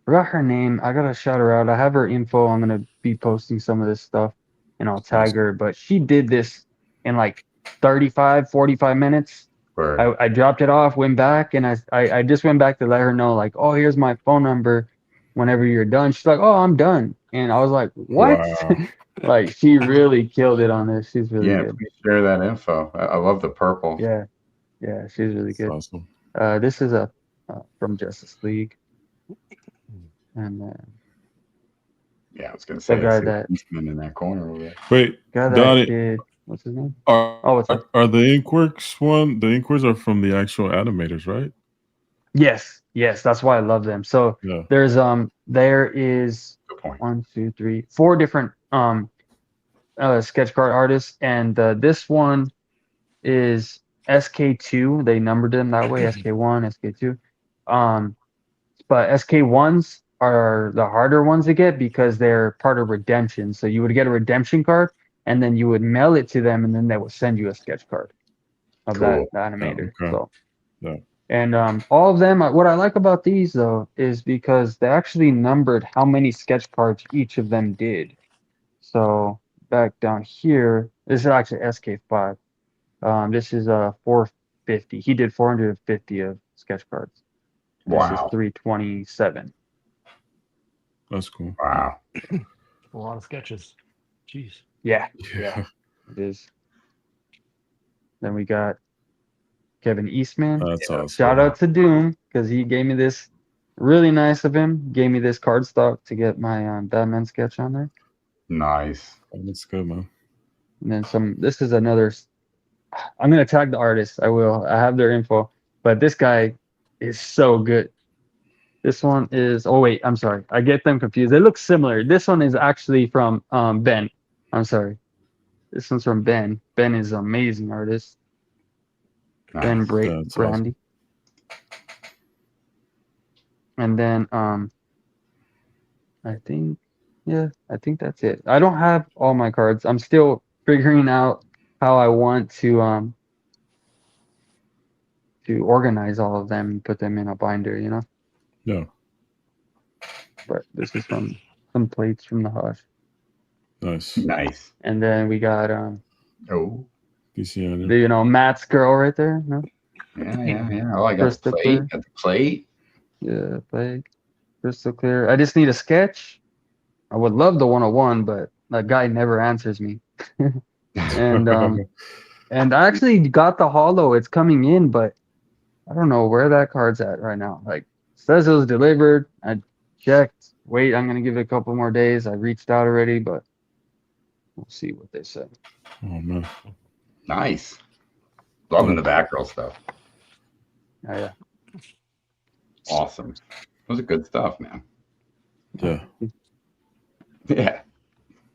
[SPEAKER 3] forgot her name. I gotta shout her out. I have her info. I'm gonna be posting some of this stuff, and I'll tag her. But she did this in like 35, 45 minutes. I dropped it off, went back, and I just went back to let her know, like, oh, here's my phone number. Whenever you're done, she's like, oh, I'm done. And I was like, what?
[SPEAKER 1] Wow.
[SPEAKER 3] Like, she really killed it on this. She's really good.
[SPEAKER 1] Please share that info. I love the purple.
[SPEAKER 3] Yeah, she's really good.
[SPEAKER 2] Awesome.
[SPEAKER 3] This is from Justice League. And
[SPEAKER 1] I was gonna say
[SPEAKER 3] the guy that
[SPEAKER 1] in that corner over there.
[SPEAKER 2] Wait,
[SPEAKER 3] guy that
[SPEAKER 2] Donny,
[SPEAKER 3] did what's his name?
[SPEAKER 2] Are the Inkworks one? The Inkworks are from the actual animators, right?
[SPEAKER 3] Yes, that's why I love them. So there's there is 1, 2, 3, 4 different sketch card artists, and this one is SK2. They numbered them that way, SK1, SK2. But SK1s are the harder ones to get because they're part of redemption. So you would get a redemption card, and then you would mail it to them, and then they would send you a sketch card of that animator. So, and all of them, what I like about these though is because they actually numbered how many sketch cards each of them did. So back down here, this is actually SK5. This is 450. He did 450 of sketch cards.
[SPEAKER 1] Wow.
[SPEAKER 3] This is 327.
[SPEAKER 2] That's cool.
[SPEAKER 1] Wow.
[SPEAKER 4] A lot of sketches. Jeez.
[SPEAKER 3] Yeah. It is. Then we got Kevin Eastman.
[SPEAKER 2] That's awesome.
[SPEAKER 3] Shout out to Doom because he gave me this. Really nice of him. Gave me this cardstock to get my Batman sketch on there.
[SPEAKER 1] Nice.
[SPEAKER 2] That's good, man.
[SPEAKER 3] And then some. This is another. I'm gonna tag the artist. I will. I have their info. But this guy is so good. This one is. Oh wait, I'm sorry. I get them confused. They look similar. This one is actually from Ben. I'm sorry. This one's from Ben. Ben is an amazing artist.
[SPEAKER 1] Nice.
[SPEAKER 3] Ben
[SPEAKER 2] That's
[SPEAKER 3] Brandy. And then I think that's it. I don't have all my cards. I'm still figuring out how I want to organize all of them and put them in a binder, you know.
[SPEAKER 2] Yeah.
[SPEAKER 3] But this is from some plates from the Hush.
[SPEAKER 2] Nice.
[SPEAKER 1] Nice.
[SPEAKER 3] And then we got
[SPEAKER 1] Oh.
[SPEAKER 2] DC
[SPEAKER 3] Matt's girl right there. No?
[SPEAKER 1] Yeah. Oh, I got
[SPEAKER 3] Crystal
[SPEAKER 1] the plate.
[SPEAKER 3] clear.
[SPEAKER 1] Got the plate.
[SPEAKER 3] Yeah, plate. Crystal clear. I just need a sketch. I would love the 101, but that guy never answers me. And and I actually got the holo. It's coming in, but I don't know where that card's at right now. Like, it says it was delivered. I checked. Wait, I'm gonna give it a couple more days. I reached out already, but we'll see what they say.
[SPEAKER 2] Oh man.
[SPEAKER 1] Nice. Loving the Batgirl stuff.
[SPEAKER 3] Oh, yeah.
[SPEAKER 1] Awesome. Those are good stuff, man.
[SPEAKER 2] Yeah.
[SPEAKER 1] Yeah.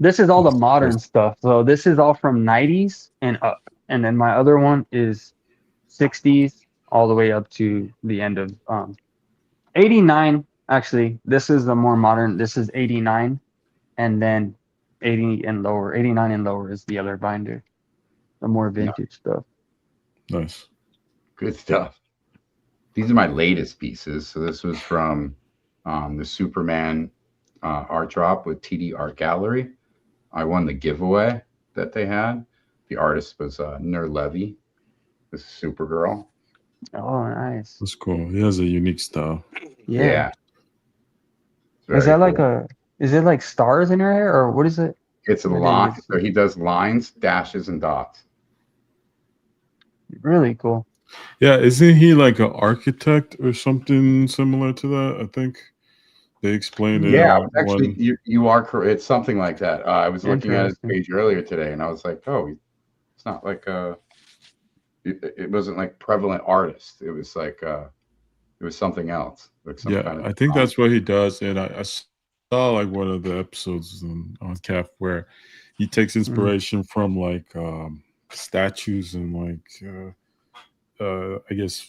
[SPEAKER 3] This is all the modern stuff. So this is all from 90s and up. And then my other one is 60s all the way up to the end of 89. Actually, this is the more modern. This is 89. And then 80 and lower. 89 and lower is the other binder. The more vintage stuff.
[SPEAKER 2] Nice.
[SPEAKER 1] Good stuff. These are my latest pieces. So this was from the Superman art drop with TD Art Gallery. I won the giveaway that they had. The artist was Nur Levy, this Supergirl.
[SPEAKER 3] Oh, nice.
[SPEAKER 2] That's cool. He has a unique style.
[SPEAKER 3] Yeah.
[SPEAKER 1] Very
[SPEAKER 3] Is that
[SPEAKER 1] cool.
[SPEAKER 3] is it like stars in her hair or what is it?
[SPEAKER 1] It's a line. So he does lines, dashes, and dots.
[SPEAKER 3] Really cool.
[SPEAKER 2] Yeah, isn't he like an architect or something similar to that? I think they explained it.
[SPEAKER 1] Yeah, actually, you are correct. It's something like that. I was looking at his
[SPEAKER 3] Interesting.
[SPEAKER 1] page earlier today, and I was like, oh, it's not like it wasn't like prevalent artist. It was like it was something else. Like some kind of
[SPEAKER 2] I think that's what he does. And I saw like one of the episodes on CAF where he takes inspiration from like statues and like I guess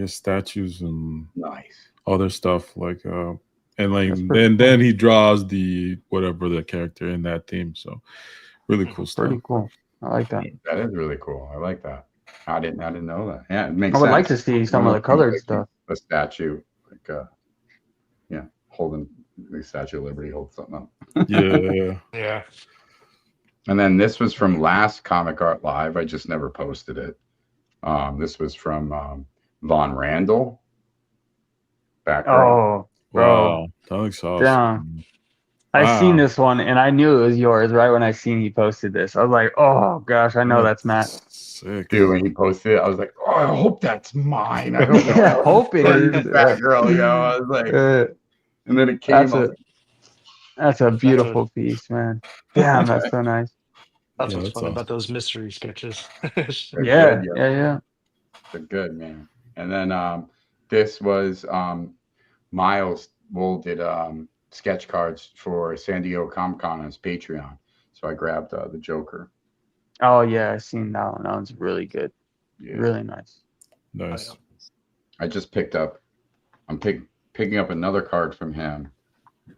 [SPEAKER 2] statues and
[SPEAKER 1] nice
[SPEAKER 2] other stuff like and like then he draws the whatever the character in that theme. So really cool stuff.
[SPEAKER 3] Pretty cool. I like that.
[SPEAKER 1] That is really cool. I like that. I didn't know that. Yeah, it makes
[SPEAKER 3] I would
[SPEAKER 1] sense.
[SPEAKER 3] like to see some of the colored stuff.
[SPEAKER 1] A statue, like holding the Statue of Liberty, holds something up.
[SPEAKER 4] Yeah.
[SPEAKER 1] And then this was from last Comic Art Live. I just never posted it. This was from Von Randall.
[SPEAKER 3] Oh, bro.
[SPEAKER 2] Wow, that looks awesome.
[SPEAKER 3] Damn. I seen this one and I knew it was yours right when I seen he posted this. I was like, oh gosh, I know that's Matt.
[SPEAKER 2] Sick.
[SPEAKER 1] Dude, when he posted it, I was like, oh, I hope that's mine. I don't know.
[SPEAKER 3] Yeah, hope it is.
[SPEAKER 1] Batgirl, I was like, and then it came.
[SPEAKER 3] That's a beautiful piece, man. Damn, that's so nice.
[SPEAKER 4] That's what's fun about those mystery sketches.
[SPEAKER 3] Yeah.
[SPEAKER 1] They're good, man. And then this was Miles Wool did sketch cards for San Diego Comic Con on his Patreon. So I grabbed the Joker.
[SPEAKER 3] Oh yeah, I seen that one. That one's really good. Yeah. Really nice.
[SPEAKER 2] Nice.
[SPEAKER 1] I just picked up. I'm picking up another card from him.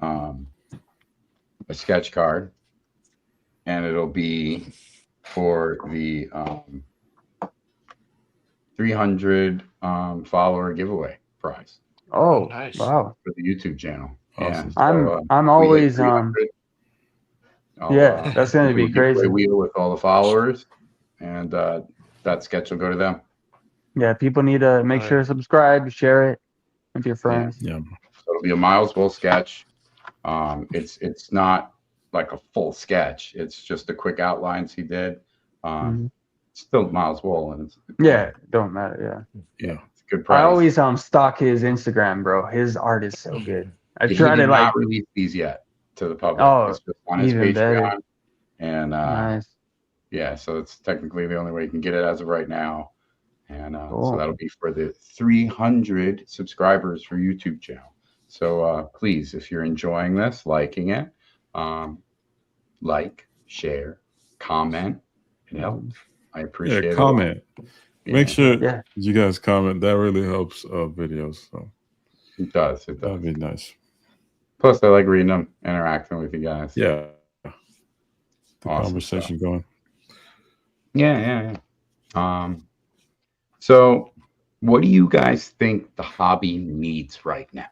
[SPEAKER 1] A sketch card, and it'll be for the 300 follower giveaway prize.
[SPEAKER 3] Oh,
[SPEAKER 4] nice!
[SPEAKER 3] Wow,
[SPEAKER 1] for the YouTube channel.
[SPEAKER 2] Awesome.
[SPEAKER 1] Yeah,
[SPEAKER 3] I'm always
[SPEAKER 1] yeah,
[SPEAKER 3] that's gonna be crazy.
[SPEAKER 1] Wheel with all the followers, and that sketch will go to them.
[SPEAKER 3] Yeah, people need to make sure to subscribe, share it with your friends.
[SPEAKER 2] Yeah.
[SPEAKER 1] So it'll be a Miles Wool sketch. It's not like a full sketch. It's just the quick outlines he did. still Miles Wall, and it's
[SPEAKER 3] Yeah, don't matter.
[SPEAKER 1] yeah, it's a good price.
[SPEAKER 3] I always stalk his Instagram, bro. His art is so good. I
[SPEAKER 1] He
[SPEAKER 3] try to
[SPEAKER 1] did
[SPEAKER 3] like.
[SPEAKER 1] not release these yet to the public.
[SPEAKER 3] Oh,
[SPEAKER 1] It's just on his
[SPEAKER 3] even
[SPEAKER 1] Patreon,
[SPEAKER 3] better.
[SPEAKER 1] and
[SPEAKER 3] Nice.
[SPEAKER 1] yeah, so it's technically the only way you can get it as of right now, and so
[SPEAKER 3] Cool.
[SPEAKER 1] that'll be for the 300 subscribers for YouTube channel. So please, if you're enjoying this, liking it, like, share, comment. It helps. I appreciate it.
[SPEAKER 2] Comment. Make sure
[SPEAKER 3] Yeah.
[SPEAKER 2] you guys comment. That really helps videos. So
[SPEAKER 1] It does. It does.
[SPEAKER 2] that'd be nice.
[SPEAKER 1] Plus, I like reading them, interacting with you guys.
[SPEAKER 2] Yeah. The
[SPEAKER 1] Awesome
[SPEAKER 2] conversation going.
[SPEAKER 1] Yeah. So what do you guys think the hobby needs right now?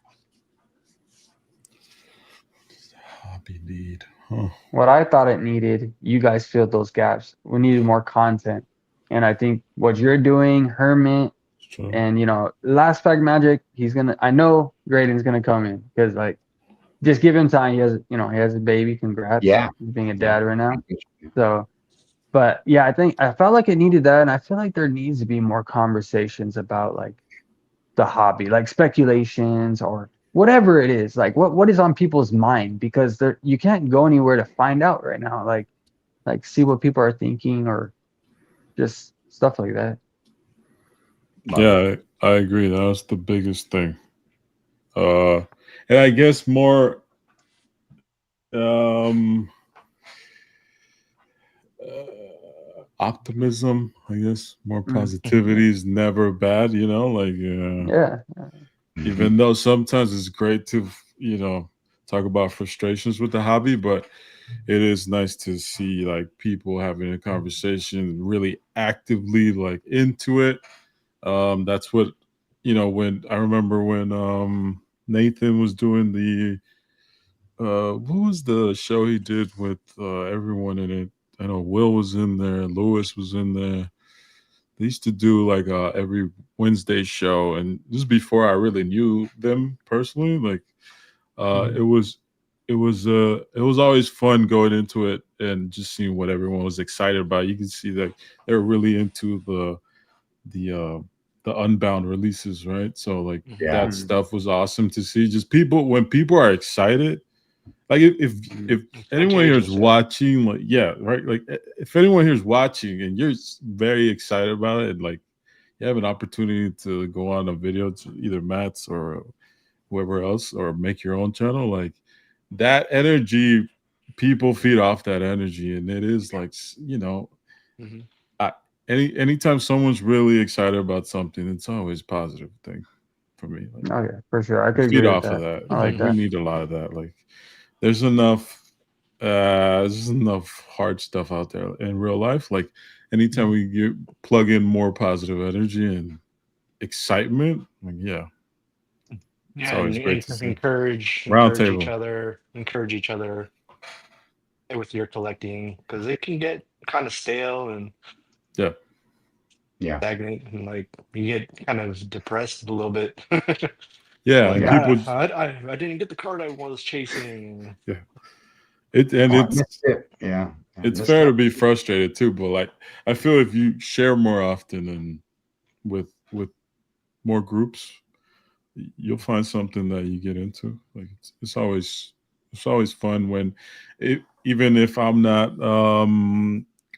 [SPEAKER 2] Hobby need. Huh.
[SPEAKER 3] What I thought it needed, you guys filled those gaps. We needed more content. And I think what you're doing, Hermit,
[SPEAKER 2] Sure.
[SPEAKER 3] and Last Pack Magic, I know Graydon's gonna come in because like just give him time. He has a baby. Congrats.
[SPEAKER 1] Yeah.
[SPEAKER 3] He's being a dad right now. So but yeah, I felt like it needed that, and I feel like there needs to be more conversations about like the hobby, like speculations or whatever it is. Like what is on people's mind, because you can't go anywhere to find out right now. Like see what people are thinking or just stuff like that.
[SPEAKER 2] Yeah, I agree. That was the biggest thing. And I guess more optimism, I guess. More positivity is never bad,
[SPEAKER 3] Yeah.
[SPEAKER 2] Even though sometimes it's great to, talk about frustrations with the hobby, but it is nice to see like people having a conversation really actively like into it. That's what, when I remember when Nathan was doing the what was the show he did with everyone in it? I know Will was in there, Lewis was in there. They used to do like every Wednesday show, and this is before I really knew them personally. Like it was always fun going into it and just seeing what everyone was excited about. You can see that they're really into the Unbound releases, right? So like that stuff was awesome to see. Just when people are excited. Like if anyone here is watching, like right, like if anyone here is watching and you're very excited about it, and like you have an opportunity to go on a video to either Matt's or whoever else, or make your own channel, like that energy, people feed off that energy, and it is like anytime someone's really excited about something, it's always a positive thing for me. Like,
[SPEAKER 3] Oh yeah, for sure. I could
[SPEAKER 2] feed
[SPEAKER 3] agree
[SPEAKER 2] off
[SPEAKER 3] with
[SPEAKER 2] of that.
[SPEAKER 3] I like that.
[SPEAKER 2] We need a lot of that. Like there's enough hard stuff out there in real life. Like anytime we plug in more positive energy and excitement, like it's always great to see.
[SPEAKER 4] Encourage
[SPEAKER 2] Roundtable.
[SPEAKER 4] encourage each other with your collecting, because it can get kind of stale and stagnant, and like you get kind of depressed a little bit.
[SPEAKER 2] Yeah,
[SPEAKER 4] like,
[SPEAKER 2] and people.
[SPEAKER 4] I didn't get the card I was chasing.
[SPEAKER 2] Yeah, it's fair to be frustrated too, but like I feel if you share more often and with more groups, you'll find something that you get into. Like it's always fun when even if I'm not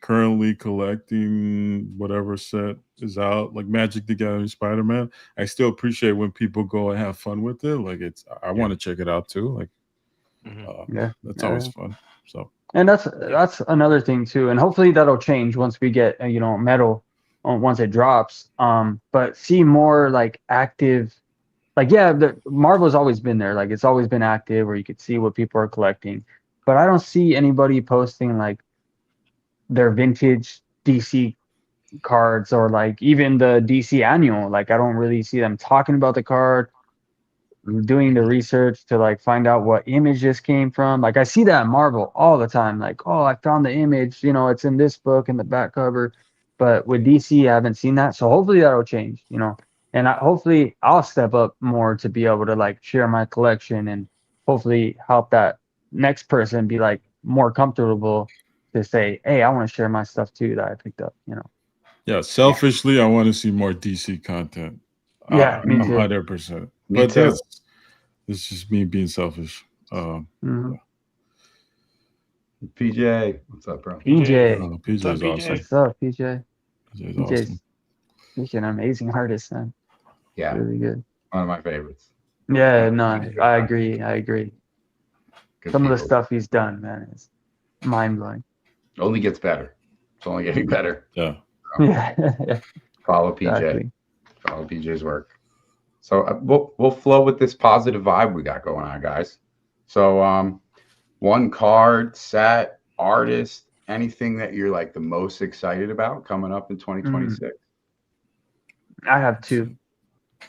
[SPEAKER 2] currently collecting whatever set is out, like Magic the Gathering Spider-Man, I still appreciate when people go and have fun with it. Like I want to check it out too. Like that's always fun. So
[SPEAKER 3] and that's another thing too, and hopefully that'll change once we get metal once it drops. But see more like active, like the Marvel's always been there, like it's always been active where you could see what people are collecting, but I don't see anybody posting like their vintage DC cards or like even the DC annual. Like I don't really see them talking about the card, doing the research to like find out what image this came from. Like I see that in Marvel all the time, like, oh, I found the image, it's in this book in the back cover. But with DC, I haven't seen that, so hopefully that'll change, and hopefully I'll step up more to be able to like share my collection and hopefully help that next person be like more comfortable to say, hey, I want to share my stuff too that I picked up.
[SPEAKER 2] Yeah, selfishly, I want to see more DC content.
[SPEAKER 3] Yeah, me too.
[SPEAKER 2] 100%.
[SPEAKER 1] Me
[SPEAKER 2] But
[SPEAKER 1] too.
[SPEAKER 2] that's just me being selfish.
[SPEAKER 3] Mhm.
[SPEAKER 1] PJ, what's up, bro?
[SPEAKER 3] PJ.
[SPEAKER 2] PJ is awesome.
[SPEAKER 3] What's up, PJ?
[SPEAKER 2] PJ is
[SPEAKER 3] PJ's
[SPEAKER 2] awesome.
[SPEAKER 3] he's an amazing artist, man.
[SPEAKER 1] Yeah,
[SPEAKER 3] Really good.
[SPEAKER 1] one of my favorites.
[SPEAKER 3] Yeah, no, I agree.
[SPEAKER 1] Good
[SPEAKER 3] Some of the
[SPEAKER 1] people.
[SPEAKER 3] stuff he's done, man, is mind blowing.
[SPEAKER 1] Only gets better. It's only getting better.
[SPEAKER 2] Yeah.
[SPEAKER 3] Yeah,
[SPEAKER 1] Follow PJ.
[SPEAKER 3] exactly.
[SPEAKER 1] Follow PJ's work. So we'll flow with this positive vibe we got going on, guys. So one card, set, artist, anything that you're like the most excited about coming up in 2026.
[SPEAKER 3] I have two.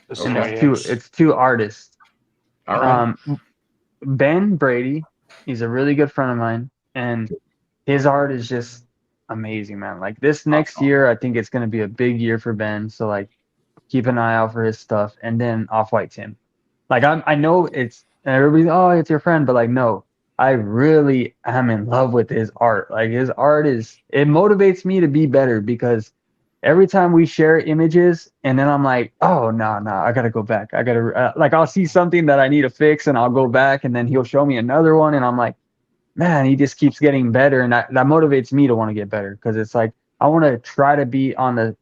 [SPEAKER 1] Okay.
[SPEAKER 3] It's two artists.
[SPEAKER 1] All right.
[SPEAKER 3] Ben Brady, he's a really good friend of mine, and his art is just amazing, man. Like this next year, I think it's gonna be a big year for Ben. So like, keep an eye out for his stuff. And then Off-White Tim. Like I know it's everybody's, oh, it's your friend, but like no, I really am in love with his art. Like his art it motivates me to be better because every time we share images and then I'm like, oh no, I gotta go back. I gotta like I'll see something that I need to fix and I'll go back and then he'll show me another one and I'm like, man, he just keeps getting better and that motivates me to want to get better because it's like I want to try to be on the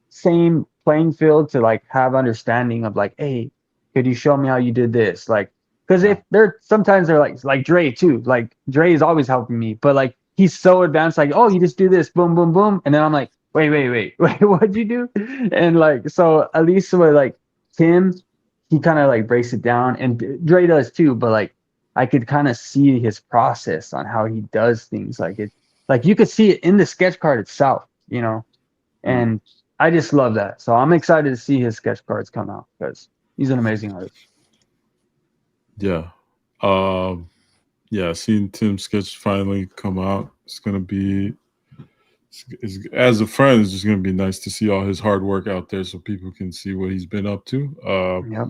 [SPEAKER 3] same playing field to like have understanding of like, hey, could you show me how you did this? Like, because if sometimes they're like Dre too. Like Dre is always helping me, but like he's so advanced. Like, oh, you just do this, boom, boom, boom, and then I'm like, wait, what'd you do? And like, so at least with like Tim, he kind of like breaks it down, and Dre does too. But like, I could kind of see his process on how he does things. Like it, like you could see it in the sketch card itself, you know, and I just love that. So I'm excited to see his sketch cards come out because he's an amazing artist.
[SPEAKER 2] Yeah. Seeing Tim's sketch finally come out, it's gonna be as a friend, it's just gonna be nice to see all his hard work out there so people can see what he's been up to.
[SPEAKER 3] Yep.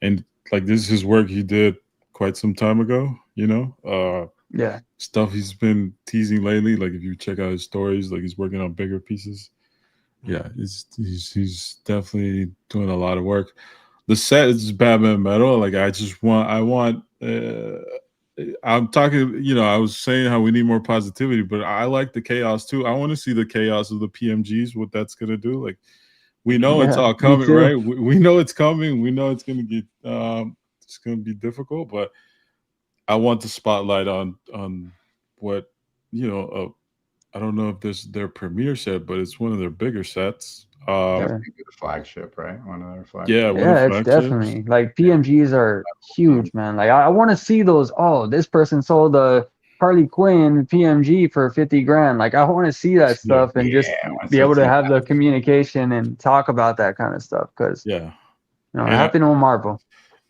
[SPEAKER 2] And like this is his work he did quite some time ago, you know.
[SPEAKER 3] Yeah.
[SPEAKER 2] Stuff he's been teasing lately. Like if you check out his stories, like he's working on bigger pieces. Yeah, he's definitely doing a lot of work. The set is Batman Metal. Like I'm talking, you know, I was saying how we need more positivity, but I like the chaos too. I want to see the chaos of the PMGs, what that's gonna do. Like we know it's all coming, right? We know it's coming. We know it's gonna get it's gonna be difficult, but I want the spotlight on what, you know, I don't know if this is their premiere set, but it's one of their bigger sets.
[SPEAKER 1] Definitely the flagship, right? One of their flagships.
[SPEAKER 3] Yeah, it's definitely like PMGs are huge, man. Like I want to see those. Oh, this person sold a Harley Quinn PMG for 50 grand. Like I want to see that stuff and just be able to have the communication and talk about that kind of stuff because
[SPEAKER 2] you
[SPEAKER 3] know, it happened with Marvel.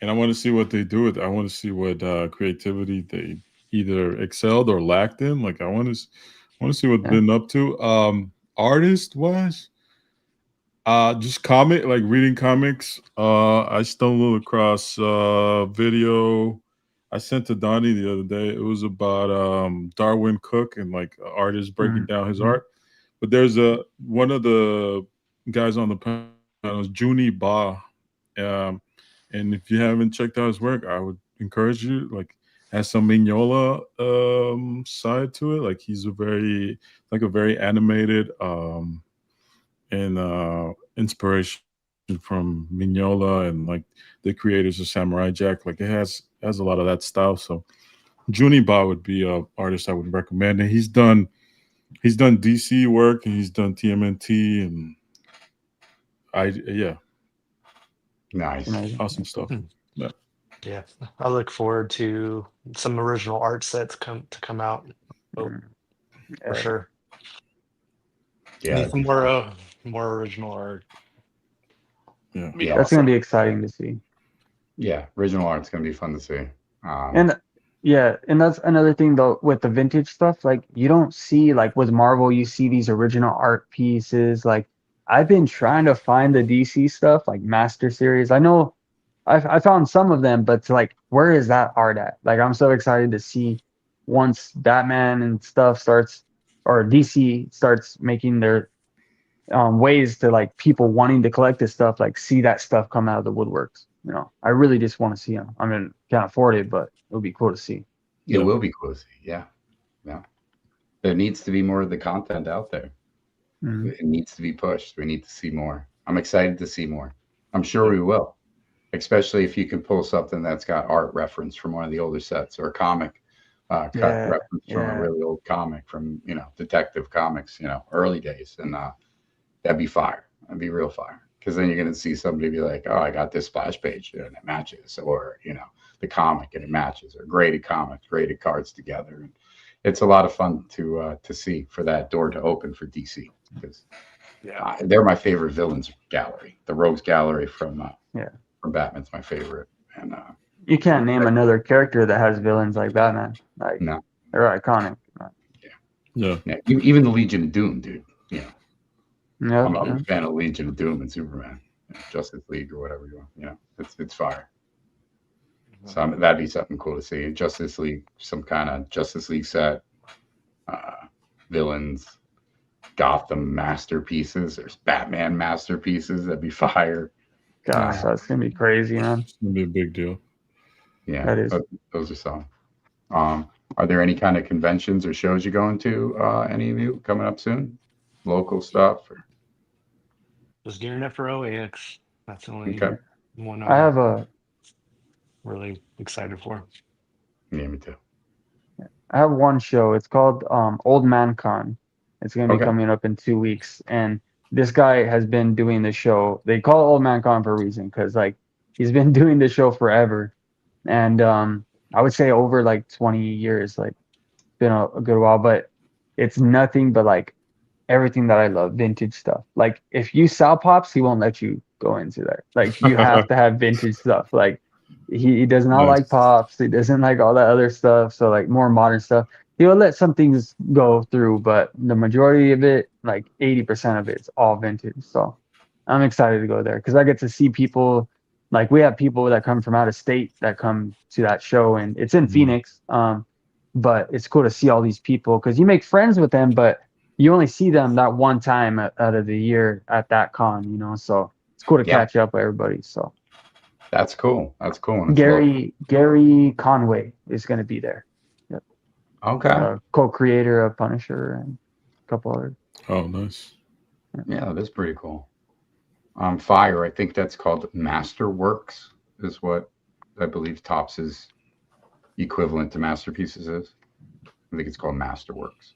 [SPEAKER 2] And I want to see what they do with it. I want to see what creativity they either excelled or lacked in. Like I want to see what they've been up to. Artist wise, just reading comics. I stumbled across a video I sent to Donny the other day. It was about Darwin Cook and like artists breaking down his art. But there's one of the guys on the panel is Junie Ba. And if you haven't checked out his work, I would encourage you. Like, has some Mignola side to it. Like, he's a very animated and inspiration from Mignola and like the creators of Samurai Jack. Like, it has a lot of that style. So, Junie Ba would be an artist I would recommend. And he's done DC work and he's done TMNT and
[SPEAKER 1] Nice.
[SPEAKER 2] Awesome stuff.
[SPEAKER 4] Yeah, I look forward to some original art sets come out. For sure.
[SPEAKER 1] Yeah,
[SPEAKER 4] some more original art.
[SPEAKER 3] Yeah, that's gonna be exciting to see.
[SPEAKER 1] Yeah, original art's gonna be fun to see.
[SPEAKER 3] And that's another thing though with the vintage stuff. Like you don't see like with Marvel, you see these original art pieces. Like I've been trying to find the DC stuff, like Master Series. I know I found some of them, but like, where is that art at? Like, I'm so excited to see once Batman and stuff starts, or DC starts making their ways to like people wanting to collect this stuff, like see that stuff come out of the woodworks. You know, I really just want to see them. I mean, can't afford it, but it would be cool to see.
[SPEAKER 1] It will be cool to see. Yeah. There needs to be more of the content out there.
[SPEAKER 3] Mm-hmm.
[SPEAKER 1] It needs to be pushed. We need to see more. I'm excited to see more. I'm sure we will, especially if you can pull something that's got art reference from one of the older sets or a comic cut reference from a really old comic from, Detective Comics, early days. And that'd be fire. That'd be real fire. Because then you're going to see somebody be like, oh, I got this splash page and it matches. Or, the comic and it matches. Or graded comics, graded cards together. And it's a lot of fun to see for that door to open for DC. Because they're my favorite villains gallery. The Rogues Gallery from Batman's my favorite. And
[SPEAKER 3] you can't name another character that has villains like Batman. Like,
[SPEAKER 1] no,
[SPEAKER 3] they're iconic.
[SPEAKER 2] Yeah.
[SPEAKER 1] Even the Legion of Doom, dude.
[SPEAKER 3] Yeah,
[SPEAKER 1] I'm a fan of Legion of Doom and Superman, Justice League or whatever you want. It's fire. So that'd be something cool to see. Justice League, some kind of Justice League set, villains, Gotham masterpieces. There's Batman masterpieces. That'd be fire.
[SPEAKER 3] Gosh, that's gonna be crazy, man.
[SPEAKER 2] It's gonna be a big deal.
[SPEAKER 1] Yeah,
[SPEAKER 3] that is.
[SPEAKER 1] Those are some. Are there any kind of conventions or shows you're going to? Any of you coming up soon? Local stuff? Or?
[SPEAKER 4] Just gearing up for OAX. That's the only one
[SPEAKER 3] I have
[SPEAKER 4] really excited for.
[SPEAKER 1] Yeah, me too.
[SPEAKER 3] I have one show. It's called Old Man Con. It's going to be coming up in 2 weeks. And this guy has been doing the show. They call it Old Man Con for a reason because like he's been doing the show forever. And I would say over like 20 years, like been a good while. But it's nothing but like everything that I love, vintage stuff. Like if you sell pops, he won't let you go into there. Like you have to have vintage stuff. Like he does not like pops. He doesn't like all that other stuff. So like more modern stuff. He'll let some things go through, but the majority of it, like 80% of it's all vintage. So I'm excited to go there because I get to see people. Like we have people that come from out of state that come to that show, and it's in Phoenix. But it's cool to see all these people because you make friends with them, but you only see them that one time out of the year at that con, so it's cool to catch up with everybody. So
[SPEAKER 1] that's cool. That's cool.
[SPEAKER 3] Gary Conway is going to be there. Yep.
[SPEAKER 1] Okay.
[SPEAKER 3] Co-creator of Punisher and a couple others.
[SPEAKER 2] Oh, nice.
[SPEAKER 1] Yeah, that's pretty cool. Fire, I think that's called Masterworks is what I believe Topps' equivalent to Masterpieces is. I think it's called Masterworks.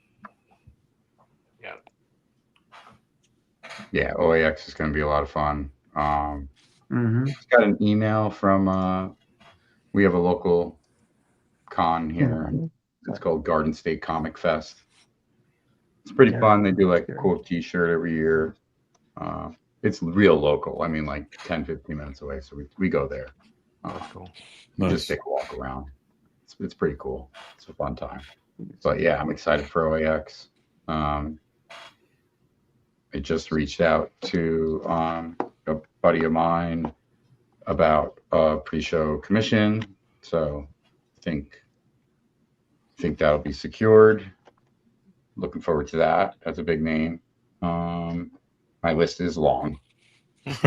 [SPEAKER 1] Yeah, OAX is going to be a lot of fun. Just got an email from, we have a local con here. It's called Garden State Comic Fest. It's pretty fun. They do like a cool t-shirt every year. It's real local. I mean, like 10, 15 minutes away. So we go there.
[SPEAKER 4] That's cool.
[SPEAKER 1] Just take a walk around. It's pretty cool. It's a fun time. But yeah, I'm excited for OAX. I just reached out to a buddy of mine about a pre-show commission. So I think that'll be secured. Looking forward to that. That's a big name. My list is long. It's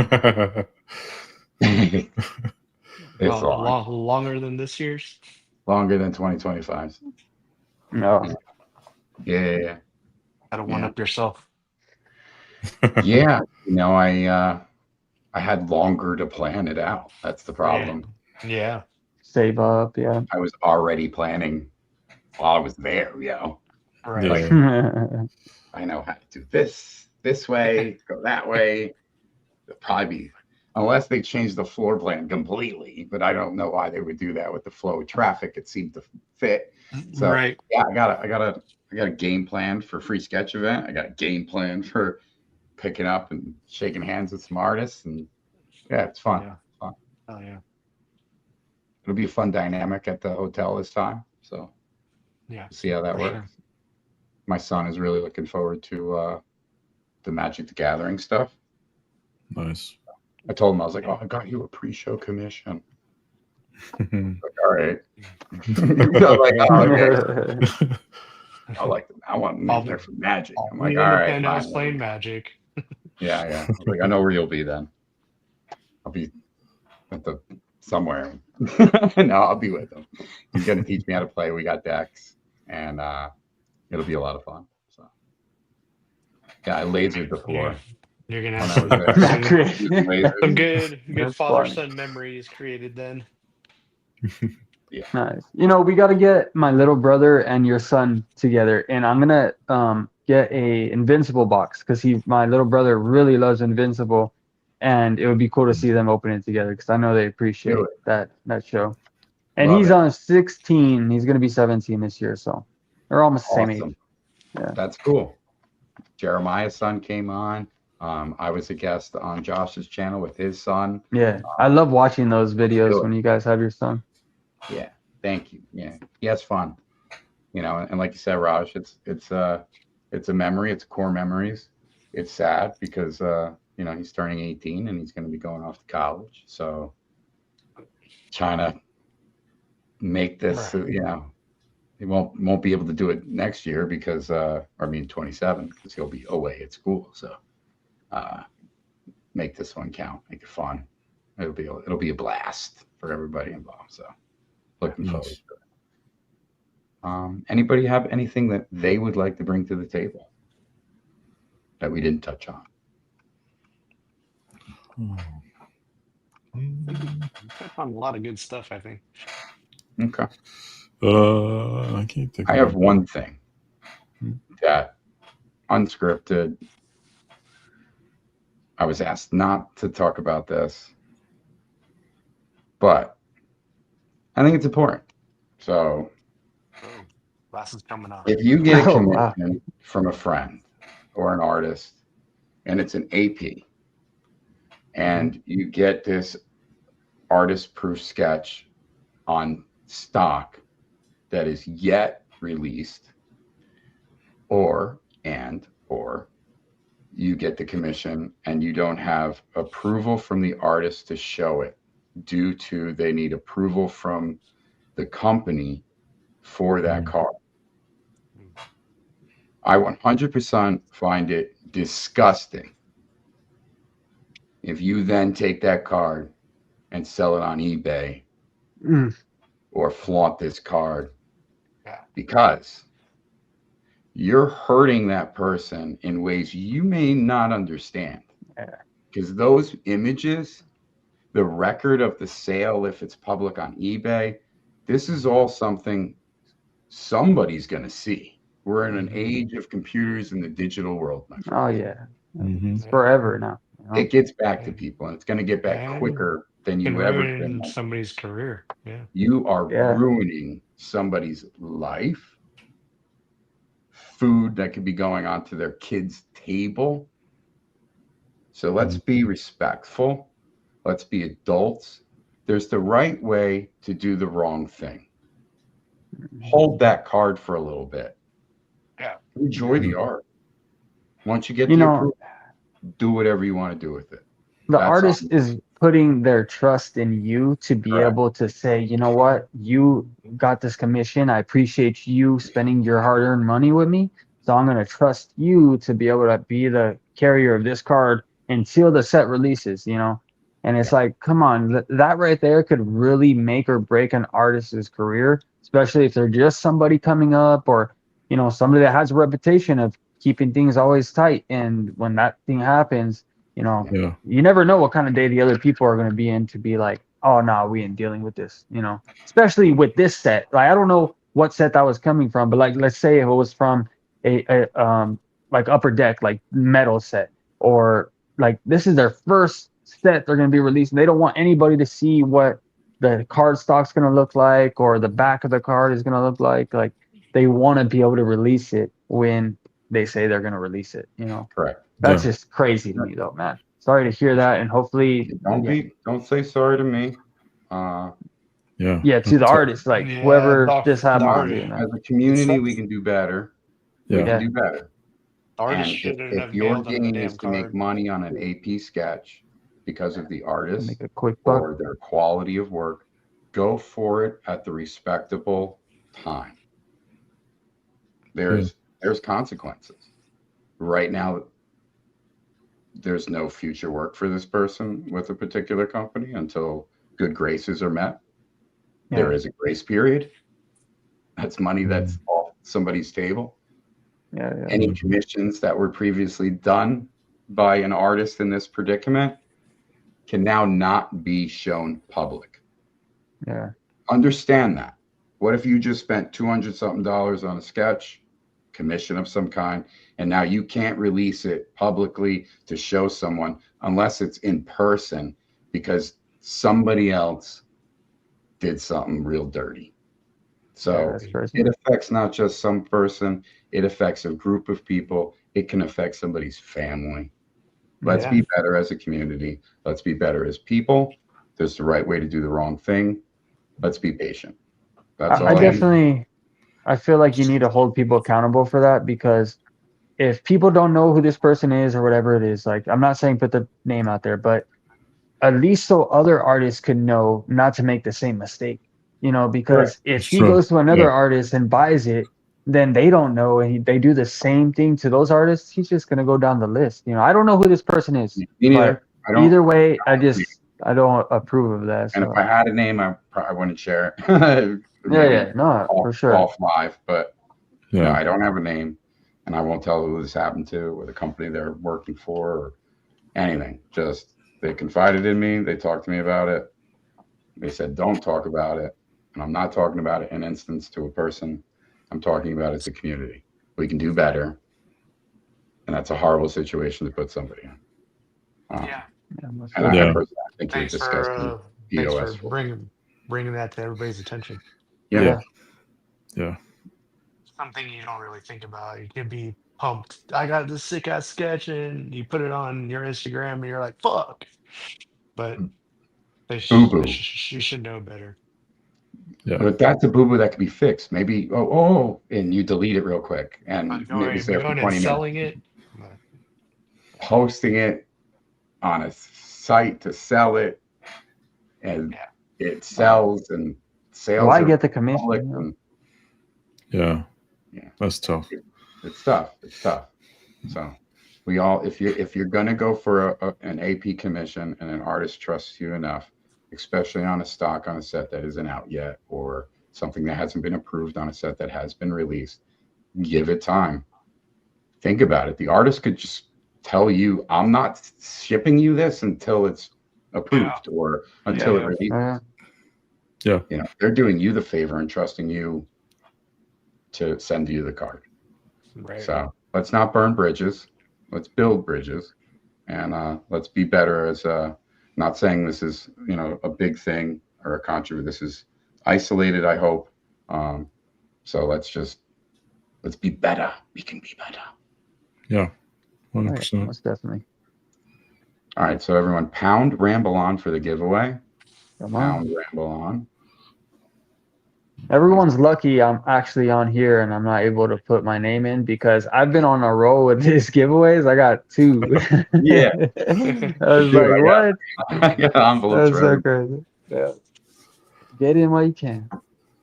[SPEAKER 4] longer than this year's.
[SPEAKER 1] Longer than 2025's.
[SPEAKER 3] No.
[SPEAKER 1] Yeah.
[SPEAKER 4] Gotta one up yourself.
[SPEAKER 1] Yeah, I had longer to plan it out. That's the problem.
[SPEAKER 4] Yeah.
[SPEAKER 3] Save up, yeah.
[SPEAKER 1] I was already planning while I was there,
[SPEAKER 4] Right.
[SPEAKER 1] Like, I know how to do this way, go that way. It'll probably be, unless they change the floor plan completely, but I don't know why they would do that with the flow of traffic. It seemed to fit. So yeah, I got a game plan for free sketch event. I got a game plan for picking up and shaking hands with some artists, and yeah, it's fun.
[SPEAKER 4] Yeah.
[SPEAKER 1] It's fun.
[SPEAKER 4] Oh yeah.
[SPEAKER 1] It'll be a fun dynamic at the hotel this time. So
[SPEAKER 4] yeah,
[SPEAKER 1] see how that works. Sure. My son is really looking forward to the Magic the Gathering stuff.
[SPEAKER 2] Nice.
[SPEAKER 1] I told him, I was like, oh, I got you a pre-show commission. Like, all right. I want him in there for Magic. I'm like, all right.
[SPEAKER 4] I was playing Magic.
[SPEAKER 1] Yeah. I was like, I know where you'll be then. I'll be at the somewhere. No, I'll be with him. He's gonna teach me how to play. We got decks, and it'll be a lot of fun. So yeah, I lasered the floor
[SPEAKER 4] You're gonna
[SPEAKER 1] when
[SPEAKER 4] have
[SPEAKER 1] I was there.
[SPEAKER 3] Not great.
[SPEAKER 1] Using lasers.
[SPEAKER 4] some good
[SPEAKER 3] That's
[SPEAKER 4] father
[SPEAKER 3] funny.
[SPEAKER 4] son memories created then.
[SPEAKER 3] Nice. We got to get my little brother and your son together, and I'm gonna get a Invincible box because my little brother really loves Invincible, and it would be cool to see them open it together because I know they appreciate
[SPEAKER 1] Do it.
[SPEAKER 3] that show. And
[SPEAKER 1] Love
[SPEAKER 3] he's
[SPEAKER 1] it.
[SPEAKER 3] on 16. He's gonna be 17 this year, so they're almost the same
[SPEAKER 1] Awesome.
[SPEAKER 3] age. Yeah.
[SPEAKER 1] That's cool. Jeremiah's son came on. I was a guest on Josh's channel with his son.
[SPEAKER 3] Yeah, I love watching those
[SPEAKER 1] do
[SPEAKER 3] videos
[SPEAKER 1] it.
[SPEAKER 3] when you guys have your son.
[SPEAKER 1] Yeah, thank you. Yeah, he has fun. And like you said, Raj, it's a memory. It's core memories. It's sad because he's turning 18 and he's going to be going off to college. So trying to make this, he won't be able to do it next year because 27 because he'll be away at school. So make this one count. Make it fun. It'll be a blast for everybody involved. So looking forward to it. Anybody have anything that they would like to bring to the table that we didn't touch on?
[SPEAKER 4] Touched on a lot of good stuff, I think.
[SPEAKER 1] Okay.
[SPEAKER 2] I can't think.
[SPEAKER 1] I have one thing that unscripted. I was asked not to talk about this, but I think it's important. So
[SPEAKER 4] Class is coming up.
[SPEAKER 1] if you get a
[SPEAKER 3] Oh, wow.
[SPEAKER 1] commission from a friend or an artist and it's an AP and you get this artist proof sketch on stock that is yet released, or you get the commission and you don't have approval from the artist to show it due to they need approval from the company for that card. I 100% find it disgusting if you then take that card and sell it on eBay or flaunt this card because you're hurting that person in ways you may not understand. Because those images, the record of the sale, if it's public on eBay, this is all something somebody's going to see. We're in an age of computers in the digital world, my friend.
[SPEAKER 3] Oh yeah, it's forever now.
[SPEAKER 1] It gets back to people, and it's going to get back quicker than you ever
[SPEAKER 4] ruin
[SPEAKER 1] could.
[SPEAKER 4] somebody's career. Yeah,
[SPEAKER 1] you are ruining somebody's life. Food that could be going onto their kids' table. So let's be respectful. Let's be adults. There's the right way to do the wrong thing. Hold that card for a little bit.
[SPEAKER 4] Yeah.
[SPEAKER 1] Enjoy the art. Once you get the approval, do whatever you want to do with it.
[SPEAKER 3] The artist is putting their trust in you to be able to say, you know what, you got this commission. I appreciate you spending your hard-earned money with me. So I'm going to trust you to be able to be the carrier of this card until the set releases, And it's like, come on, that right there could really make or break an artist's career, especially if they're just somebody coming up or, somebody that has a reputation of keeping things always tight. And when that thing happens, you never know what kind of day the other people are going to be in to be like, oh, no, we ain't dealing with this, especially with this set. Like, I don't know what set that was coming from, but like, let's say if it was from a like Upper Deck, like metal set, or like this is their first set they're going to be releasing. They don't want anybody to see what the card stock's going to look like or the back of the card is going to look like. Like they want to be able to release it when they say they're going to release it,
[SPEAKER 1] Correct.
[SPEAKER 3] That's just crazy to me though, man. Sorry to hear that. And hopefully
[SPEAKER 1] don't say sorry to me.
[SPEAKER 3] To the artist, like whoever this happened to.
[SPEAKER 1] As a community, we can do better. We can do better.
[SPEAKER 4] Artist
[SPEAKER 1] if your game is to make money on an AP sketch because of the artist
[SPEAKER 3] make a quick
[SPEAKER 1] or their quality of work, go for it at the respectable time. There's consequences. Right now, there's no future work for this person with a particular company until good graces are met. There is a grace period. That's money that's off somebody's table. Any commissions that were previously done by an artist in this predicament can now not be shown public. Understand that. What if you just spent $200-something on a sketch, commission of some kind, and now you can't release it publicly to show someone unless it's in person because somebody else did something real dirty? So it affects not just some person, it affects a group of people. It can affect somebody's family. Let's be better as a community. Let's be better as people. There's the right way to do the wrong thing. Let's be patient. That's all.
[SPEAKER 3] I feel like you need to hold people accountable for that, because if people don't know who this person is or whatever it is, like, I'm not saying put the name out there, but at least so other artists could know not to make the same mistake, you know, because if he goes to another artist and buys it, then they don't know, and they do the same thing to those artists, he's just going to go down the list. You know, I don't know who this person is. Either way, I don't approve of that.
[SPEAKER 1] And
[SPEAKER 3] so.
[SPEAKER 1] If I had a name, I wouldn't share it.
[SPEAKER 3] For sure.
[SPEAKER 1] Off live, but no, I don't have a name, and I won't tell who this happened to or the company they're working for or anything. Just they confided in me. They talked to me about it. They said, don't talk about it. And I'm not talking about it in instance to a person. I'm talking about it as a community. We can do better. And that's a horrible situation to put somebody in. I think
[SPEAKER 4] thanks for bringing that to everybody's attention.
[SPEAKER 1] Yeah.
[SPEAKER 4] Something you don't really think about. You can be pumped. I got this sick ass sketch, and you put it on your Instagram, and you're like, "Fuck!" But you should know better.
[SPEAKER 1] But that's a boo-boo that can be fixed. Maybe and you delete it real quick, and maybe say for 20 minutes.
[SPEAKER 4] Selling it,
[SPEAKER 1] posting it on a site to sell it, and it sells and sales.
[SPEAKER 3] Well, I get the commission.
[SPEAKER 2] That's tough.
[SPEAKER 1] It's tough. So we all, if you're gonna go for an AP commission and an artist trusts you enough, especially on a stock on a set that isn't out yet, or something that hasn't been approved on a set that has been released, give it time. Think about it. The artist could just tell you, I'm not shipping you this until it's approved or until it releases. You know, they're doing you the favor and trusting you to send you the card. So let's not burn bridges. Let's build bridges, and let's be better as not saying this is, you know, a big thing or a controversy. This is isolated, I hope. So let's be better. We can be better.
[SPEAKER 2] Yeah, 100%.
[SPEAKER 3] Most definitely.
[SPEAKER 1] All right, so everyone, pound Rambleon for the giveaway.
[SPEAKER 3] Pound
[SPEAKER 1] Rambleon.
[SPEAKER 3] Everyone's lucky I'm actually on here and I'm not able to put my name in, because I've been on a roll with these giveaways. I got 2. I was like, what?
[SPEAKER 1] I got envelopes.
[SPEAKER 3] That's so crazy. Yeah. Get in while you can.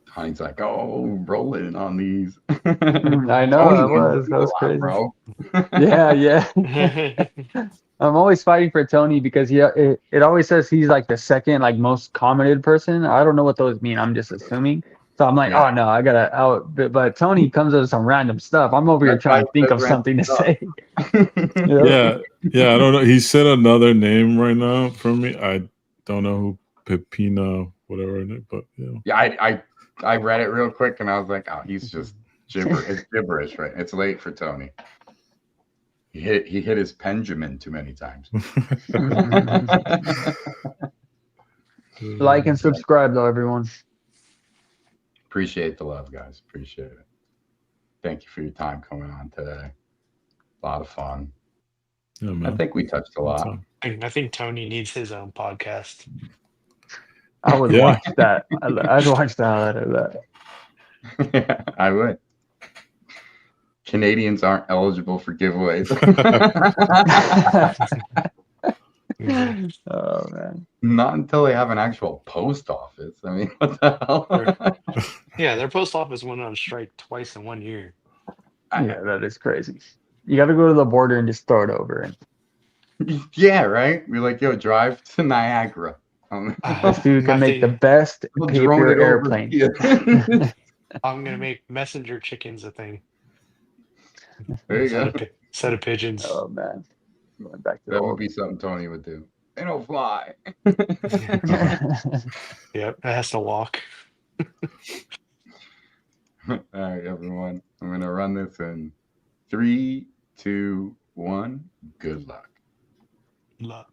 [SPEAKER 1] Honey's like, roll in on these.
[SPEAKER 3] I know. That was crazy. Bro. Yeah. I'm always fighting for Tony, because it always says he's like the second most commented person. I don't know what those mean. I'm just assuming. So I'm like, oh no, I gotta out. But Tony comes up with some random stuff. I'm over here trying to think of something to say.
[SPEAKER 2] Yeah. I don't know. He said another name right now for me. I don't know who Pepina, whatever. But
[SPEAKER 1] I read it real quick and I was like, he's just gibberish. It's gibberish, right? It's late for Tony. He hit his Benjamin too many times.
[SPEAKER 3] Like and subscribe though, everyone.
[SPEAKER 1] Appreciate the love, guys. Appreciate it. Thank you for your time coming on today. A lot of fun.
[SPEAKER 2] Yeah, man.
[SPEAKER 1] I think we touched a lot.
[SPEAKER 4] I think Tony needs his own podcast.
[SPEAKER 3] I would watch that. I'd watch the hell out of that.
[SPEAKER 1] Yeah, I would. Canadians aren't eligible for giveaways.
[SPEAKER 3] Oh man!
[SPEAKER 1] Not until they have an actual post office. I mean, what the hell?
[SPEAKER 4] Their post office went on strike twice in 1 year.
[SPEAKER 3] Yeah, that is crazy. You got to go to the border and just throw it over.
[SPEAKER 1] Yeah, right. We're like, yo, drive to Niagara.
[SPEAKER 3] This dude can make the best
[SPEAKER 1] We'll drone
[SPEAKER 3] paper
[SPEAKER 1] it over
[SPEAKER 3] airplane.
[SPEAKER 1] here.
[SPEAKER 4] I'm gonna make messenger chickens a thing.
[SPEAKER 1] There you go.
[SPEAKER 4] Set of pigeons.
[SPEAKER 3] Oh man, going back to
[SPEAKER 1] That would be something Tony would do. They don't fly.
[SPEAKER 4] Yep, it has to walk.
[SPEAKER 1] All right, everyone. I'm gonna run this in 3, 2, 1. Good luck.
[SPEAKER 4] Luck.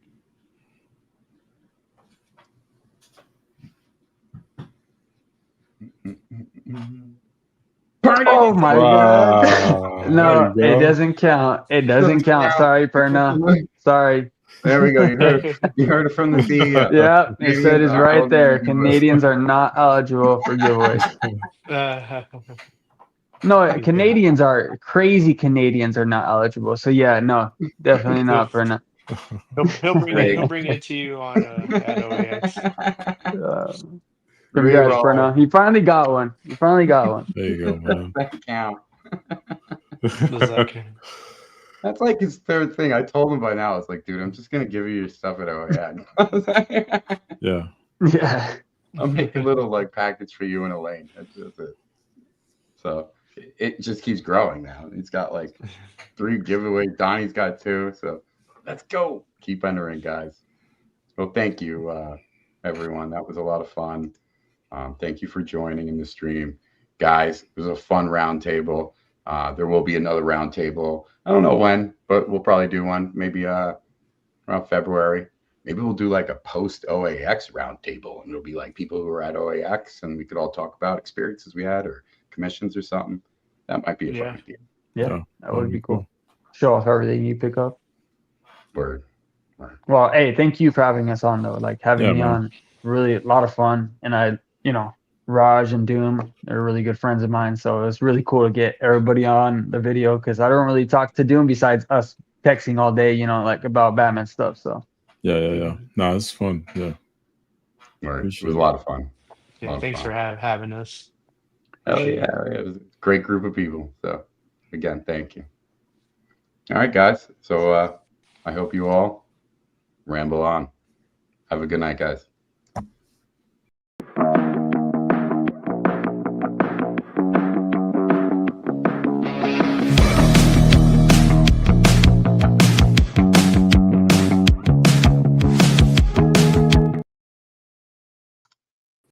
[SPEAKER 3] Oh my god!
[SPEAKER 2] Wow.
[SPEAKER 3] No,
[SPEAKER 2] There you
[SPEAKER 3] it
[SPEAKER 2] go.
[SPEAKER 3] doesn't count. It doesn't count. Sorry, Perna. Sorry.
[SPEAKER 1] There we go. You heard it from the CEO.
[SPEAKER 3] Yeah, it said it's right there.
[SPEAKER 1] Canadians
[SPEAKER 3] Canadians are not eligible for giveaways. No, Canadians are crazy. Canadians are not eligible. So yeah, no, definitely not, Perna.
[SPEAKER 4] He'll bring it to you on at OAX.
[SPEAKER 3] Congrats, Perna. He finally got one.
[SPEAKER 2] There you go, man.
[SPEAKER 1] That count.
[SPEAKER 4] Does that count?
[SPEAKER 1] That's like his third thing. I told him by now. It's like, dude, I'm just gonna give you your stuff at OAX.
[SPEAKER 2] Yeah.
[SPEAKER 3] Yeah.
[SPEAKER 1] I'll make a little like package for you and Elaine. That's it. So it just keeps growing now. He's got like 3 giveaways. Donnie's got 2. So let's go. Keep entering, guys. Well, thank you, everyone. That was a lot of fun. Thank you for joining in the stream, guys. It was a fun roundtable. There will be another roundtable. I don't know when, but we'll probably do one maybe around February. Maybe we'll do like a post OAX roundtable, and it'll be like people who were at OAX, and we could all talk about experiences we had or commissions or something. That might be a fun idea.
[SPEAKER 3] Yeah, that would be cool. Show off everything you pick up.
[SPEAKER 1] Word.
[SPEAKER 3] Well, hey, thank you for having us on though. Like having me on, really a lot of fun. And Raj and Doom are really good friends of mine, so it was really cool to get everybody on the video because I don't really talk to Doom besides us texting all day, like about Batman stuff. So
[SPEAKER 2] yeah. No, it's fun. Yeah.
[SPEAKER 1] Right. It was a lot of fun.
[SPEAKER 4] Yeah, thanks for having us.
[SPEAKER 1] Oh yeah, it was a great group of people. So again, thank you. All right, guys. So I hope you all ramble on. Have a good night, guys.